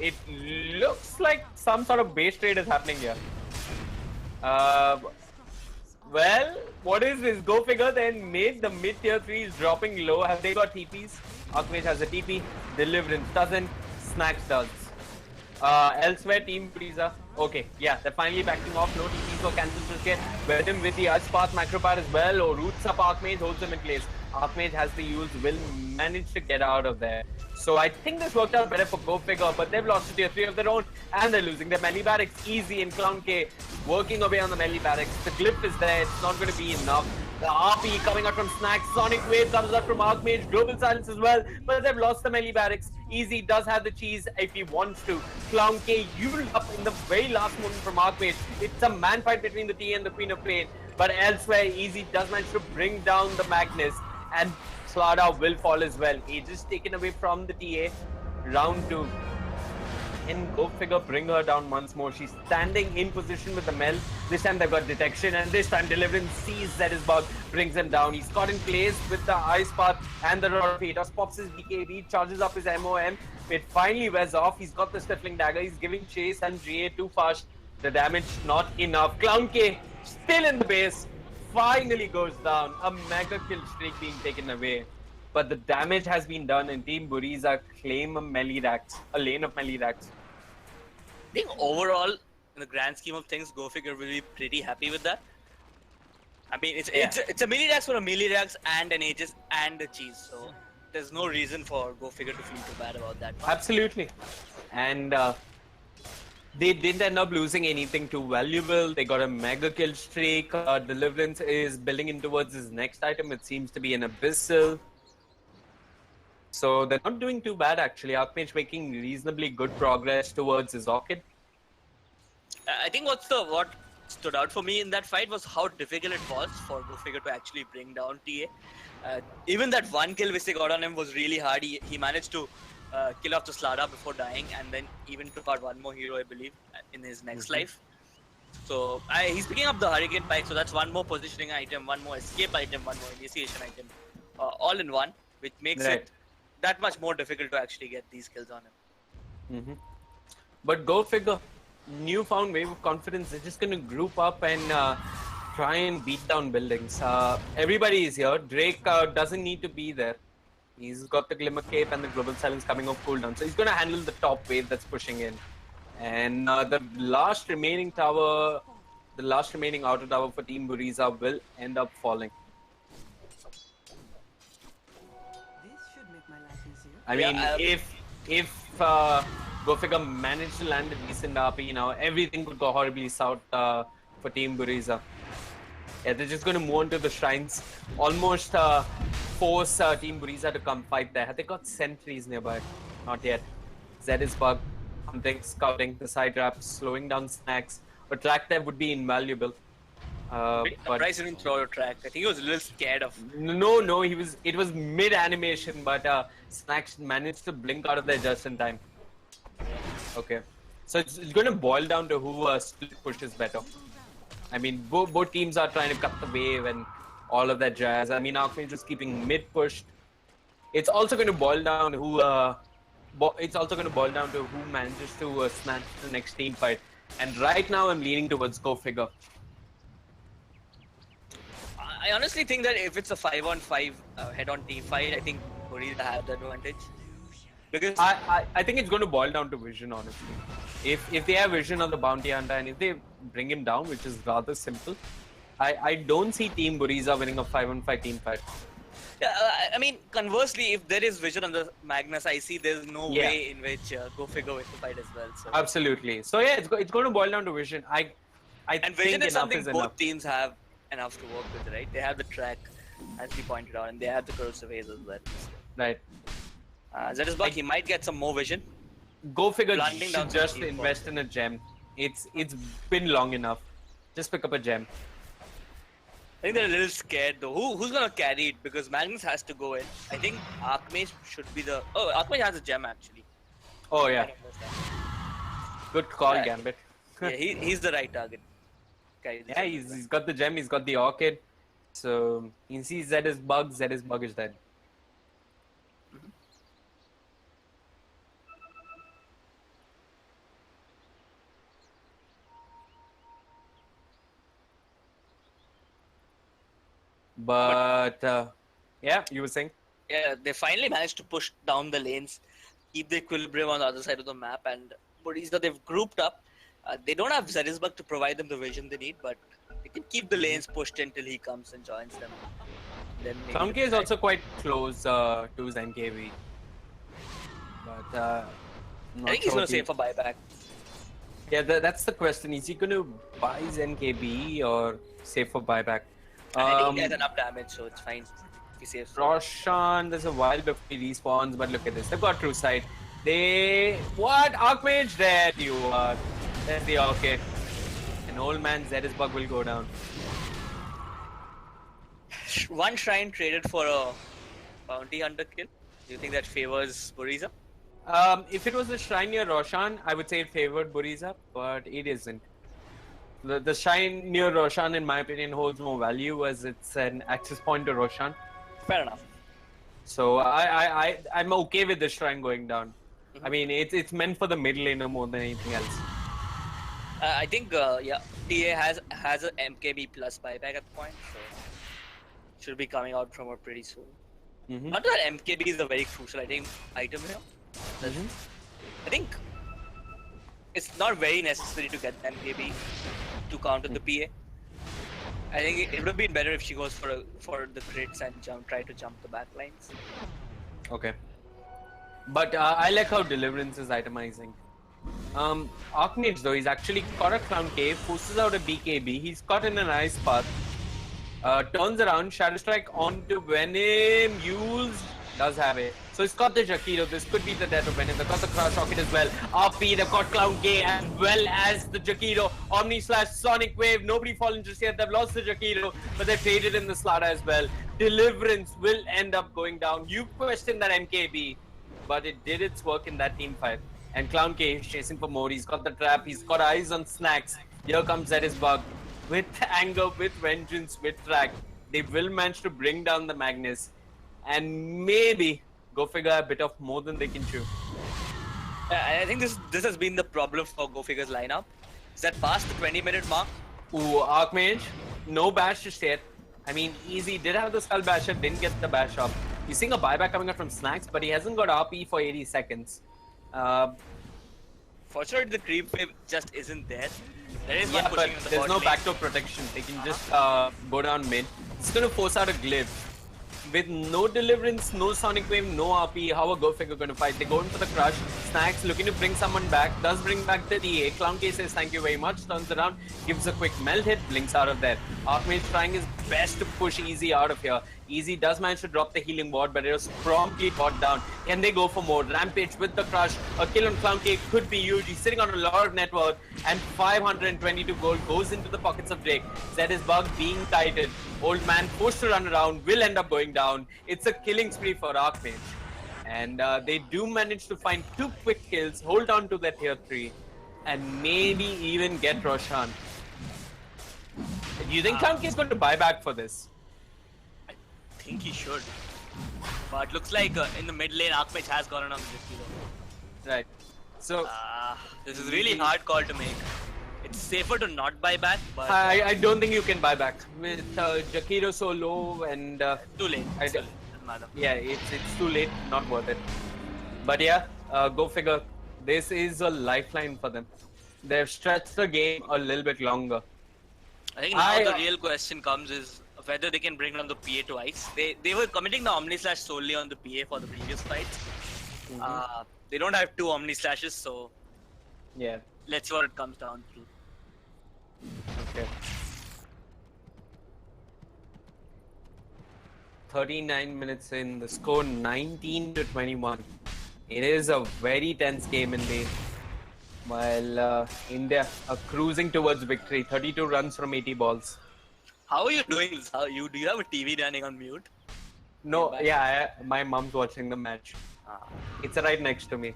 It looks like some sort of base trade is happening here. Well, what is this? Go Figure then made the mid tier 3 is dropping low. Have they got TPs? Archmage has a TP. Deliverance doesn't. Snacks does. Elsewhere, Team Buriza. Okay, yeah, they're finally backing off. No TPs or cancels just yet. Venom with the Ice Path Macro Power as well. Or roots up Archmage, holds them in place. Archmage has the use, will manage to get out of there. So I think this worked out better for Go Figure, but they've lost to tier 3 of their own, and they're losing their melee barracks. Easy and Clown K working away on the melee barracks. The glyph is there, it's not going to be enough. The RP coming out from Snacks, Sonic Wave comes out from Archmage, Global Silence as well, but they've lost the melee barracks. Easy does have the cheese if he wants to. Clown K uled up in the very last moment from Archmage. It's a man fight between the T and the Queen of Pain, but elsewhere Easy does manage to bring down the Magnus, and Slada will fall as well. Aegis taken away from the TA. Round 2. Can Go Figure bring her down once more? She's standing in position with the Mel. This time they've got detection, and this time Deliverance sees Zerisbug, brings him down. He's caught in place with the Ice Path and the Rod of Haters. Pops his BKB, charges up his MOM. It finally wears off. He's got the Stifling Dagger. He's giving chase, and GA too fast. The damage not enough. Clown K still in the base. Finally goes down. A mega kill streak being taken away. But the damage has been done, and Team Buriza claim a melee racks, a lane of melee racks. I think overall, in the grand scheme of things, Go Figure will be pretty happy with that. I mean, it's a melee racks for a melee racks and an Aegis and a cheese. So there's no reason for Go Figure to feel too bad about that. Absolutely. And they didn't end up losing anything too valuable. They got a mega kill streak. Deliverance is building in towards his next item. It seems to be an Abyssal. So they're not doing too bad actually. Archmage making reasonably good progress towards his Orchid. I think what stood out for me in that fight was how difficult it was for Go Figure to actually bring down TA. Even that one kill which they got on him was really hard. He managed to kill off the Slada before dying, and then even took out one more hero, I believe, in his next life. So he's picking up the Hurricane Pike, so that's one more positioning item, one more escape item, one more initiation item, all in one, which makes it that much more difficult to actually get these kills on him. But Go Figure, newfound wave of confidence. They're just going to group up and try and beat down buildings. Everybody is here. Drake doesn't need to be there. He's got the Glimmer Cape and the Global Silence coming off cooldown. So he's going to handle the top wave that's pushing in. And the last remaining tower, the last remaining outer tower for Team Buriza will end up falling. I mean, if Go Figure managed to land a decent RP, now everything could go horribly south for Team Buriza. Yeah, they're just going to move on to the shrines. Almost force Team Buriza to come fight there. Have they got sentries nearby? Not yet. Zerisbug hunting, scouting, the side traps, slowing down snacks. A track there would be invaluable. But Surprised he didn't throw a track. I think he was a little scared of. no, it was mid animation, but snacks managed to blink out of there just in time. Okay, so it's going to boil down to who split push is better. I mean, both teams are trying to cut the wave and all of that jazz. I mean, Archmage is keeping mid pushed. It's also going to boil down to who manages to snatch the next team fight. And right now, I'm leaning towards Go Figure. I honestly think that if it's a 5-on-5 head-on team fight, I think Buriza have the advantage. Because I think it's going to boil down to vision, honestly. If they have vision on the bounty hunter and if they bring him down, which is rather simple, I don't see Team Buriza winning a 5-on-5 team fight. Yeah, I mean, conversely, if there is vision on the Magnus, I see there's no way in which Go Figure wins the fight as well. So. Absolutely. So yeah, it's going to boil down to vision. I and think vision is something enough. both teams have enough to work with, right? They have the track, as we pointed out, and they have the corrosive haze as well. Right. Zetisbug, he might get some more vision. Go Figure Blunting down should just some team invest in a gem. It's been long enough. Just pick up a gem. I think they're a little scared though. Who's gonna carry it? Because Magnus has to go in. I think Archmage should be the. Oh, Archmage has a gem actually. Oh yeah. Good call, Gambit. Yeah, he's the right target. Yeah, he's got the gem. He's got the orchid. So he sees Zetisbug. Zetisbug is dead. But yeah, you were saying? Yeah, they finally managed to push down the lanes, keep the equilibrium on the other side of the map, and Buriza, they've grouped up. They don't have Zetisbug to provide them the vision they need, but they can keep the lanes pushed until he comes and joins them. Then Clownk is also quite close to his NKV. But I think he's going to save for buyback. Yeah, that's the question. Is he going to buy his NKB or save for buyback? I think he has enough damage, so it's fine if he saves. Roshan, there's a while before he respawns, but look at this. They've got true sight. What? Archmage? There you are. There's the orchid. An old man Zetisbug will go down. One shrine traded for a bounty hunter kill. Do you think that favors Buriza? If it was a shrine near Roshan, I would say it favored Buriza, but it isn't. The shrine near Roshan, in my opinion, holds more value as it's an access point to Roshan. Fair enough. So I'm okay with the shrine going down. I mean, it's meant for the mid laner more than anything else. I think TA has a MKB plus buyback at the point, so should be coming out from her pretty soon. Not that MKB is a very crucial item here. I think it's not very necessary to get MKB to counter the PA. I think it would have been better if she goes for the crits and try to jump the back lines. Okay. But I like how Deliverance is itemizing. Archmage though, he's actually caught a Clown Cave, forces out a BKB, he's caught in a nice path. Turns around, Shadow Strike onto Venom, used, does have it. So he's got the Jakiro, this could be the death of Venom, they've got the Crush Rocket as well. RP, they've got Clown K as well as the Jakiro. Omni slash Sonic Wave, nobody fallen just yet, they've lost the Jakiro, but they've traded in the Slada as well. Deliverance will end up going down. You questioned that MKB, but it did its work in that team fight. And Clown K is chasing for more, he's got the trap, he's got eyes on snacks. Here comes Zetisbug. With anger, with vengeance, with track, they will manage to bring down the Magnus and maybe go figure a bit of more than they can chew. I think this has been the problem for Go Figure's lineup. Is that past the 20-minute mark? Ooh, Archmage, no bash just yet. I mean, easy, did have the Skull Basher, didn't get the bash up. He's seeing a buyback coming out from Snacks, but he hasn't got RP for 80 seconds. Fortunately, the creep wave just isn't there. There is yeah, one pushing but in the there's bot no lane. backdoor protection. They can just go down mid. It's going to force out a glyph. With no Deliverance, no Sonic Wave, no RP, how are Go Figure going to fight? They're going for the Crush. Snacks looking to bring someone back. Does bring back the DA. Clown K says thank you very much. Turns around, gives a quick melt hit, blinks out of there. Archmage trying his best to push easy out of here. Easy does manage to drop the healing ward, but it was promptly brought down. Can they go for more? Rampage with the crush. A kill on Clown Cake could be huge. He's sitting on a lot of net worth, and 522 gold goes into the pockets of Drake. Zed is bug being tighted. Old man forced to run around, will end up going down. It's a killing spree for Archmage. And they do manage to find 2 quick kills, hold on to that tier 3, and maybe even get Roshan. Do you think Clown Cake is going to buy back for this? I think he should. But looks like in the mid lane, Archmage has gone on with this kilo. Right. So this is really hard call to make. It's safer to not buy back, but I don't think you can buy back with Jakiro so low and too late. Doesn't matter. Yeah, it's too late, not worth it. But yeah, go figure. This is a lifeline for them. They've stretched the game a little bit longer. I think now the real question comes is whether they can bring down the PA twice. They were committing the Omni Slash solely on the PA for the previous fights. They don't have 2 Omni Slashes, so yeah, let's see what it comes down to. Okay. 39 minutes in, the score 19-21. It is a very tense game indeed. While India are cruising towards victory, 32 runs from 80 balls. How are you doing this? Do you have a TV running on mute? No, yeah, my mom's watching the match. It's right next to me.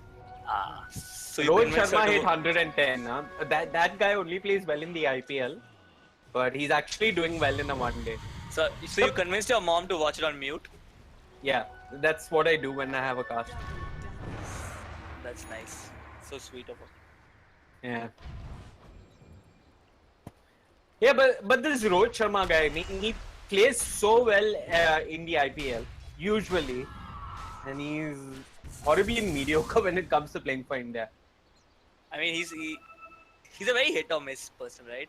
So Rohit Sharma hit 110. That guy only plays well in the IPL, but he's actually doing well in a one day. So you convinced your mom to watch it on mute? Yeah, that's what I do when I have a cast. That's nice. So sweet of her. Yeah. Yeah, but this Rohit Sharma guy, I mean, he plays so well in the IPL, usually, and he's horribly mediocre when it comes to playing for India. I mean, he's a very hit or miss person, right?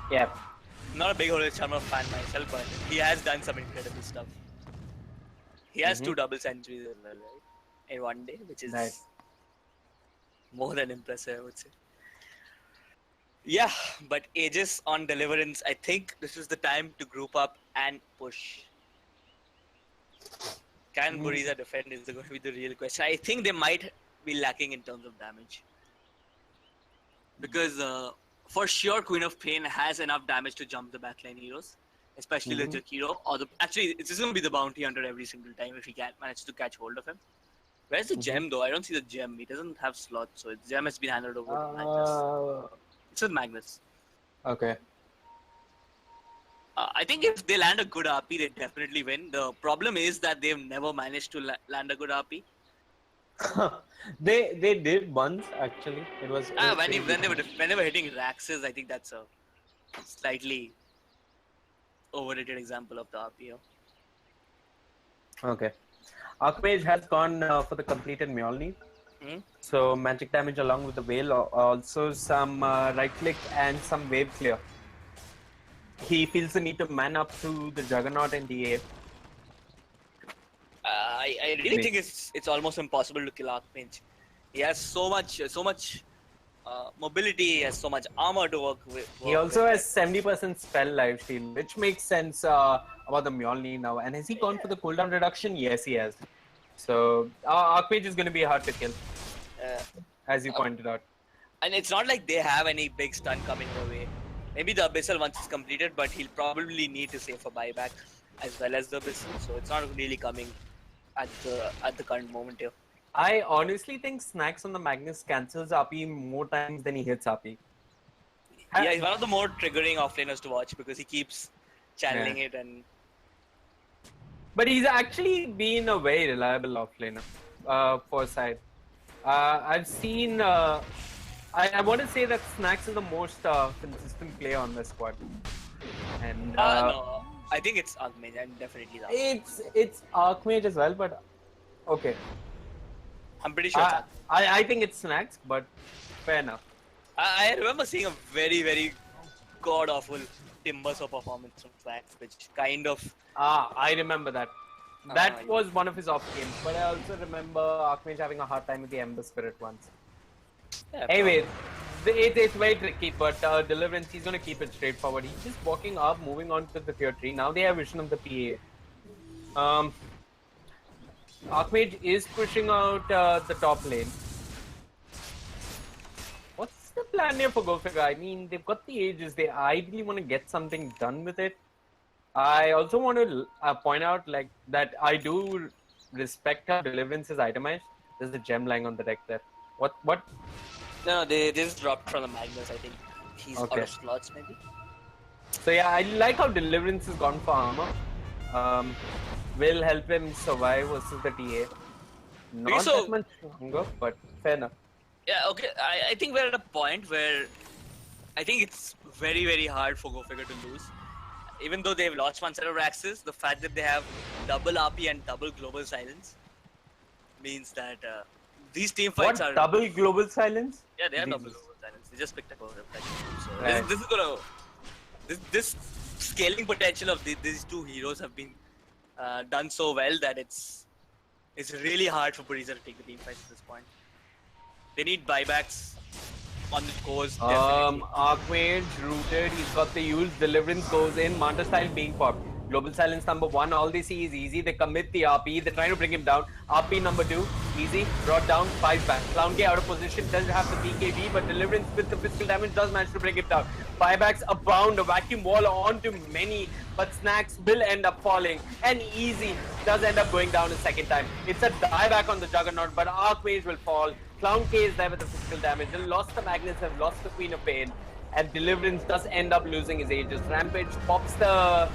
Yeah. Not a big Rohit Sharma fan myself, but he has done some incredible stuff. He has 2 double centuries as well, right? In one day, which is more than impressive, I would say. Yeah, but Aegis on Deliverance, I think this is the time to group up and push. Can Buriza defend is going to be the real question. I think they might be lacking in terms of damage. Because for sure Queen of Pain has enough damage to jump the backline heroes. Especially the Jakiro. Actually, it's just going to be the Bounty Hunter every single time if he can manage to catch hold of him. Where's the gem though? I don't see the gem. He doesn't have slots, so the gem has been handed over to Magnus. It's with Magnus. Okay. I think if they land a good RP, they definitely win. The problem is that they've never managed to land a good RP. They did once actually. It was when they were hitting Raxes, I think that's a slightly overrated example of the RP. Okay. Archmage has gone for the completed Mjolnir. So magic damage along with the Veil, also some right click and some wave clear. He feels the need to man up to the Juggernaut and DA. I really think it's almost impossible to kill Archmage. He has so much mobility, he has so much armor to work with. He also has 70% spell lifesteal, which makes sense about the Mjolnir now. And has he gone for the cooldown reduction? Yes, he has. So Archmage is going to be hard to kill, as you pointed out. And it's not like they have any big stun coming their way. Maybe the Abyssal once it's completed, but he'll probably need to save for buyback as well as the Abyssal. So it's not really coming at the current moment here. I honestly think Snacks on the Magnus cancels RP more times than he hits RP. Yeah, he's one of the more triggering offlaners to watch because he keeps channeling it and... But he's actually been a very reliable offlaner for side. I've seen... I want to say that Snacks is the most consistent player on the squad. And no, I think it's Archmage, and definitely it's Archmage as well, but okay. I'm pretty sure I think it's Snacks, but fair enough. I remember seeing a very, very god-awful Timbersaw performance from Snacks, which kind of... I remember that. That was one of his off games, but I also remember Archmage having a hard time with the Ember Spirit once. Yeah, anyway, it's very tricky, but Deliverance, he's going to keep it straightforward. He's just walking up, moving on to the tier 3. Now they have vision of the PA. Archmage is pushing out the top lane. What's the plan here for Go Figure? I mean, they've got the ages. They ideally want to get something done with it. I also want to point out like that I do respect how Deliverance is itemized. There's a gem lying on the deck there. What? No, they just dropped from the Magnus. I think he's out of slots maybe. So yeah, I like how Deliverance has gone for armor. Will help him survive versus the TA. Not that much longer, but fair enough. Yeah, okay. I think we're at a point where I think it's very, very hard for Go Figure to lose. Even though they've lost one set of axes, the fact that they have double RP and double global silence means that these team fights are double global silence? Yeah, they have double global silence. They just picked up a reflection. So this is gonna this scaling potential of these two heroes have been done so well that it's really hard for Buriza to take the team fights at this point. They need buybacks on the course. Archmage rooted. He's got the use. Deliverance goes in. Manta style being popped. Global silence number 1. All they see is easy. They commit the RP. They're trying to bring him down. RP number 2. Easy. Brought down. 5 back. Clown K out of position. Doesn't have the BKB, but Deliverance with the physical damage does manage to bring him down. Buybacks abound. A vacuum wall onto many, but Snacks will end up falling. And Easy does end up going down a second time. It's a dieback on the Juggernaut, but Archmage will fall. Clown K is there with the physical damage. They lost the Magnus, have lost the Queen of Pain. And Deliverance does end up losing his Aegis. Rampage pops the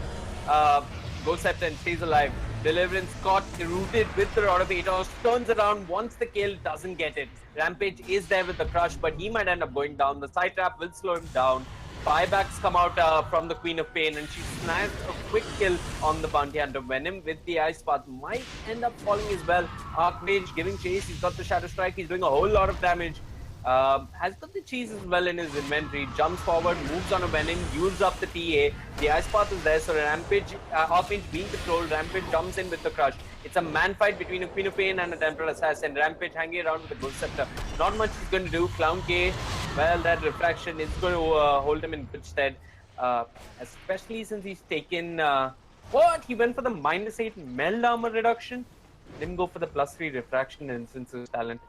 Ghost Scepter and stays alive. Deliverance caught rooted with the Rod of Atos, turns around, wants the kill, doesn't get it. Rampage is there with the crush, but he might end up going down. The side trap will slow him down. Buybacks come out from the Queen of Pain, and she snags a quick kill on the Bounty Hunter. Venom with the Ice Path might end up falling as well. Archmage giving chase, he's got the Shadow Strike, he's doing a whole lot of damage. Has got the cheese as well in his inventory, jumps forward, moves on a Venom, uses up the TA. The Ice Path is there, so Rampage, Archmage being controlled, Rampage jumps in with the crush. It's a man fight between a Queen of Pain and a Temporal Assassin. Rampage hanging around with the Ghost Scepter. Not much he's going to do. Clown K, well, that refraction is going to hold him in good stead. Especially since he's taken... He went for the -8 meld armor reduction. Didn't go for the +3 refraction instances talent.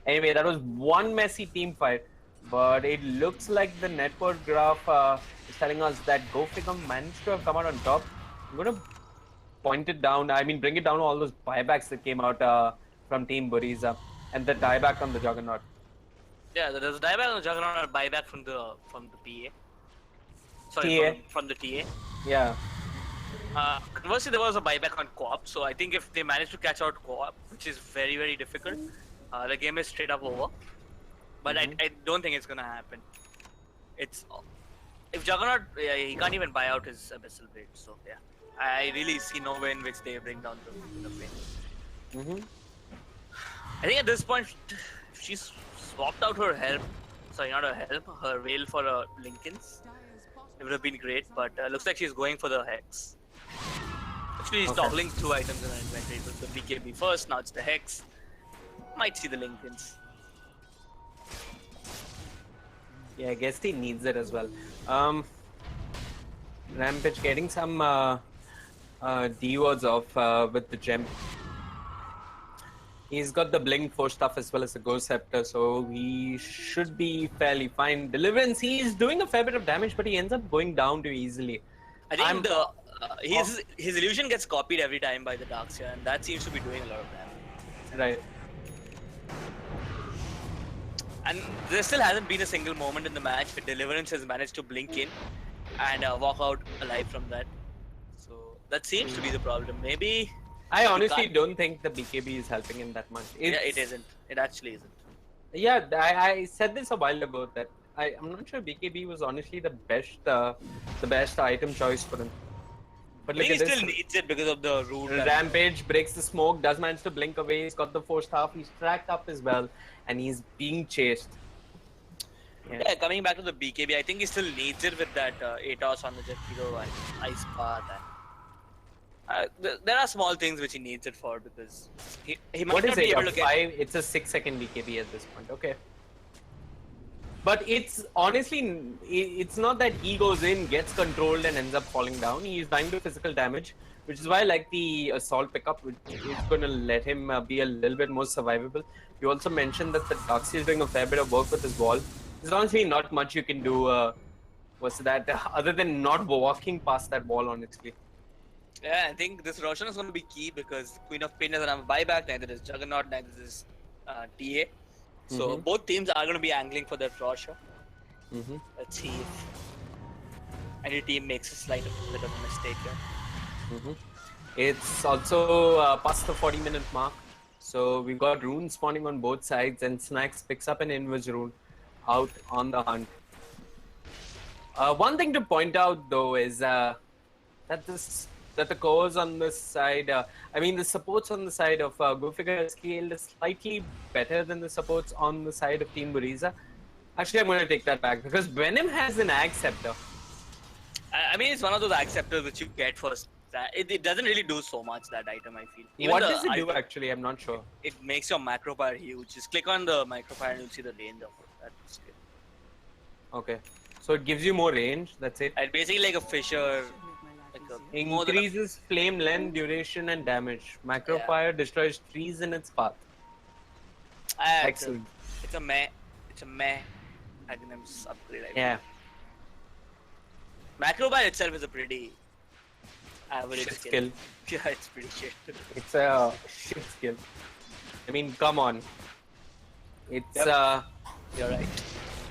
Anyway, that was one messy team fight. But it looks like the network graph is telling us that Go Figure managed to have come out on top. I'm going to point it down, bring it down to all those buybacks that came out from Team Buriza and the dieback on the Juggernaut. Yeah, there's a dieback on the Juggernaut and a buyback from the PA. Sorry, from the TA. Yeah. Conversely, there was a buyback on Co-op, so I think if they manage to catch out Co-op, which is very, very difficult, the game is straight up over. But I don't think it's gonna happen. If Juggernaut, he can't even buy out his Abyssal Blade, so yeah. I really see no way in which they bring down the pain. I think at this point, if she's swapped out her help, sorry, not her help, her Veil for Linken's, it would have been great, but looks like she's going for the Hex. Actually, he's toggling 2 items in her inventory. It was the BKB first, now it's the Hex. Might see the Linken's. Yeah, I guess he needs it as well. Rampage getting some D-words off with the gem. He's got the Blink 4 stuff as well as the Ghost Scepter, so he should be fairly fine. Deliverance, he's doing a fair bit of damage, but he ends up going down too easily. I think his illusion gets copied every time by the Darkseer, and that seems to be doing a lot of damage. Right. And there still hasn't been a single moment in the match where Deliverance has managed to blink in and walk out alive from that. So that seems to be the problem. Maybe... I honestly don't think the BKB is helping him that much. Yeah, it isn't. It actually isn't. Yeah, I said this a while ago that I'm not sure BKB was honestly the best item choice for him. But look at this. He still needs it because of the root. Rampage breaks the smoke, does manage to blink away. He's got the 4 staff. He's tracked up as well, and he's being chased. Yeah, coming back to the BKB, I think he still needs it with that Atos on the Jet Hero and Ice Path. There are small things which he needs it for because he might not be able to get... It's a 6-second BKB at this point. Okay. But it's honestly, it's not that he goes in, gets controlled, and ends up falling down. He's dying to physical damage, which is why I like the assault pickup, which is going to let him be a little bit more survivable. You also mentioned that the Darkseid is doing a fair bit of work with his wall. There's honestly not much you can do. What's that? Other than not walking past that wall, honestly. Yeah, I think this Roshan is going to be key because Queen of Pain doesn't have a buyback, neither does Juggernaut, neither does TA. So both teams are going to be angling for that Roshan. Let's see if any team makes a slight bit of a mistake here. It's also past the 40-minute mark. So we've got runes spawning on both sides, and Snacks picks up an invis rune out on the hunt. One thing to point out though is that the cores on this side, the supports on the side of Go Figure scaled is slightly better than the supports on the side of Team Buriza. Actually, I'm going to take that back because Venom has an Ag Scepter. I mean, it's one of those Ag Scepters which you get first. It doesn't really do so much, that item, I feel. Even what does it do actually? I'm not sure. It makes your macro fire huge. Just click on the micro fire and you'll see the range of that skill. Okay. So it gives you more range, that's it? And basically like a Fisher. Increases flame length, duration, and damage. Macro fire destroys trees in its path. Excellent. It's a meh Agnum's upgrade. Yeah. Macro fire itself is a pretty average skill. Yeah, it's pretty shit. It's a shit skill. I mean, come on. It's You're right.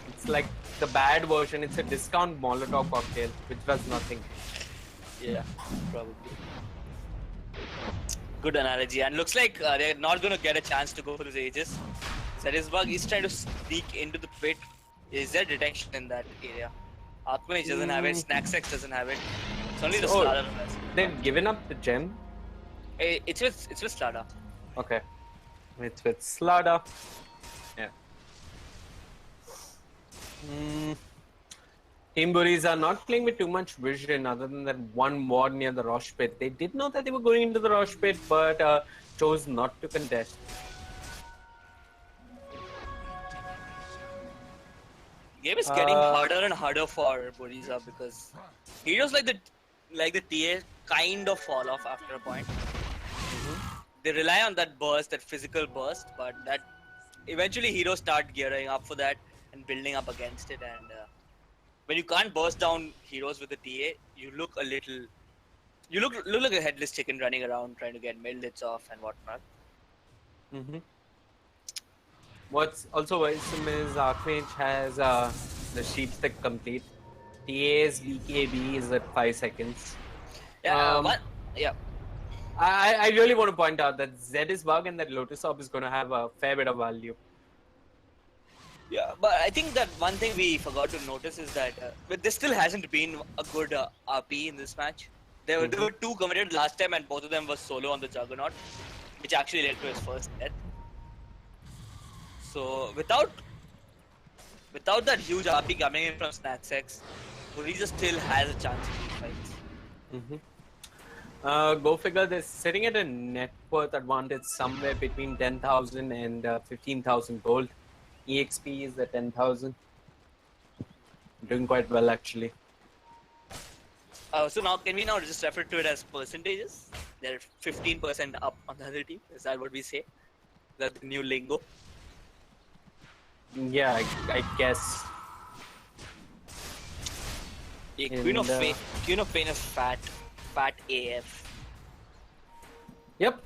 It's like the bad version. It's a discount Molotov cocktail, which does nothing. Yeah, probably. Good analogy. And looks like they're not going to get a chance to go for these Aegis. Zetisbug is trying to sneak into the pit. Is there detection in that area? Archmage doesn't have it. Snacksex doesn't have it. It's only the Slaughter who has it. They've given up the gem? It's with Slaughter. Okay. It's with Slaughter. Yeah. Team Buriza not playing with too much vision other than that one ward near the Rosh pit. They did know that they were going into the Rosh pit, but chose not to contest. Game is getting harder and harder for Buriza because heroes like the TA kind of fall off after a point. They rely on that burst, that physical burst, but that eventually heroes start gearing up for that and building up against it. And when you can't burst down heroes with the TA, you look like a headless chicken running around trying to get mid hits off and whatnot. What's also worrisome is Archmage has the sheep stick complete. TA's BKB is at 5 seconds. I really want to point out that Zetisbug and that Lotus Orb is going to have a fair bit of value. Yeah, but I think that one thing we forgot to notice is that there still hasn't been a good RP in this match. There were two committed last time and both of them were solo on the Juggernaut, which actually led to his first death. So without that huge RP coming in from Snacksex, Buriza still has a chance in these fights. Go figure, they're sitting at a net worth advantage somewhere between 10,000 and 15,000 gold. EXP is at 10,000. Doing quite well actually. So now, can we now just refer to it as percentages? They're 15% up on the other team. Is that what we say? Is that the new lingo? Yeah, I guess. Yeah, Queen of Pain is fat AF. Yep.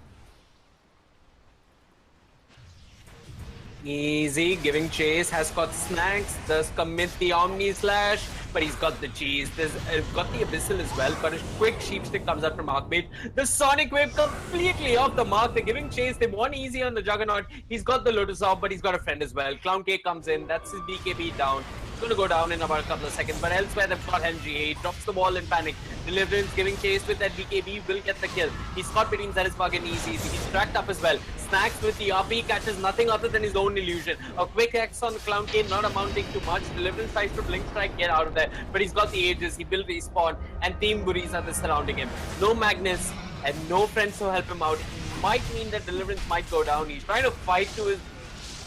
Easy, giving chase, has got snacks, does commit the Omni Slash, but he's got the cheese. There's got the Abyssal as well, but a quick sheep stick comes out from Archmage. The Sonic Wave completely off the mark. They're giving chase, they want easy on the Juggernaut. He's got the Lotus Orb, but he's got a friend as well. Clown Cake comes in, that's his BKB down. It's going to go down in about a couple of seconds, but elsewhere they've got MGA. He drops the ball in panic. Deliverance giving chase with that BKB will get the kill. He's caught between Zetisbug and Easy. He's tracked up as well. Snacks with the RP, catches nothing other than his own illusion. A quick X on the Clown Cane, not amounting to much. Deliverance tries to blink strike, get out of there, but he's got the Aegis. He will respawn, and Team Buriza is surrounding him. No Magnus and no friends to help him out. It might mean that Deliverance might go down. He's trying to fight to his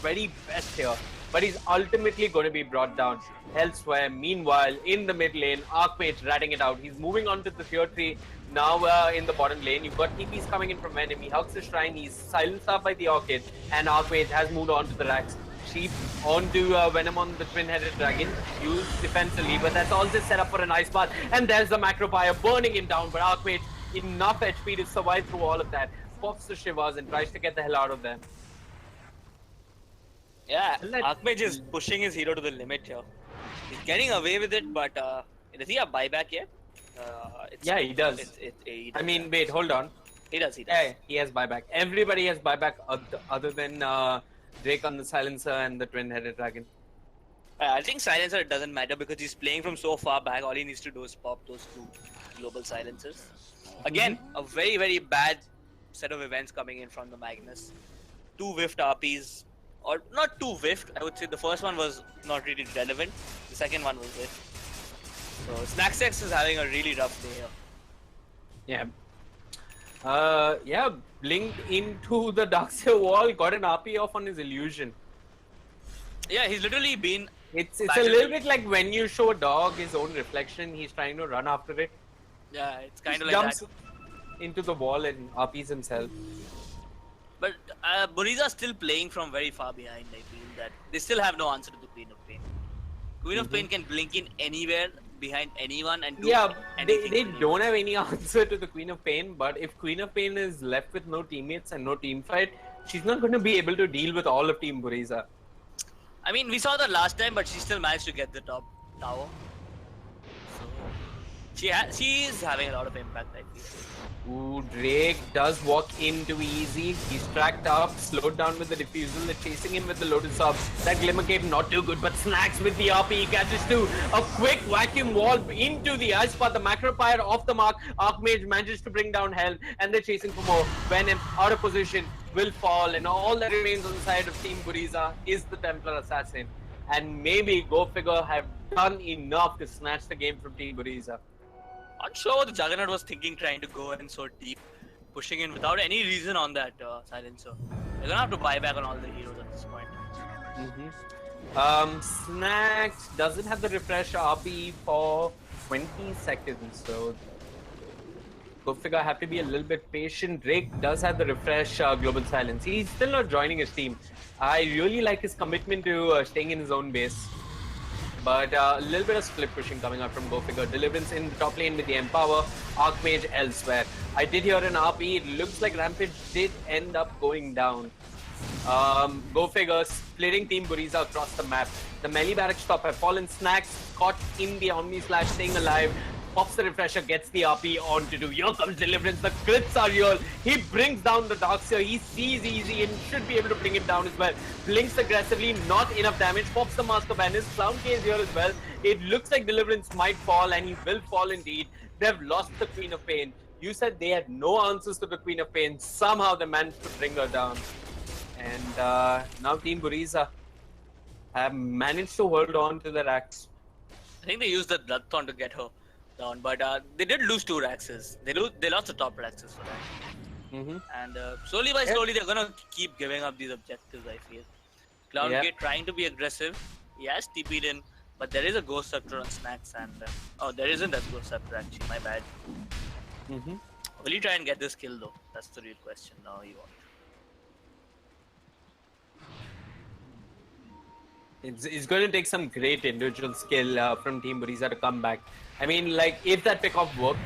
very best here. but he's ultimately going to be brought down elsewhere. Meanwhile, in the mid lane, Archmage ratting it out. He's moving on to the tier 3 now in the bottom lane. You've got TPs coming in from Venom. He hugs the shrine. He's silenced up by the Orchid, and Archmage has moved on to the racks. Sheep onto Venom on the twin-headed dragon, used defensively, but that's all just set up for an ice bath. And there's the macro fire burning him down, but Archmage enough HP to survive through all of that. Pops the shivers and tries to get the hell out of them. Yeah, Archmage is pushing his hero to the limit here. He's getting away with it, but does he have buyback yet? Yeah, he does. He does. I mean, wait, hold on. He does. Yeah, he has buyback. Everybody has buyback other than Drake on the Silencer and the twin-headed dragon. I think Silencer doesn't matter because he's playing from so far back. All he needs to do is pop those 2 global silencers. Again, a very, very bad set of events coming in from the Magnus. 2 whiffed RPs. Or not 2 whiffed, I would say the first one was not really relevant. The second one was whiffed. So Snacksex is having a really rough day here. Yeah. Yeah, blinked into the Darkseer wall, got an RP off on his illusion. Yeah, he's literally been... It's a little bit like when you show a dog his own reflection, he's trying to run after it. Yeah, it's kind of He like jumps that. into the wall and RPs himself. But Buriza still playing from very far behind. I feel that they still have no answer to the Queen of Pain. Queen of Pain can blink in anywhere, behind anyone, and do anything. They don't have any answer to the Queen of Pain, but if Queen of Pain is left with no teammates and no team fight, she's not going to be able to deal with all of Team Buriza. I mean, we saw that last time, but she still managed to get the top tower. So she is having a lot of impact, I feel. Ooh, Drake does walk into easy. He's tracked up, slowed down with the diffusal. They're chasing him with the Lotus Orb. That Glimmer Cape not too good, but Snacks with the RP. He catches 2. A quick vacuum wall into the ice path. The macro fire off the mark. Archmage manages to bring down Hell, and they're chasing for more. Venom out of position will fall, and all that remains on the side of Team Buriza is the Templar Assassin. And maybe Go Figure have done enough to snatch the game from Team Buriza. Not sure what the Juggernaut was thinking, trying to go in so deep, pushing in without any reason on that silencer. They're gonna have to buy back on all the heroes at this point. Snacks doesn't have the refresh RP for 20 seconds, so Go Figure have to be a little bit patient. Drake does have the refresh global silence. He's still not joining his team. I really like his commitment to staying in his own base. But a little bit of split pushing coming out from Go Figure. Deliverance in the top lane with the Empower. Archmage elsewhere. I did hear an RP. It looks like Rampage did end up going down. Go Figure splitting Team Buriza across the map. The melee barracks top have fallen. Snacks caught in the Omni Slash, staying alive. Pops the refresher, gets the RP on to do. Here comes Deliverance. The crits are real. He brings down the Darkseer. He sees easy and should be able to bring it down as well. Blinks aggressively, not enough damage. Pops the Mask of Madness. Clown K is here as well. It looks like Deliverance might fall, and he will fall indeed. They've lost the Queen of Pain. You said they had no answers to the Queen of Pain. Somehow they managed to bring her down. And now Team Buriza have managed to hold on to the racks. I think they used the Bloodthorn to get her down, but they did lose 2 Raxes. They lost the top Raxes for that. And slowly by slowly, they're gonna keep giving up these objectives, I feel. Clown Gate trying to be aggressive. He has TP'd in, but there is a Ghost Scepter on Snacks, and oh, there isn't a Ghost Scepter actually, my bad. Will you try and get this kill though? That's the real question. No, he won't. It's going to take some great individual skill from Team Buriza to come back. I mean, like, if that pickoff worked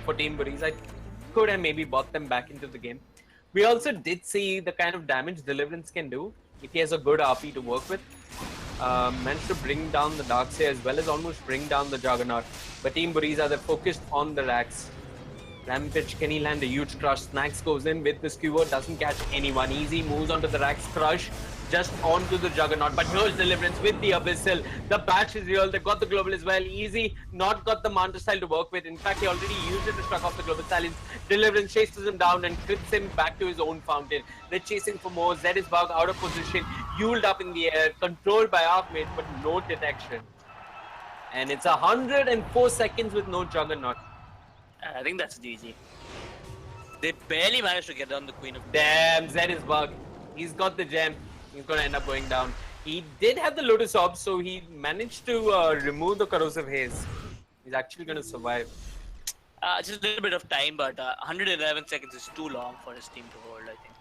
for Team Buriza, could have maybe brought them back into the game. We also did see the kind of damage Deliverance can do if he has a good RP to work with. Managed to bring down the Darkseer as well as almost bring down the Juggernaut. But Team Buriza, they're focused on the racks. Rampage, can he land a huge crush? Snacks goes in with the skewer, doesn't catch anyone. Easy moves onto the racks, crush just onto the Juggernaut. But here's Deliverance with the Abyssal. The patch is real, they've got the global as well. Easy, not got the Manta style to work with. In fact, he already used it to struck off the global silence. Deliverance chases him down and crits him back to his own fountain. They're chasing for more. Zed is bug out of position, Yuled up in the air, controlled by Archmage, but no detection. And it's 104 seconds with no Juggernaut. I think that's GG. They barely managed to get down the Queen of... Damn, Zed is bug. He's got the gem. He's going to end up going down. He did have the Lotus Orb, so he managed to remove the corrosive haze. He's actually going to survive. Just a little bit of time, but 111 seconds is too long for his team to hold, I think.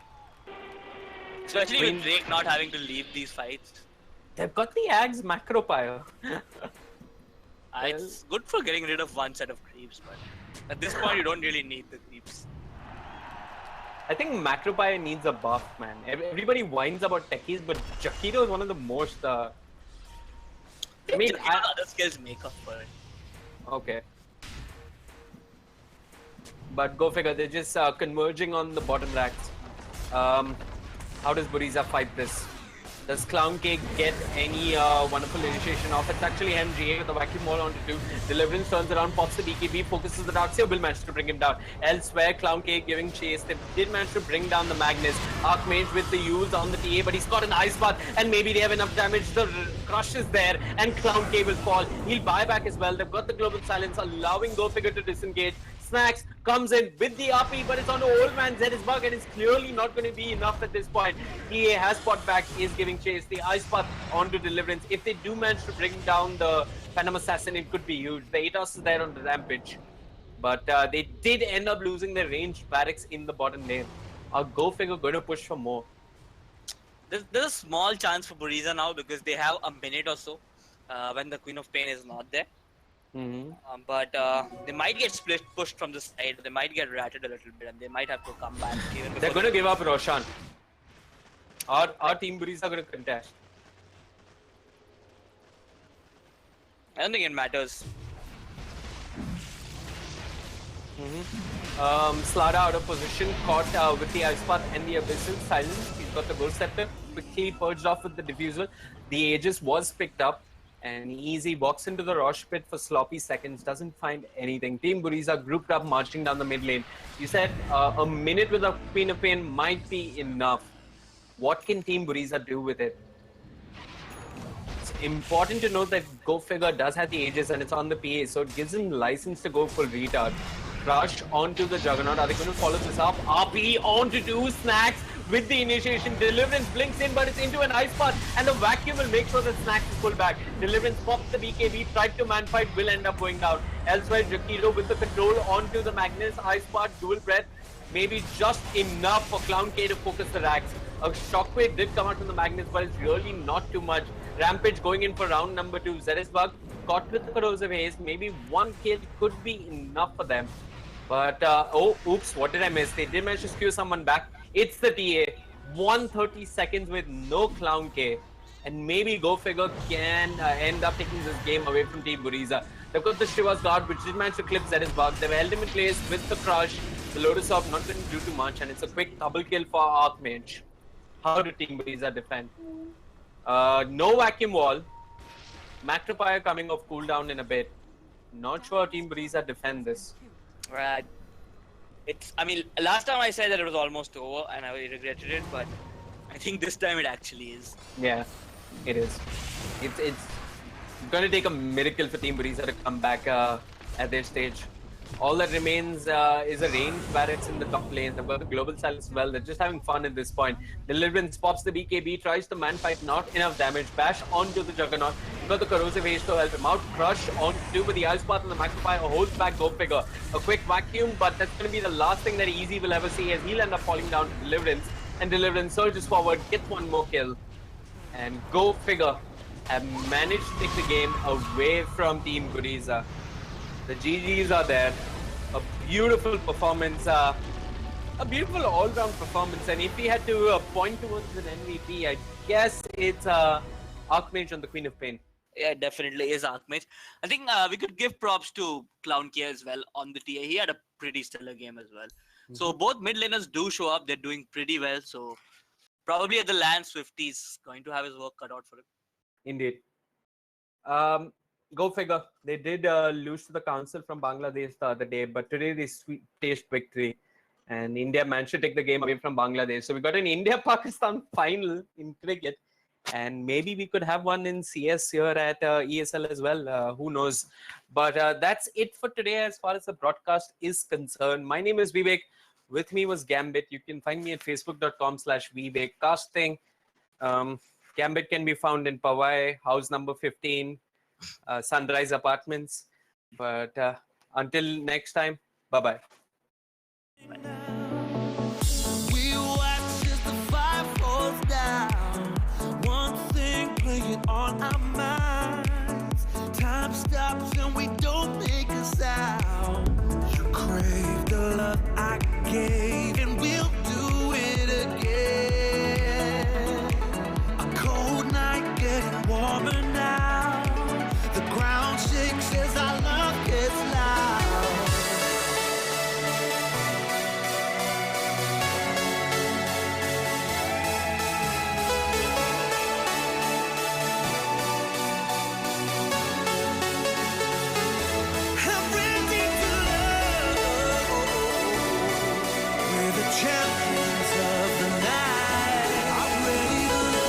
Especially with Drake not having to leave these fights. They've got the Ags Macro Pyre. It's good for getting rid of one set of creeps, but at this point you don't really need the creeps. I think Macro Pyre needs a buff, man. Everybody whines about techies, but Jakiro is one of the most... I mean, other skills make up for it. Okay. But go figure, they're just converging on the bottom racks. How does Buriza fight this? Does Clown Cake get any wonderful initiation off? It's actually MGA with the vacuum wall onto 2. Deliverance turns around, pops the BKB, focuses the Darkseer, will manage to bring him down. Elsewhere, Clown Cake giving chase. They did manage to bring down the Magnus. Archmage with the use on the TA, but he's got an Ice Bath, and maybe they have enough damage. The Crush is there, and Clown Cake will fall. He'll buy back as well. They've got the Global Silence, allowing Go Figure to disengage. Snacks comes in with the RP, but it's on the old man Zed's bug, and it's clearly not going to be enough at this point. TA has spot back, is giving chase. The Ice Path onto Deliverance. If they do manage to bring down the Phantom Assassin, it could be huge. The Atos is there on the Rampage, but they did end up losing their ranged barracks in the bottom lane. Go Figure going to push for more. There's a small chance for Buriza now because they have a minute or so when the Queen of Pain is not there. But they might get pushed from the side. They might get ratted a little bit, and they might have to come back. They're going to give up Roshan. Our team Buriza are going to contest. I don't think it matters. Slada out of position, caught with the Ice Path and the Abyssal. Silence. He's got the Ghost Scepter. Quickly purged off with the Diffusal. The Aegis was picked up. And Easy walks into the Rosh Pit for sloppy seconds, doesn't find anything. Team Buriza grouped up, marching down the mid lane. You said a minute with a Queen of Pain might be enough. What can Team Buriza do with it? It's important to note that Go Figure does have the Aegis and it's on the PA, so it gives him license to go full retard. Crush onto the Juggernaut. Are they going to follow this up? RP onto 2 Snacks. With the initiation, Deliverance blinks in, but it's into an Ice Path, and the vacuum will make sure that Snacks is pulled back. Deliverance pops the BKB, tried to man fight, will end up going down. Elsewhere, Jakiro with the control onto the Magnus, Ice Path, dual breath, maybe just enough for Clown K to focus the racks. A Shockwave did come out from the Magnus, but it's really not too much. Rampage going in for round number 2. Zed's bug caught with the corrosive haze, maybe 1 kill could be enough for them. But, oh, oops, what did I miss? They did manage to skew someone back. It's the TA. 130 seconds with no Clown K. And maybe Go Figure can end up taking this game away from Team Buriza. They've got the Shiva's Guard, which did manage to clip Zed's bug. They've held him in place with the Crush. The Lotus Orb not going to do too much, and it's a quick double kill for Archmage. How do Team Buriza defend? No vacuum wall. Macropire coming off cooldown in a bit. Not sure how Team Buriza defend this. Right. I mean, last time I said that it was almost over and I regretted it, but I think this time it actually is. Yeah, it is. It's going to take a miracle for Team Buriza to come back at their stage. All that remains is a ranged barracks in the top lane. They've got the global silence well. They're just having fun at this point. Deliverance pops the BKB, tries to man fight, not enough damage. Bash onto the Juggernaut. You've got the corrosive haze to help him out. Crush on to with the Ice Path and the Magnifier holds back Go Figure. A quick vacuum, but that's going to be the last thing that Easy will ever see as he'll end up falling down to Deliverance. And Deliverance surges forward, gets one more kill. And Go Figure have managed to take the game away from Team Buriza. The GGs are there. A beautiful performance, a beautiful all-round performance. And if we had to point towards an MVP, I guess it's Archmage on the Queen of Pain. Yeah, it definitely is Archmage. I think we could give props to Clown K as well on the TA. He had a pretty stellar game as well. So both mid laners do show up. They're doing pretty well. So probably at the LAN, Swifty's going to have his work cut out for him. Indeed. Go figure. They did lose to the council from Bangladesh the other day, but today they taste victory. And India managed to take the game away from Bangladesh. So we got an India-Pakistan final in cricket. And maybe we could have one in CS here at ESL as well. Who knows? But that's it for today as far as the broadcast is concerned. My name is Vivek. With me was Gambit. You can find me at facebook.com/VivekCasting. Gambit can be found in Powai, house number 15, Sunrise Apartments. But until next time, bye-bye. We watch as the fire falls down. One thing playing on our minds. Time stops and we don't make a sound. You crave the love I gave, and we'll do it again. A cold night getting warmer now. The ground shakes as our love gets loud. I'm ready to love. We're the champions of the night. I'm ready to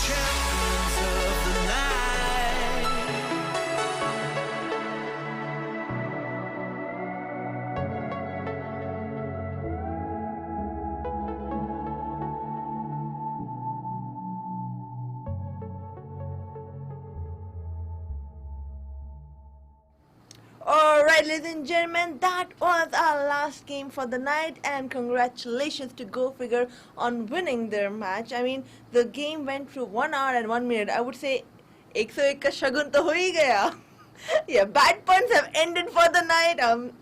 champions of the night. Alright, ladies and gentlemen, that was our last game for the night, and congratulations to Go Figure on winning their match. I mean, the game went through 1 hour and 1 minute. I would say 101 ka shagun to ho hi gaya. Yeah, bad puns have ended for the night.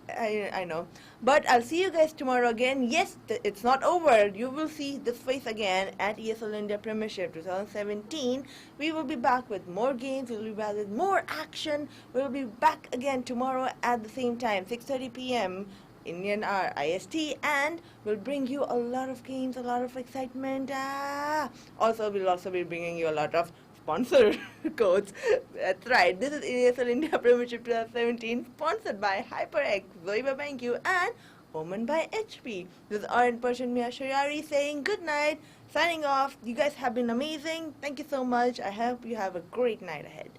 I know. But I'll see you guys tomorrow again. Yes, it's not over. You will see this face again at ESL India Premiership 2017. We will be back with more games. We'll be back with more action. We'll be back again tomorrow at the same time, 6:30 p.m. Indian hour IST, and we'll bring you a lot of games, a lot of excitement. Also, we'll also be bringing you a lot of sponsor codes. That's right. This is ESL India Premiership 2017, sponsored by HyperX, Zoiba BenQ, and owned by HP. This is Orange Persian Mia Shariari saying good night, signing off. You guys have been amazing. Thank you so much. I hope you have a great night ahead.